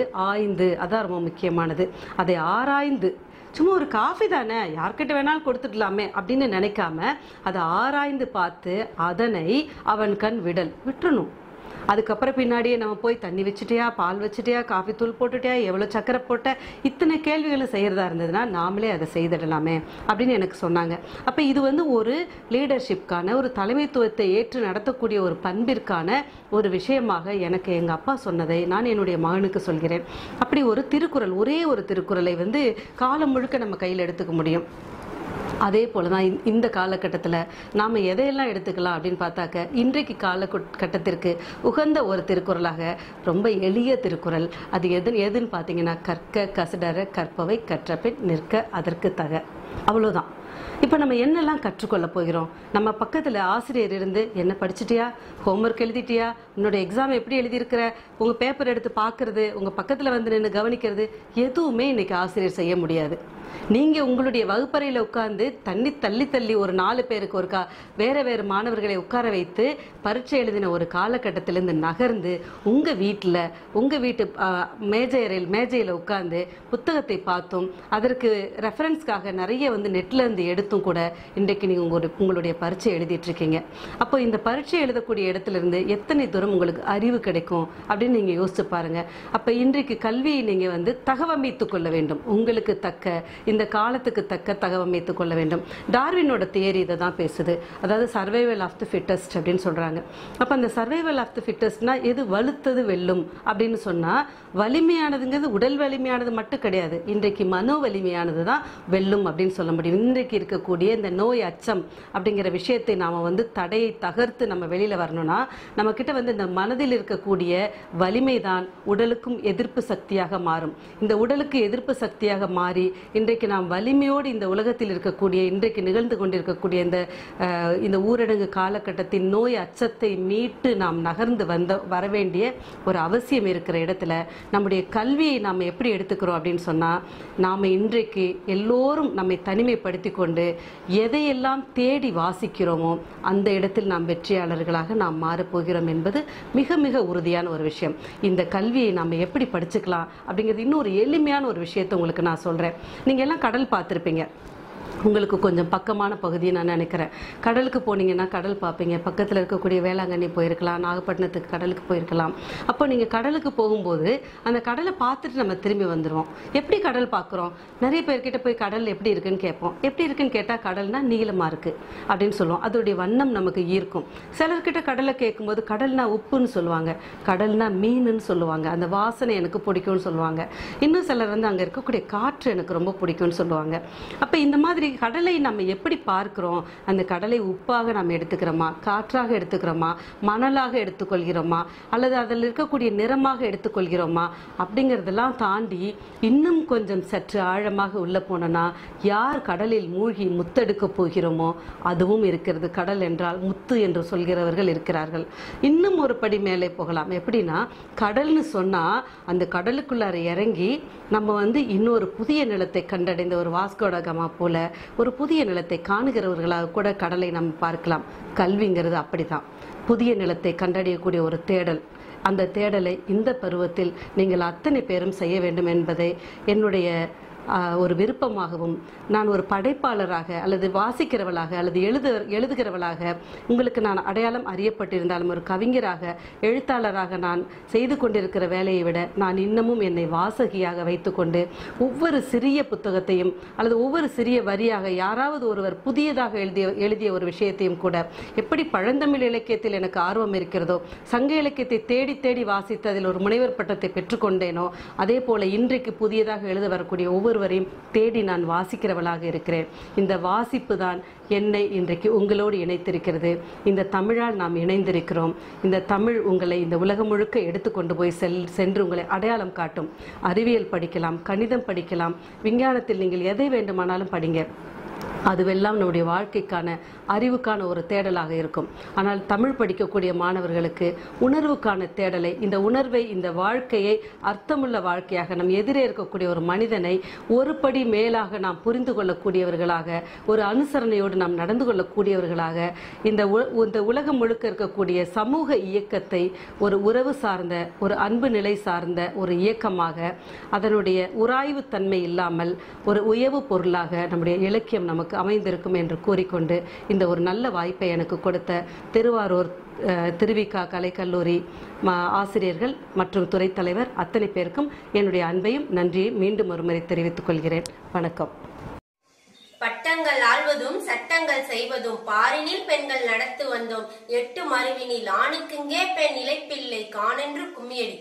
[SPEAKER 9] அதான் ரொம்ப முக்கியமானது. அதை ஆராய்ந்து, சும்மா ஒரு காஃபி தானே யார்கிட்ட வேணாலும் கொடுத்துடலாமே அப்படின்னு நினைக்காம அதை ஆராய்ந்து பார்த்து அதனை அவன் கண் விட்டுறணும். அதுக்கப்புறம் பின்னாடியே நம்ம போய் தண்ணி வச்சுட்டியா, பால் வச்சுட்டியா, காஃபி தூள் போட்டுட்டியா, எவ்வளோ சக்கரை போட்ட, இத்தனை கேள்விகளை செய்கிறதா இருந்ததுன்னா நாமளே அதை செய்திடலாமே அப்படின்னு எனக்கு சொன்னாங்க. அப்போ இது ஒரு லீடர்ஷிப்கான, ஒரு தலைமைத்துவத்தை ஏற்று நடத்தக்கூடிய ஒரு பண்பிற்கான ஒரு விஷயமாக எனக்கு எங்கள் அப்பா சொன்னதை நான் என்னுடைய மகனுக்கு சொல்கிறேன். அப்படி ஒரு திருக்குறள், ஒரே ஒரு திருக்குறளை காலம் முழுக்க நம்ம கையில் எடுத்துக்க முடியும். அதே போல தான் இந்த காலகட்டத்தில் நாம் எதையெல்லாம் எடுத்துக்கலாம் அப்படின்னு பார்த்தாக்க இன்றைக்கு காலகட்டத்திற்கு உகந்த ஒரு திருக்குறளாக ரொம்ப எளிய திருக்குறள் அது எதுன்னு பார்த்தீங்கன்னா, கற்க கசடர கற்பவை கற்றபின் நிற்க அதற்கு தக. அவ்வளோதான். இப்போ நம்ம என்னெல்லாம் கற்றுக்கொள்ள போகிறோம்? நம்ம பக்கத்தில் ஆசிரியர் இருந்து என்ன படிச்சிட்டியா, ஹோம்ஒர்க் எழுதிட்டியா, உன்னோட எக்ஸாம் எப்படி எழுதியிருக்கிற, உங்கள் பேப்பர் எடுத்து பார்க்கறது, உங்கள் பக்கத்தில் வந்து நின்று கவனிக்கிறது, எதுவுமே இன்னைக்கு ஆசிரியர் செய்ய முடியாது. நீங்கள் உங்களுடைய வகுப்பறையில் உட்கார்ந்து தள்ளி தள்ளி ஒரு 4 பேருக்கு ஒரு வேறு மாணவர்களை உட்கார வைத்து பரீட்சை எழுதின ஒரு காலகட்டத்திலேருந்து நகர்ந்து உங்கள் வீட்டில் உங்கள் வீட்டு மேஜையில் உட்கார்ந்து புத்தகத்தை பார்த்தும் அதற்கு ரெஃபரன்ஸ்க்காக நிறைய வந்து நெட்டில் இருந்து எடுத்தும் கூட இன்றைக்கு நீங்கள் உங்களுடைய பரீட்சை எழுதிட்டு இருக்கீங்க. அப்போ இந்த பரீட்சை எழுதக்கூடிய இடத்துல இருந்து எத்தனை தூரம் உங்களுக்கு அறிவு கிடைக்கும் அப்படின்னு நீங்கள் யோசிச்சு பாருங்க. அப்போ இன்றைக்கு கல்வியை நீங்கள் வந்து தகவமைத்துக் கொள்ள வேண்டும். உங்களுக்கு தக்க இந்த காலத்துக்கு தக்க தகவமைத்துக் கொள்ள வேண்டும். டார்வினோட தியரி இதை தான் பேசுது. அதாவது சர்வைவல் ஆஃப் தி ஃபிட்டஸ்ட் அப்படின்னு சொல்றாங்க. அப்போ அந்த சர்வைவல் ஆஃப் தி ஃபிட்டஸ்ட்னா எது வலுத்தது வெல்லும் அப்படின்னு சொன்னா, வலிமையானதுங்கிறது உடல் வலிமையானது மட்டும் கிடையாது, இன்றைக்கு மனோ வலிமையானது தான் வெல்லும் அப்படின்னு சொல்ல முடியும். இன்றைக்கு இருக்கக்கூடிய இந்த நோய் அச்சம் அப்படிங்கிற விஷயத்தை நாம வந்து தடையை தகர்த்து நம்ம வெளியில வரணும்னா, நம்ம கிட்ட வந்து இந்த மனதில் இருக்கக்கூடிய வலிமை தான் உடலுக்கும் எதிர்ப்பு சக்தியாக மாறும். இந்த உடலுக்கு எதிர்ப்பு சக்தியாக மாறி இன்றைக்கு நாம் வலிமையோடு இந்த உலகத்தில் இருக்கக்கூடிய இன்றைக்கு நிகழ்ந்து கொண்டிருக்கக்கூடிய இந்த ஊரடங்கு காலகட்டத்தின் நோய் அச்சத்தை மீட்டு நாம் நகர்ந்து வர வேண்டிய ஒரு அவசியம் இருக்கிற இடத்துல நம்முடைய கல்வியை நாம் எப்படி எடுத்துக்கிறோம் அப்படின்னு சொன்னா, நாம் இன்றைக்கு எல்லோரும் நம்மை தனிமைப்படுத்தி கொண்டு எதையெல்லாம் தேடி வாசிக்கிறோமோ அந்த இடத்தில் நாம் வெற்றியாளர்களாக நாம் மாறப்போகிறோம் என்பது மிக மிக உறுதியான ஒரு விஷயம். இந்த கல்வியை நாம் எப்படி படிச்சுக்கலாம் அப்படிங்கிறது இன்னொரு எளிமையான ஒரு விஷயத்தை உங்களுக்கு நான் சொல்றேன். நீங்க எல்லாம் கடல் பார்த்துருப்பீங்க. உங்களுக்கு கொஞ்சம் பக்கமான பகுதியை நான் நினைக்கிறேன். கடலுக்கு போனீங்கன்னா கடல் பார்ப்பீங்க. பக்கத்தில் இருக்கக்கூடிய வேளாங்கண்ணி போயிருக்கலாம், நாகப்பட்டினத்துக்கு கடலுக்கு போயிருக்கலாம். அப்போ நீங்கள் கடலுக்கு போகும்போது அந்த கடலை பார்த்துட்டு நம்ம திரும்பி வந்துடுவோம். எப்படி கடல் பார்க்குறோம்? நிறைய பேர்கிட்ட போய் கடல் எப்படி இருக்குன்னு கேட்போம். எப்படி இருக்குன்னு கேட்டால் கடல்னா நீளமாக இருக்குது அப்படின்னு சொல்லுவோம். அதோடைய வண்ணம் நமக்கு ஈர்க்கும். சிலர்கிட்ட கடலை கேட்கும்போது கடல்னா உப்புன்னு சொல்லுவாங்க, கடல்னா மீனுன்னு சொல்லுவாங்க, அந்த வாசனை எனக்கு பிடிக்கும்னு சொல்லுவாங்க. இன்னும் சிலர் வந்து அங்கே இருக்கக்கூடிய காற்று எனக்கு ரொம்ப பிடிக்கும்னு சொல்லுவாங்க. அப்போ இந்த மாதிரி கடலை நம்ம எப்படி பார்க்கிறோம்? அந்த கடலை உப்பாக நாம் எடுத்துக்கிறோமா, காற்றாக எடுத்துக்கிறோமா, மணலாக எடுத்துக்கொள்கிறோமா, அல்லது அதில் இருக்கக்கூடிய நிறமாக எடுத்துக்கொள்கிறோமா அப்படிங்கிறதெல்லாம் தாண்டி இன்னும் கொஞ்சம் சற்று ஆழமாக உள்ள போனோம்னா, யார் கடலில் மூழ்கி முத்தெடுக்க போகிறோமோ அதுவும் இருக்கிறது. கடல் என்றால் முத்து என்று சொல்கிறவர்கள் இருக்கிறார்கள். இன்னும் ஒரு படி மேலே போகலாம். எப்படின்னா, கடல்னு சொன்னா அந்த கடலுக்குள்ளார இறங்கி நம்ம வந்து இன்னொரு புதிய நிலத்தை கண்டடைந்த ஒரு வாஸ்கோட காமா போல ஒரு புதிய நிலத்தை காணுகிறவர்களாக கூட கடலை நம்ம பார்க்கலாம். கல்விங்கிறது அப்படிதான், புதிய நிலத்தை கண்டறியக்கூடிய ஒரு தேடல். அந்த தேடலை இந்த பருவத்தில் நீங்கள் அத்தனை பேரும் செய்ய வேண்டும் என்பதை என்னுடைய ஒரு விருப்பமாகவும், நான் ஒரு படைப்பாளராக அல்லது வாசிக்கிறவளாக அல்லது எழுதுகிறவளாக உங்களுக்கு நான் அடையாளம் அறியப்பட்டிருந்தாலும், ஒரு கவிஞராக எழுத்தாளராக நான் செய்து கொண்டிருக்கிற வேலையை விட நான் இன்னமும் என்னை வாசகியாக வைத்துக்கொண்டு ஒவ்வொரு சிறிய புத்தகத்தையும் அல்லது ஒவ்வொரு சிறிய வரியாக யாராவது ஒருவர் புதியதாக எழுதிய ஒரு விஷயத்தையும் கூட, எப்படி பழந்தமிழ் இலக்கியத்தில் எனக்கு ஆர்வம் இருக்கிறதோ, சங்க இலக்கியத்தை தேடி தேடி வாசித்து அதில் ஒரு முனைவர் பட்டத்தை பெற்றுக்கொண்டேனோ, அதே போல இன்றைக்கு புதியதாக எழுத வரக்கூடிய ஒவ்வொருவரையும் தேடி நான் வாசிக்கிறவளாக இருக்கிறேன். இந்த வாசிப்பு தான் என்னை இன்றைக்கு உங்களோடு இணைத்திருக்கிறது. இந்த தமிழால் நாம் இணைந்திருக்கிறோம். இந்த தமிழ் உங்களை இந்த உலகம் முழுக்க எடுத்துக்கொண்டு போய் சென்று உங்களை அடையாளம் காட்டும். அறிவியல் படிக்கலாம், கணிதம் படிக்கலாம், விஞ்ஞானத்தில் நீங்கள் எதை வேண்டுமானாலும் படிங்க. அதுவெல்லாம் நம்முடைய வாழ்க்கைக்கான அறிவுக்கான ஒரு தேடலாக இருக்கும். ஆனால் தமிழ் படிக்கக்கூடிய மாணவர்களுக்கு உணர்வுக்கான தேடலை, இந்த உணர்வை, இந்த வாழ்க்கையை அர்த்தமுள்ள வாழ்க்கையாக, நம் எதிரே இருக்கக்கூடிய ஒரு மனிதனை ஒரு படி மேலாக நாம் புரிந்து கொள்ளக்கூடியவர்களாக, ஒரு அனுசரணையோடு நாம் நடந்து கொள்ளக்கூடியவர்களாக, இந்த உலகம் முழுக்க இருக்கக்கூடிய சமூக இயக்கத்தை ஒரு உறவு சார்ந்த, ஒரு அன்பு நிலை சார்ந்த ஒரு இயக்கமாக, அதனுடைய உராய்வு தன்மை இல்லாமல் ஒரு உயவு பொருளாக நம்முடைய இலக்கியம் நமக்கு அமைந்திருக்கும் என்று கூறிக்கொண்டு, இந்த ஒரு நல்ல வாய்ப்பை எனக்கு கொடுத்த திருவாரூர் திருவிக கலைக்கல்லூரி ஆசிரியர்கள் மற்றும் துறை தலைவர் அத்தனை பேருக்கும் என்னுடைய அன்பையும் நன்றியை மீண்டும் ஒருமுறை தெரிவித்துக் கொள்கிறேன். வணக்கம்.
[SPEAKER 10] பட்டங்கள் ஆள்வதும் சட்டங்கள் செய்வதும் பாரினில் பெண்கள் நடத்து வந்தோம், 8 மறுவினில் ஆணுக்குங்கே பெண் இழைப்பில்லை காணென்று கும்மியடி.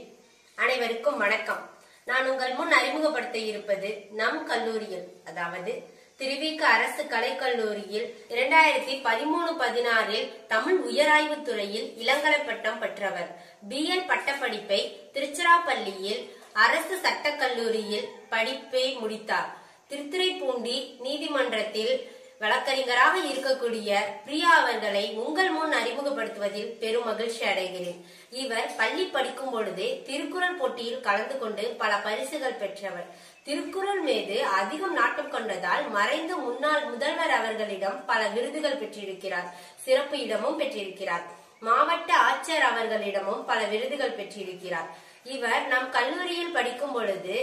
[SPEAKER 10] அனைவருக்கும் வணக்கம். நான் உங்கள் முன் அறிமுகப்படுத்த இருப்பது நம் கல்லூரியில், அதாவது திருவிக அரசு கலைக்கல்லூரியில் 2013-16 தமிழ் உயராய்வுத் துறையில் இளங்கலை பட்டம் பெற்றவர். BL பட்டப்படிப்பை திருச்சிராப்பள்ளியில் அரசு சட்டக்கல்லூரியில் படிப்பை முடித்தார். திருத்துறைப்பூண்டி நீதிமன்றத்தில் வழக்கறிஞராக இருக்கக்கூடிய பிரியா அவர்களை உங்கள் முன் அறிமுகப்படுத்துவதில் பெரும் மகிழ்ச்சி அடைகிறேன். இவர் பள்ளி படிக்கும் பொழுது திருக்குறள் போட்டியில் கலந்து கொண்டு பல பரிசுகள் பெற்றவர். திருக்குறள் மீது அதிகம் நாட்டம் கொண்டதால் மறைந்த முன்னாள் முதல்வர் அவர்களிடம் பல விருதுகள் பெற்றிருக்கிறார். சிறப்பு இடமும் பெற்றிருக்கிறார். மாவட்ட ஆட்சியர் அவர்களிடமும் பல விருதுகள் பெற்றிருக்கிறார். இவர் நம் கல்லூரியில் படிக்கும் பொழுது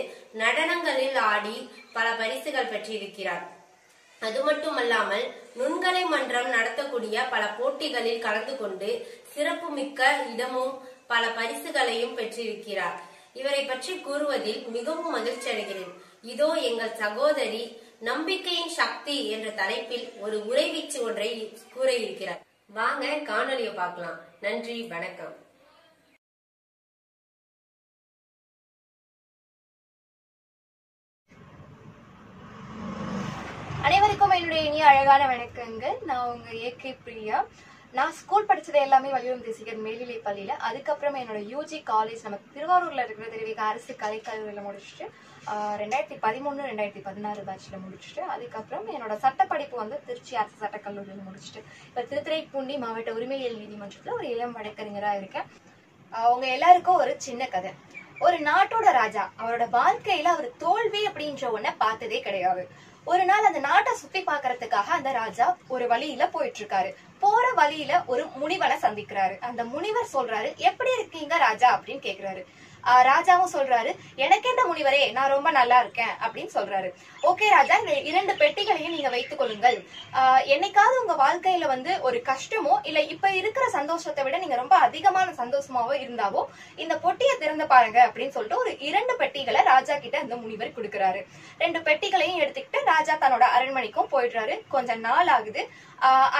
[SPEAKER 10] நடனங்களில் ஆடி பல பரிசுகள் பெற்றிருக்கிறார். அது மட்டுமல்லாமல் நுண்கலை மன்றம் நடத்தக்கூடிய பல போட்டிகளில் கலந்து கொண்டு சிறப்பு மிக்க இடமும் பல பரிசுகளையும் பெற்றிருக்கிறார். இவரை பற்றி கூறுவதில் மிகவும் மகிழ்ச்சி அடைகிறேன். இதோ எங்கள் சகோதரி நம்பிக்கையின் சக்தி என்ற தலைப்பில் ஒரு உரைவீச்சு ஒன்றை கூற இருக்கிறார். வாங்க காணொலியை பார்க்கலாம். நன்றி, வணக்கம்.
[SPEAKER 2] அனைவருக்கும் என்னுடைய இனிய அழகான வணக்கங்கள். நான் உங்க AK பிரியா. நான் ஸ்கூல் படிச்சது எல்லாமே வள்ளியூர் தேசிகர் மேல்நிலை பள்ளியில. அதுக்கப்புறம் என்னோட UG காலேஜ் நம்ம திருவாரூர்ல இருக்கிற திருவிக அரசு கலைக்கல்லூரியில முடிச்சுட்டு 2013-2016 பேட்ச்ல முடிச்சுட்டு அதுக்கப்புறம் என்னோட சட்டப்படிப்பு வந்து திருச்சி அரசு சட்டக்கல்லூரியில முடிச்சுட்டு இப்ப திருத்துறைப்பூண்டி மாவட்ட உரிமையியல் நீதிமன்றத்துல ஒரு இளம் வழக்கறிஞரா இருக்கேன். அவங்க எல்லாருக்கும் ஒரு சின்ன கதை. ஒரு நாட்டோட ராஜா அவரோட வாழ்க்கையில அவர் தோல்வி அப்படின்ற ஒன்ன பார்த்ததே கிடையாது. ஒரு நாள் அந்த நாட்டை சுத்தி பாக்குறதுக்காக அந்த ராஜா ஒரு வழியில போயிட்டு இருக்காரு. போற வழியில ஒரு முனிவனை சந்திக்கிறாரு. அந்த முனிவர் சொல்றாரு, எப்படி இருக்கீங்க ராஜா அப்படின்னு கேக்குறாரு. ராஜாவும் சொல்றாரு, எனக்கு என்ன முனிவரே, நான் ரொம்ப நல்லா இருக்கேன் அப்படின்னு சொல்றாரு. ஓகே ராஜா, இந்த 2 பெட்டிகளையும் நீங்க வைத்துக் கொள்ளுங்கள். என்னைக்காவது உங்க வாழ்க்கையில வந்து ஒரு கஷ்டமோ இல்ல இப்ப இருக்கிற சந்தோஷத்தை விட நீங்க ரொம்ப அதிகமான சந்தோஷமாவோ இருந்தாவோ இந்த பொட்டியை திறந்து பாருங்க அப்படின்னு சொல்லிட்டு ஒரு 2 பெட்டிகளை ராஜா கிட்ட அந்த முனிவர் கொடுக்கறாரு. 2 பெட்டிகளையும் எடுத்துக்கிட்டு ராஜா தன்னோட அரண்மனைக்கும் போயிடுறாரு. கொஞ்ச நாள் ஆகுது.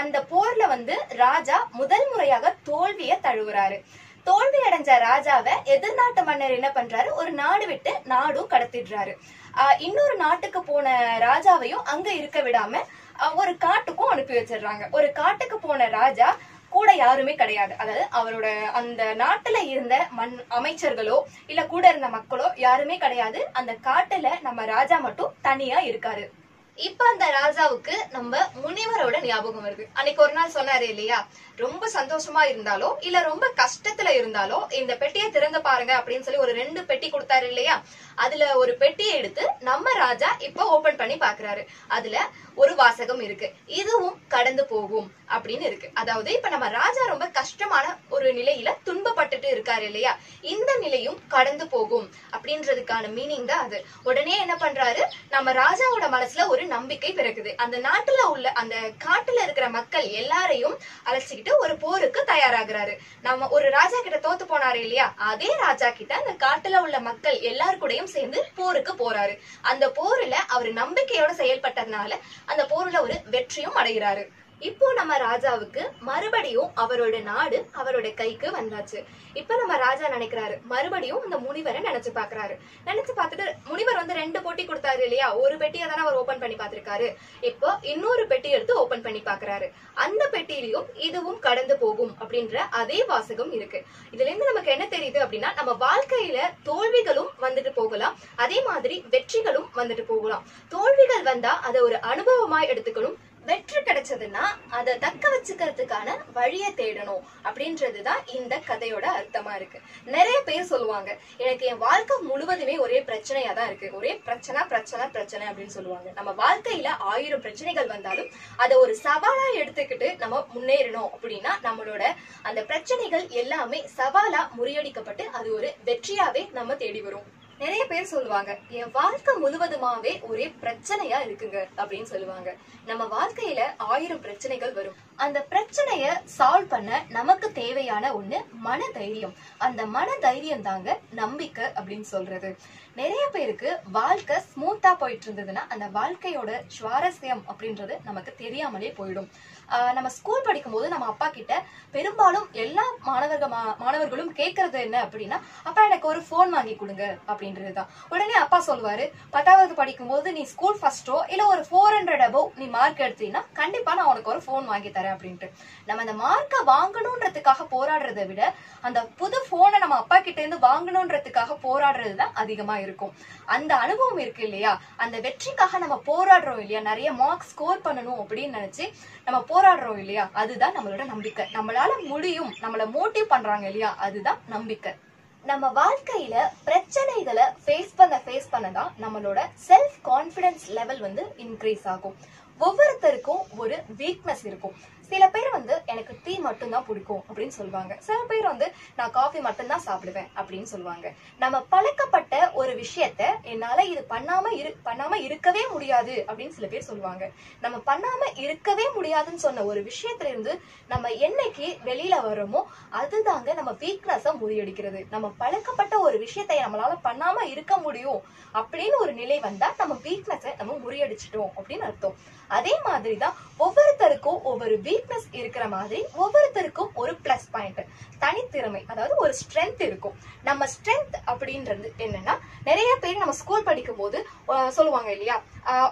[SPEAKER 2] அந்த போர்ல வந்து ராஜா முதல் முறையாக தோல்வியை தழுவுறாரு. தோல்வி அடைஞ்ச ராஜாவை எதிர்நாட்டு மன்னர் என்ன பண்றாரு, ஒரு நாடு விட்டு நாடும் கடத்திடுறாரு. இன்னொரு நாட்டுக்கு போன ராஜாவையும் அங்க இருக்க விடாம ஒரு காட்டுக்கும் அனுப்பி வச்சிடுறாங்க. ஒரு காட்டுக்கு போன ராஜா கூட யாருமே கிடையாது. அதாவது அவரோட அந்த நாட்டுல இருந்த அமைச்சர்களோ இல்ல கூட இருந்த மக்களோ யாருமே கிடையாது. அந்த காட்டுல நம்ம ராஜா மட்டும் தனியா இருக்காரு. இப்ப அந்த ராஜாவுக்கு நம்ம முனிவரோட ஞாபகம் வருது. அன்னைக்கு ஒரு நாள் சொன்னாரு இல்லையா, ரொம்ப சந்தோஷமா இருந்தாலோ இல்ல ரொம்ப கஷ்டத்துல இருந்தாலோ இந்த பெட்டியை திறந்து பாருங்க அப்படின்னு சொல்லி ஒரு 2 பெட்டி கொடுத்தாரு இல்லையா. அதுல ஒரு பெட்டியை எடுத்து நம்ம ராஜா இப்ப ஓபன் பண்ணி பாக்குறாரு. அதுல ஒரு வாசகம் இருக்கு, இதுவும் கடந்து போகும் அப்படின்னு இருக்கு. அதாவது இப்ப நம்ம ராஜா ரொம்ப கஷ்டமான ஒரு நிலையில துன்பப்பட்டுட்டு இருக்காரு இல்லையா, இந்த நிலையும் கடந்து போகும் அப்படின்றதுக்கான மீனிங் தான் அது. உடனே என்ன பண்றாரு, நம்ம ராஜாவோட மனசுல ஒரு நம்பிக்கை பிறகுது. அந்த நாட்டுல உள்ள அந்த காட்டுல இருக்கிற மக்கள் எல்லாரையும் அழைச்சிக்கிட்டு ஒரு போருக்கு தயாராகிறாரு. நம்ம ஒரு ராஜா கிட்ட தோத்து போனாரு இல்லையா, அதே ராஜா கிட்ட அந்த காட்டுல உள்ள மக்கள் எல்லாரு கூடயும் சேர்ந்து போருக்கு போறாரு. அந்த போர்ல அவர் நம்பிக்கையோட செயல்பட்டதுனால அந்த போர்ல ஒரு வெற்றியும் அடைகிறாரு. இப்போ நம்ம ராஜாவுக்கு மறுபடியும் அவரோட நாடு அவரோட கைக்கு வந்தாச்சு. இப்ப நம்ம ராஜா நினைக்கிறாரு, மறுபடியும் அந்த முனிவரை நினைச்சு பாக்குறாரு. நினைச்சு பார்த்துட்டு முனிவர் வந்து 2 பொட்டி கொடுத்தாரு இல்லையா, ஒரு பெட்டியை தானே அவர் ஓபன் பண்ணி பாத்திருக்காரு. இப்போ இன்னொரு பெட்டி எடுத்து ஓபன் பண்ணி பாக்குறாரு. அந்த பெட்டியிலையும் இதுவும் கடந்து போகும் அப்படின்ற அதே வாசகம் இருக்கு. இதுல இருந்து நமக்கு என்ன தெரியுது அப்படின்னா, நம்ம வாழ்க்கையில தோல்விகளும் வந்துட்டு போகலாம், அதே மாதிரி வெற்றிகளும் வந்துட்டு போகலாம். தோல்விகள் வந்தா அதை ஒரு அனுபவமா எடுத்துக்கணும். வெற்றி கிடைச்சதுன்னா அதை தக்க வச்சுக்கிறதுக்கான வழியை தேடணும் அப்படின்றதுதான் இந்த கதையோட அர்த்தமா இருக்கு. நிறைய பேர் சொல்லுவாங்க, எனக்கு என் வாழ்க்கை முழுவதுமே ஒரே பிரச்சனையா தான் இருக்கு, ஒரே பிரச்சனை பிரச்சனை பிரச்சனை அப்படின்னு சொல்லுவாங்க. நம்ம வாழ்க்கையில 1000 பிரச்சனைகள் வந்தாலும் அதை ஒரு சவாலா எடுத்துக்கிட்டு நம்ம முன்னேறணும் அப்படின்னா நம்மளோட அந்த பிரச்சனைகள் எல்லாமே சவாலா முறியடிக்கப்பட்டு அது ஒரு வெற்றியாவே நம்ம தேடி வரும். நிறைய பேர் சொல்லுவாங்க, என் வாழ்க்கை முழுவதுமாவே ஒரே பிரச்சனையா இருக்குங்க அப்படின்னு சொல்லுவாங்க. நம்ம வாழ்க்கையில 1000 பிரச்சனைகள் வரும். அந்த பிரச்சனைய சால்வ் பண்ண நமக்கு தேவையான ஒண்ணு மன தைரியம். அந்த மன தைரியம் தாங்க நம்பிக்கை அப்படின்னு சொல்றது. நிறைய பேருக்கு வாழ்க்கை ஸ்மூத்தா போயிட்டு இருந்ததுன்னா அந்த வாழ்க்கையோட சுவாரஸ்யம் அப்படின்றது நமக்கு தெரியாமலே போயிடும். நம்ம ஸ்கூல் படிக்கும் போது நம்ம அப்பா கிட்ட பெரும்பாலும் எல்லா மாணவர்களும் கேட்கறது என்ன அப்படின்னா, அப்பா எனக்கு ஒரு போன் வாங்கி கொடுங்க அப்படின்றதுதான். உடனே அப்பா சொல்லுவாரு, 10வது படிக்கும் போது நீ ஸ்கூல் ஃபர்ஸ்டோ இல்ல ஒரு 400 above நீ மார்க் எடுத்தீங்கன்னா கண்டிப்பா நான் உனக்கு ஒரு போன் வாங்கி தரேன் அப்படின்ட்டு. நம்ம அந்த மார்க்கை வாங்கணும்ன்றதுக்காக போராடுறதை விட அந்த புது போனை நம்ம அப்பா கிட்ட இருந்து வாங்கணும்ன்றதுக்காக போராடுறதுதான் அதிகமா இருக்கும். அந்த அனுபவம் இருக்கு இல்லையா, அந்த வெற்றிக்காக நம்ம போராடுறோம் இல்லையா, நிறைய மார்க் ஸ்கோர் பண்ணணும் அப்படின்னு நினைச்சு நம்ம போராடுறோம் இல்லையா, அதுதான் நம்மளோட நம்பிக்கை. நம்மளால முடியும், நம்மள மோட்டிவ் பண்றாங்க இல்லையா, அதுதான் நம்பிக்கை. நம்ம வாழ்க்கையில பிரச்சனைகளை ஃபேஸ் பண்ணதான் நம்மளோட செல்ஃப் கான்பிடன்ஸ் லெவல் இன்க்ரீஸ் ஆகும். ஒவ்வொருத்தருக்கும் ஒரு வீக்னஸ் இருக்கும். சில பேர் எனக்கு டீ மட்டும் தான் பிடிக்கும் அப்படின்னு சொல்லுவாங்க. சில பேர் நான் காஃபி மட்டும் தான் சாப்பிடுவேன் அப்படின்னு சொல்லுவாங்க. நம்ம பழக்கப்பட்ட ஒரு விஷயத்த என்னால இது பண்ணாம இருக்கவே முடியாது அப்படின்னு சில பேர் சொல்லுவாங்க. நம்ம பண்ணாம இருக்கவே முடியாதுன்னு சொன்ன ஒரு விஷயத்துல இருந்து நம்ம என்னைக்கு வெளியில வரோமோ அதுதாங்க நம்ம வீக்னஸ முறியடிக்கிறது. நம்ம பழக்கப்பட்ட ஒரு விஷயத்தை நம்மளால பண்ணாம இருக்க முடியும் அப்படின்னு ஒரு நிலை வந்தா நம்ம வீக்னஸை நம்ம முறியடிச்சிட்டோம் அப்படின்னு அர்த்தம். அதே மாதிரிதான் ஒவ்வொருத்தருக்கும் ஒவ்வொரு வீக்னஸ் இருக்கிற மாதிரி ஒவ்வொருத்தருக்கும் ஒரு பிளஸ் பாயிண்ட், தனித்திறமை, அதாவது ஒரு ஸ்ட்ரென்த் இருக்கும். நம்ம ஸ்ட்ரென்த் அப்படின்றது என்னன்னா, நிறைய பேர் நம்ம ஸ்கூல் படிக்கும் போது சொல்லுவாங்க இல்லையா,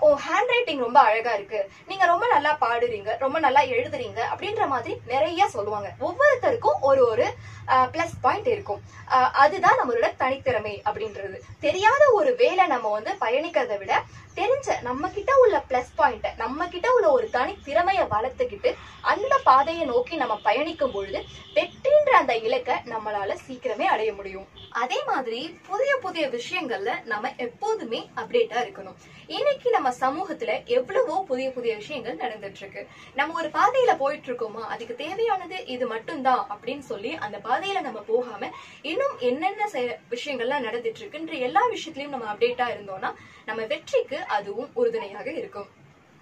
[SPEAKER 2] உன் ஹேண்ட் ரைட்டிங் ரொம்ப அழகா இருக்கு, நீங்க ரொம்ப நல்லா பாடுறீங்க, ரொம்ப நல்லா எழுதுறீங்க அப்படின்ற மாதிரி நிறைய சொல்லுவாங்க. ஒவ்வொருத்தருக்கும் ஒரு பிளஸ் பாயிண்ட் இருக்கும். அதுதான் நம்மளோட தனித்திறமை அப்படின்றது. தெரியாத ஒரு வேலை நம்ம பயணிக்கிறதை விட தெரிஞ்ச நம்ம கிட்ட உள்ள பிளஸ் பாயிண்ட், நம்ம கிட்ட உள்ள ஒரு தனித்திறமையை வளர்த்துக்கிட்டு அந்த பாதையை நோக்கி நம்ம பயணிக்கும் பொழுது வெற்றின்ற அந்த இலக்கை நம்மளால சீக்கிரமே அடைய முடியும். அதே மாதிரி புதிய புதிய விஷயங்கள்ல நம்ம எப்போதுமே அப்டேட்டா இருக்கணும். இன்னைக்கு நம்ம சமூகத்துல எவ்வளவோ புதிய புதிய விஷயங்கள் நடந்துட்டு இருக்கு. நம்ம ஒரு பாதையில போயிட்டு இருக்கோமா, அதுக்கு தேவையானது இது மட்டும்தான் அப்படின்னு சொல்லி அந்த பாதையில நம்ம போகாம இன்னும் என்னென்ன விஷயங்கள்லாம் நடந்துட்டு இருக்குன்ற எல்லா விஷயத்திலயும் நம்ம அப்டேட்டா இருந்தோம்னா நம்ம வெற்றிக்கு அதுவும் உறுதுணையாக இருக்கும்.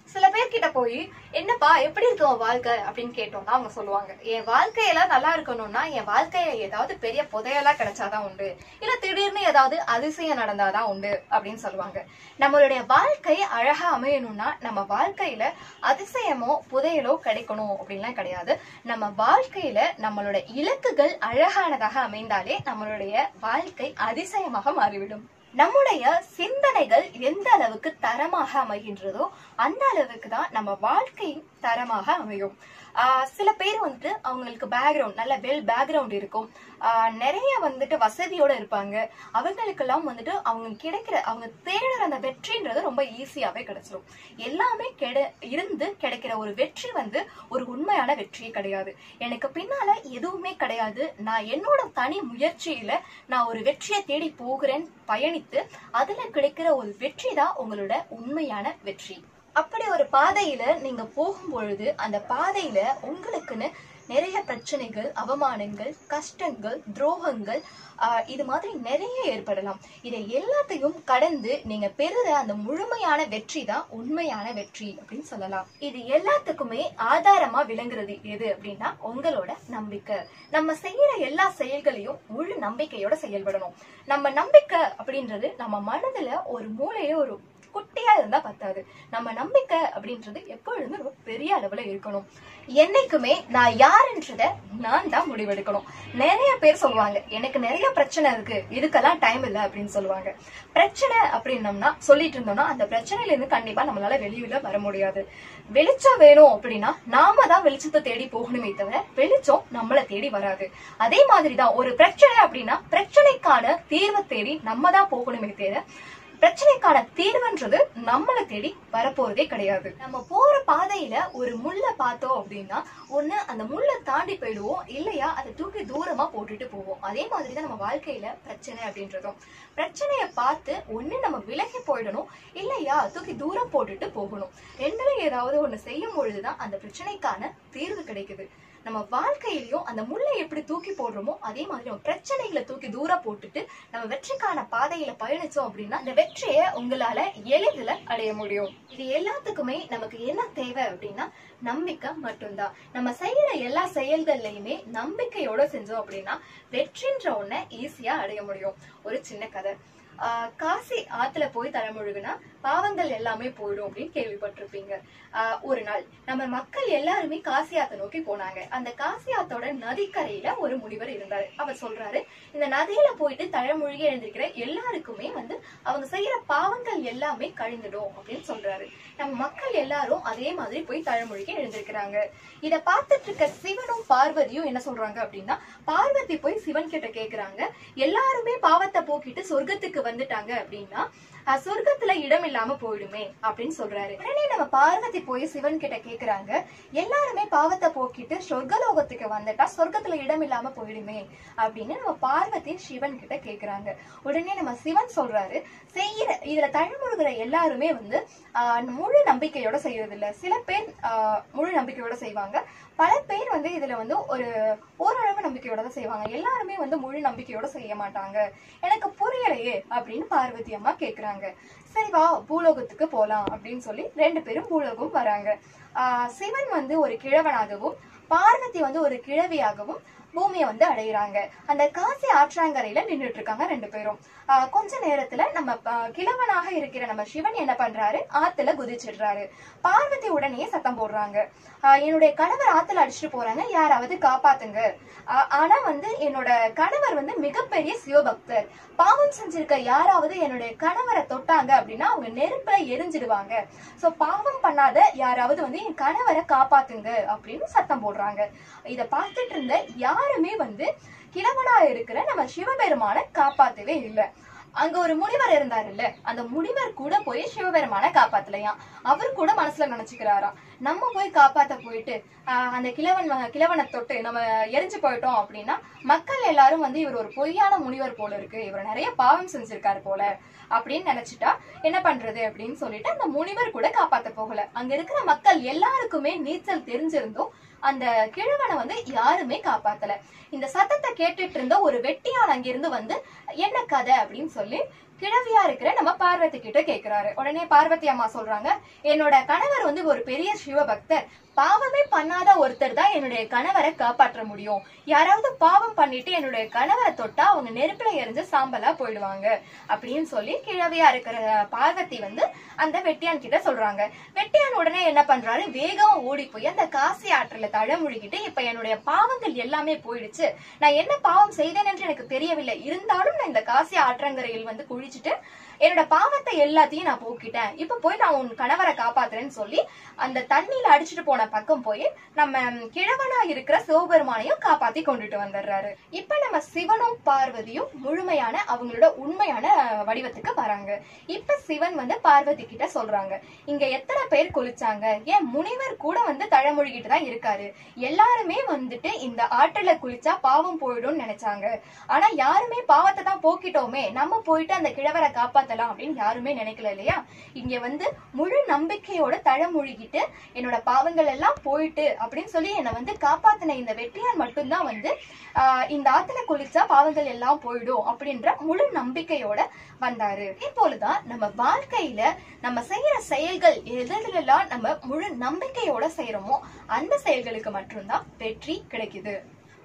[SPEAKER 2] சில பேர்கிட்ட போய் என்னப்பா எப்படி இருக்கு உன் வாழ்க்கை அப்படின்னு கேட்டோம்னா அவங்க சொல்லுவாங்க, என் வாழ்க்கையெல்லாம் நல்லா இருக்கணும்னா என் வாழ்க்கைய ஏதாவது பெரிய புதையெல்லாம் கிடைச்சாதான் உண்டு, இல்ல திடீர்னு ஏதாவது அதிசயம் நடந்தாதான் உண்டு அப்படின்னு சொல்லுவாங்க. நம்மளுடைய வாழ்க்கை அழகா அமையணும்னா நம்ம வாழ்க்கையில அதிசயமோ புதையலோ கிடைக்கணும் அப்படின்லாம் கிடையாது. நம்ம வாழ்க்கையில நம்மளோட இலக்குகள் அழகானதாக அமைந்தாலே நம்மளுடைய வாழ்க்கை அதிசயமாக மாறிவிடும். நம்முடைய சிந்தனைகள் எந்த அளவுக்கு தரமாக அமைகின்றதோ அந்த அளவுக்கு தான் நம்ம வாழ்க்கையும் தரமாக அமையும். சில பேர் அவங்களுக்கு பேக்ரவுண்ட் நல்ல வெல் பேக்ரவுண்ட் இருக்கும், நிறைய வசதியோட இருப்பாங்க. அவங்களுக்கெல்லாம் அவங்க தேடுற அந்த வெற்றின்றது ரொம்ப ஈஸியாவே கிடைச்சிடும். எல்லாமே கிடைக்கிற ஒரு வெற்றி ஒரு உண்மையான வெற்றியே கிடையாது. எனக்கு பின்னால எதுவுமே கிடையாது, நான் என்னோட தனி முயற்சியில நான் ஒரு வெற்றியை தேடி போகிறேன் பயணித்து அதுல கிடைக்கிற ஒரு வெற்றி தான் உங்களோட உண்மையான வெற்றி. அப்படி ஒரு பாதையில நீங்க போகும்பொழுது அந்த பாதையில உங்களுக்குன்னு நிறைய பிரச்சனைகள், அவமானங்கள், கஷ்டங்கள், துரோகங்கள் இது மாதிரி நிறைய ஏற்படலாம். இதை எல்லாத்தையும் கடந்து நீங்க பெறுற அந்த முழுமையான வெற்றி தான் உண்மையான வெற்றி அப்படின்னு சொல்லலாம். இது எல்லாத்துக்குமே ஆதாரமா விளங்குறது எது அப்படின்னா உங்களோட நம்பிக்கை. நம்ம செய்யற எல்லா செயல்களையும் முழு நம்பிக்கையோட செயல்படணும். நம்ம நம்பிக்கை அப்படின்றது நம்ம மனதுல ஒரு மூளையில ஒரு குட்டியா இருந்தா பத்தாது. நம்ம நம்பிக்கை அப்படின்றது எப்பொழுதுமே ரொம்ப பெரிய அளவுல இருக்கணும். என்னைக்குமே நான் யாருன்றத நான் தான் முடிவெடுக்கணும். நிறைய பேர் சொல்லுவாங்க, எனக்கு நிறைய பிரச்சனை இருக்கு, இதுக்கெல்லாம் டைம் இல்லை அப்படின்னு சொல்லுவாங்க. பிரச்சனை அப்படின்னம்னா சொல்லிட்டு இருந்தோம்னா அந்த பிரச்சனையில இருந்து கண்டிப்பா நம்மளால வெளியில வர முடியாது. வெளிச்சம் வேணும் அப்படின்னா நாம தான் வெளிச்சத்தை தேடி போகணுமே தவிர வெளிச்சம் நம்மளை தேடி வராது. அதே மாதிரிதான் ஒரு பிரச்சனை அப்படின்னா பிரச்சனைக்கான தீர்வை தேடி நம்ம தான் போகணுமே தவிர பிரச்சனைக்கான தீர்வுன்றது நம்மளை தேடி வரப்போறதே கிடையாது. நம்ம போற பாதையில ஒரு முள்ளை பார்த்தோம் அப்படின்னா ஒண்ணு அந்த முள்ளை தாண்டி போயிடுவோம், இல்லையா அதை தூக்கி தூரமா போட்டுட்டு போவோம். அதே மாதிரிதான் நம்ம வாழ்க்கையில பிரச்சனை அப்படின்றதும் பிரச்சனைய பார்த்து ஒண்ணு நம்ம விலகி போயிடணும், இல்லையா தூக்கி தூரம் போட்டுட்டு போகணும். ரெண்டுல ஏதாவது ஒண்ணு செய்யும் பொழுதுதான் அந்த பிரச்சனைக்கான தீர்வு கிடைக்குது.
[SPEAKER 11] நம்ம வாழ்க்கையிலயும் அந்த முள்ளை எப்படி தூக்கி போடுறோமோ அதே மாதிரி நம்ம பிரச்சனைகளை தூக்கி தூரம் போட்டுட்டு நம்ம வெற்றிக்கான பாதையில பயணிச்சோம் அப்படின்னா அந்த வெற்றியை உங்களால எளிதில் அடைய முடியும். இது எல்லாத்துக்குமே நமக்கு என்ன தேவை அப்படின்னா நம்பிக்கை மட்டும்தான். நம்ம செய்யற எல்லா செயல்கள்லயுமே நம்பிக்கையோட செஞ்சோம் அப்படின்னா வெற்றின்ற ஒண்ண ஈஸியா அடைய முடியும். ஒரு சின்ன கதை. காசி ஆத்துல போய் தலைமுழுகுனா பாவங்கள் எல்லாமே போயிடும் அப்படின்னு கேள்விப்பட்டிருப்பீங்க. ஒரு நாள் நம்ம மக்கள் எல்லாருமே காசி ஆத்தை நோக்கி போனாங்க. அந்த காசி ஆத்தோட நதிக்கரையில ஒரு முனிவர் இருந்தாரு. அவர் சொல்றாரு, இந்த நதியில போயிட்டு தலைமுழுகி எழுந்திருக்கிற எல்லாருக்குமே அவங்க செய்யற பாவங்கள் எல்லாமே கழிந்துடும் அப்படின்னு சொல்றாரு. நம்ம மக்கள் எல்லாரும் அதே மாதிரி போய் தலைமுழுகி எழுந்திருக்கிறாங்க. இத பார்த்துட்டு இருக்க சிவனும் பார்வதியும் என்ன சொல்றாங்க அப்படின்னா, பார்வதி போய் சிவன் கிட்ட கேக்குறாங்க, எல்லாருமே பாவத்தை போக்கிட்டு சொர்க்கத்துக்கு வந்துட்டாங்க அப்படின்னா சொர்க்கத்துல இடம் இல்லாம போயிடுமே அப்படின்னு சொல்றாரு. உடனே நம்ம பார்வதி போய் சிவன் கிட்ட கேக்குறாங்க, எல்லாருமே பாவத்தை போக்கிட்டு சொர்க்கலோகத்துக்கு வந்துட்டா சொர்க்கத்துல இடம் இல்லாம போயிடுமே அப்படின்னு நம்ம பார்வதி சிவன் கிட்ட கேக்குறாங்க. உடனே நம்ம சிவன் சொல்றாரு, இதுல தலைமுழுகிற எல்லாருமே முழு நம்பிக்கையோட செய்யறது இல்ல. சில பேர் முழு நம்பிக்கையோட செய்வாங்க, பல பேர் இதுல ஒரு ஓரளவு நம்பிக்கையோட தான் செய்வாங்க. எல்லாருமே முழு நம்பிக்கையோட செய்ய மாட்டாங்க. எனக்கு புரியலையே அப்படின்னு பார்வதி அம்மா கேக்குறாங்க. சரி வா பூலோகத்துக்கு போலாம் அப்படின்னு சொல்லி 2 பேரும் பூலோகம் வராங்க. சிவன் ஒரு கிழவனாகவும் பார்வதி ஒரு கிழவியாகவும் பூமியை அடையிறாங்க. அந்த காசி ஆற்றாங்கரையில நின்றுட்டு இருக்காங்க 2 பேரும். கொஞ்ச நேரத்துல நம்ம கிழவனாக இருக்கிற நம்ம சிவன் என்ன பண்றாரு, ஆத்துல குதிச்சிடுறாரு. பார்வதி உடனே சத்தம் போடுறாங்க, என்னுடைய கணவர் ஆத்துல அடிச்சுட்டு போறாங்க, யாராவது காப்பாத்துங்க. ஆனா என்னோட கணவர் மிகப்பெரிய சிவபக்தர், பாவம் செஞ்சிருக்க யாராவது என்னுடைய கணவரை தொட்டாங்க அப்படின்னா அவங்க நெருப்புல எரிஞ்சிடுவாங்க. சோ பாவம் பண்ணாத யாராவது என் கணவரை காப்பாத்துங்க அப்படின்னு சத்தம் போடுறாங்க. இத பார்த்துட்டு இருந்த யாருமே கிழவனா இருக்கிற நம்ம சிவபெருமான காப்பாத்தவே இல்லை. அங்க ஒரு முனிவர் இருந்தாரு இல்ல, அந்த முனிவர் கூட போய் சிவபெருமான காப்பாத்தலையா. அவர் கூட மனசுல நினைச்சுக்கிறாராம், நம்ம போய் காப்பாத்த போயிட்டு அந்த கிழவனை தொட்டு நம்ம எரிஞ்சு போயிட்டோம் அப்படின்னா மக்கள் எல்லாரும் இவர் ஒரு பொய்யான முனிவர் போல இருக்கு, இவர் நிறைய பாவம் செஞ்சிருக்காரு போல அப்படின்னு நினைச்சிட்டா என்ன பண்றது அப்படின்னு சொல்லிட்டு அந்த முனிவர் கூட காப்பாத்த போகல. அங்க இருக்கிற மக்கள் எல்லாருக்குமே நீச்சல் தெரிஞ்சிருந்தும் அந்த கிழவனை யாருமே காப்பாத்தல. இந்த சத்தத்தை கேட்டுட்டு இருந்த ஒரு வெட்டியான் அங்கிருந்து என்ன கதை அப்படின்னு சொல்லி கிழவியா இருக்கிற நம்ம பார்வதி கிட்ட கேக்குறாரு. உடனே பார்வதி அம்மா சொல்றாங்க, என்னோட கணவர் ஒரு பெரிய சிவபக்தர், பாவமே பண்ணாத ஒருத்தர் தான் என்னுடைய கணவரை காப்பாற்ற முடியும். யாராவது பாவம் பண்ணிட்டு என்னுடைய கணவரை தொட்டா அவங்க நெருப்புல எரிஞ்சு சாம்பலா போயிடுவாங்க அப்படின்னு சொல்லி கிழவியா இருக்கிற பார்வதி அந்த வெட்டியான் கிட்ட சொல்றாங்க. வெட்டியான் உடனே என்ன பண்றாரு, வேகமா ஓடி போய் அந்த காசி ஆற்றுல தழமுழுகிட்டு, இப்ப என்னுடைய பாவங்கள் எல்லாமே போயிடுச்சு, நான் என்ன பாவம் செய்தேன் என்று எனக்கு தெரியவில்லை, இருந்தாலும் நான் இந்த காசி ஆற்றங்கரையில் குளிச்சுட்டு என்னோட பாவத்தை எல்லாத்தையும் நான் போக்கிட்டேன், இப்ப போய் நான் உன் கணவரை காப்பாத்துறேன்னு சொல்லி அந்த தண்ணியில அடிச்சுட்டு போன பக்கம் போய் நம்ம கிழவனா இருக்கிற சிவபெருமானையும் காப்பாத்தி கொண்டுட்டு வந்துடுறாரு. இப்ப நம்ம சிவனும் பார்வதியும் முழுமையான அவங்களோட உண்மையான வடிவத்துக்கு வராங்க. இப்ப சிவன் பார்வதி கிட்ட சொல்றாங்க, இங்க எத்தனை பேர் குளிச்சாங்க, ஏன் முனிவர் கூட தழமொழிகிட்டு தான் இருக்காரு, எல்லாருமே இந்த ஆற்றுல குளிச்சா பாவம் போயிடும் நினைச்சாங்க, ஆனா யாருமே பாவத்தை தான் போக்கிட்டோமே, நம்ம போயிட்டு அந்த கிழவரை காப்பாத்தலாம் அப்படின்னு யாருமே நினைக்கல இல்லையா. இங்க முழு நம்பிக்கையோட தழமொழிகிட்டு என்னோட பாவங்கள் எல்லாம் போயிட்டு அப்படின்னு சொல்லி என்ன காப்பாத்தின இந்த வெட்டியான் மட்டும்தான் இந்த ஆத்துல குளிச்சா பாவங்கள் எல்லாம் போயிடும் அப்படின்ற முழு நம்பிக்கையோட வந்தாரு. இதே போலதான் நம்ம வாழ்க்கையில நம்ம செய்யற செயல்கள் எதெல்லாம் நம்ம முழு நம்பிக்கையோட செய்யறோமோ அந்த செயல்களுக்கு மட்டும்தான் வெற்றி கிடைக்குது.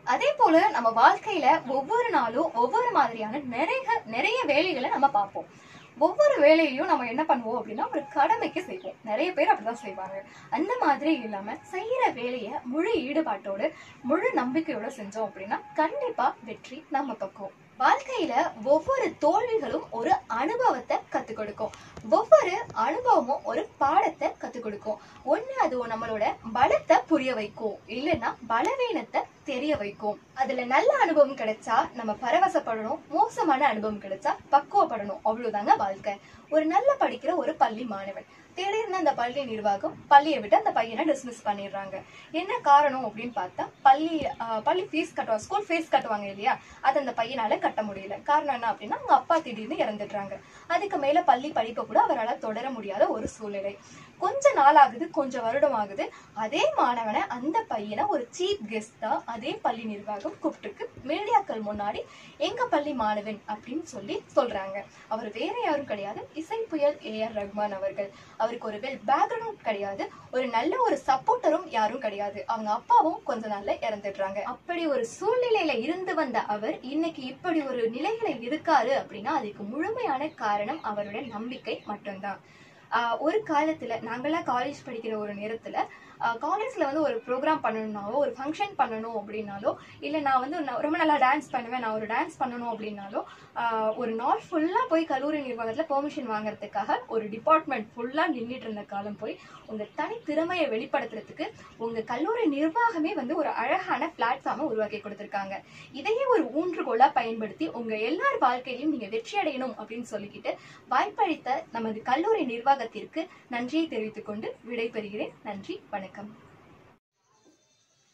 [SPEAKER 11] அதே போல நம்ம வாழ்க்கையில ஒவ்வொரு நாளும் ஒவ்வொரு மாதிரியான நிறைய வேலைகளை நம்ம பார்ப்போம். ஒவ்வொரு வேலையிலையும் நம்ம என்ன பண்ணுவோம் அப்படின்னா ஒரு கடமைக்கு செய்வோம். நிறைய பேர் அப்படிதான் செய்வாங்க. அந்த மாதிரி இல்லாம செய்யற வேலைய முழு ஈடுபாட்டோடு முழு நம்பிக்கையோட செஞ்சோம் அப்படின்னா கண்டிப்பா வெற்றி நம்ம பக்கம். வாழ்க்கையில ஒவ்வொரு தோல்விகளும் ஒரு அனுபவத்தை கத்துக் கொடுக்கும். ஒவ்வொரு அனுபவமும் ஒரு பாடத்தை கத்துக் கொடுக்கும். ஒண்ணு அது நம்மளோட பலத்தை புரிய வைக்கும், இல்லைன்னா பலவீனத்தை தெரிய வைக்கும். அதுல நல்ல அனுபவம் கிடைச்சா நம்ம பரவசப்படணும், மோசமான அனுபவம் கிடைச்சா பக்குவப்படணும். அவ்வளவுதாங்க வாழ்க்கை. ஒரு நல்ல படிக்கிற ஒரு பள்ளி மாணவன் திடீர்னு அந்த பள்ளி நிர்வாகம் பள்ளியை விட்டு அந்த பையனை டிஸ்மிஸ் பண்ணிடுறாங்க. என்ன காரணம் அப்படின்னு பார்த்தா பள்ளி ஃபீஸ் கட்டுவாங்க, ஸ்கூல் ஃபீஸ் கட்டுவாங்க இல்லையா, அது அந்த பையனால கட்ட முடியல. காரணம் என்ன அப்படின்னா அவங்க அப்பா திடீர்னு இறந்துடுறாங்க. அதுக்கு மேல பள்ளி படிப்பை கூட அவரால் தொடர முடியாத ஒரு சூழ்நிலை. கொஞ்ச நாள் ஆகுது, கொஞ்சம் வருடம் ஆகுது. அதே மாணவனை, அந்த பையனை ஒரு சீஃப் கெஸ்டா அதே பள்ளி நிர்வாகம் கூப்பிட்டு மீடியாக்கள் முன்னாடி எங்க பள்ளி மாணவன் அப்படின்னு சொல்றாங்க. அவர் வேற யாரும் கிடையாது, இசை புயல் AR ரஹ்மான் அவர்கள். அவருக்கு ஒரு வெல் பேக்ரவுண்ட் கிடையாது, ஒரு நல்ல ஒரு சப்போர்ட்டரும் யாரும் கிடையாது. அவங்க அப்பாவும் கொஞ்ச நாள்ல இறந்துடுறாங்க. அப்படி ஒரு சூழ்நிலையில இருந்து வந்த அவர் இன்னைக்கு இப்படி ஒரு நிலையில இருக்காரு அப்படின்னா அதுக்கு முழுமையான காரணம் அவருடைய நம்பிக்கை மட்டும்தான். ஒரு காலத்துல நாங்கெல்லாம் காலேஜ் படிக்கிற ஒரு நேரத்துல காலேஜ்ல வந்து ஒரு ப்ரோக்ராம் பண்ணணும்னாலோ, ஒரு ஃபங்க்ஷன் பண்ணணும் அப்படின்னாலோ, இல்லை நான் வந்து ரொம்ப நல்லா டான்ஸ் பண்ணுவேன், நான் ஒரு டான்ஸ் பண்ணணும் அப்படின்னாலோ, ஒரு நாள் ஃபுல்லா போய் கல்லூரி நிர்வாகத்துல பெர்மிஷன் வாங்குறதுக்காக ஒரு டிபார்ட்மெண்ட் ஃபுல்லா நின்றுட்டு இருந்த காலம் போய் உங்க தனி திறமையை வெளிப்படுத்துறதுக்கு உங்க கல்லூரி நிர்வாகமே வந்து ஒரு அழகான பிளாட்ஃபார்மை உருவாக்கி கொடுத்திருக்காங்க. இதையே ஒரு ஊன்றுகோலா பயன்படுத்தி உங்க எல்லார் வாழ்க்கையிலும் நீங்க வெற்றி அடையணும் அப்படின்னு சொல்லிக்கிட்டு வாய்ப்பளித்த நமது கல்லூரி நிர்வாகத்திற்கு நன்றியை தெரிவித்துக் கொண்டு விடைபெறுகிறேன். நன்றி, வணக்கம்.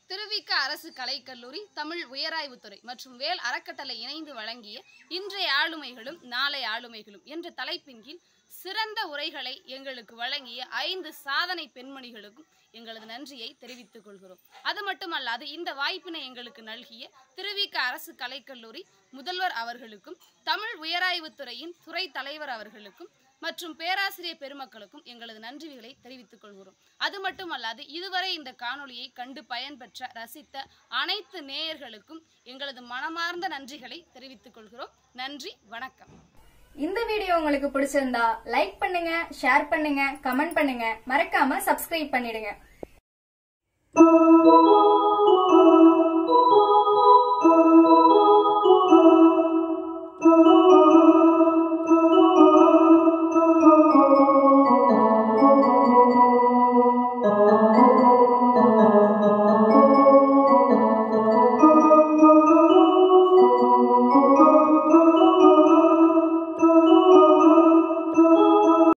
[SPEAKER 5] திருவிக அரசு கலைக்கல்லூரி, தமிழ் உயராய்வுத்துறை மற்றும் வேல் அறக்கட்டளை இணைந்து வழங்கிய இன்றைய ஆளுமைகளும் நாளை ஆளுமைகளும் என்ற தலைப்பின் கீழ் சிறந்த உரைகளை எங்களுக்கு வழங்கிய 5 சாதனை பெண்மணிகளுக்கும் எங்களது நன்றியை தெரிவித்துக் கொள்கிறோம். அது மட்டுமல்லாது இந்த வாய்ப்பினை எங்களுக்கு நல்கிய திருவிக அரசு கலைக்கல்லூரி முதல்வர் அவர்களுக்கும், தமிழ் உயராய்வுத்துறையின் துறை தலைவர் அவர்களுக்கும் மற்றும் பேராசிரியர் பெருமக்களுக்கும் எங்களது நன்றிகளை தெரிவித்துக் கொள்கிறோம். அது மட்டுமல்லாது இதுவரை இந்த காணொளியை கண்டு பயன்பெற்ற ரசித்த அனைத்து நேயர்களுக்கும் எங்களது மனமார்ந்த நன்றிகளை தெரிவித்துக் கொள்கிறோம். நன்றி, வணக்கம்.
[SPEAKER 2] இந்த வீடியோ உங்களுக்கு பிடிச்சிருந்தா லைக் பண்ணுங்க, ஷேர் பண்ணுங்க, கமெண்ட் பண்ணுங்க, மறக்காம சப்ஸ்கிரைப் பண்ணிடுங்க.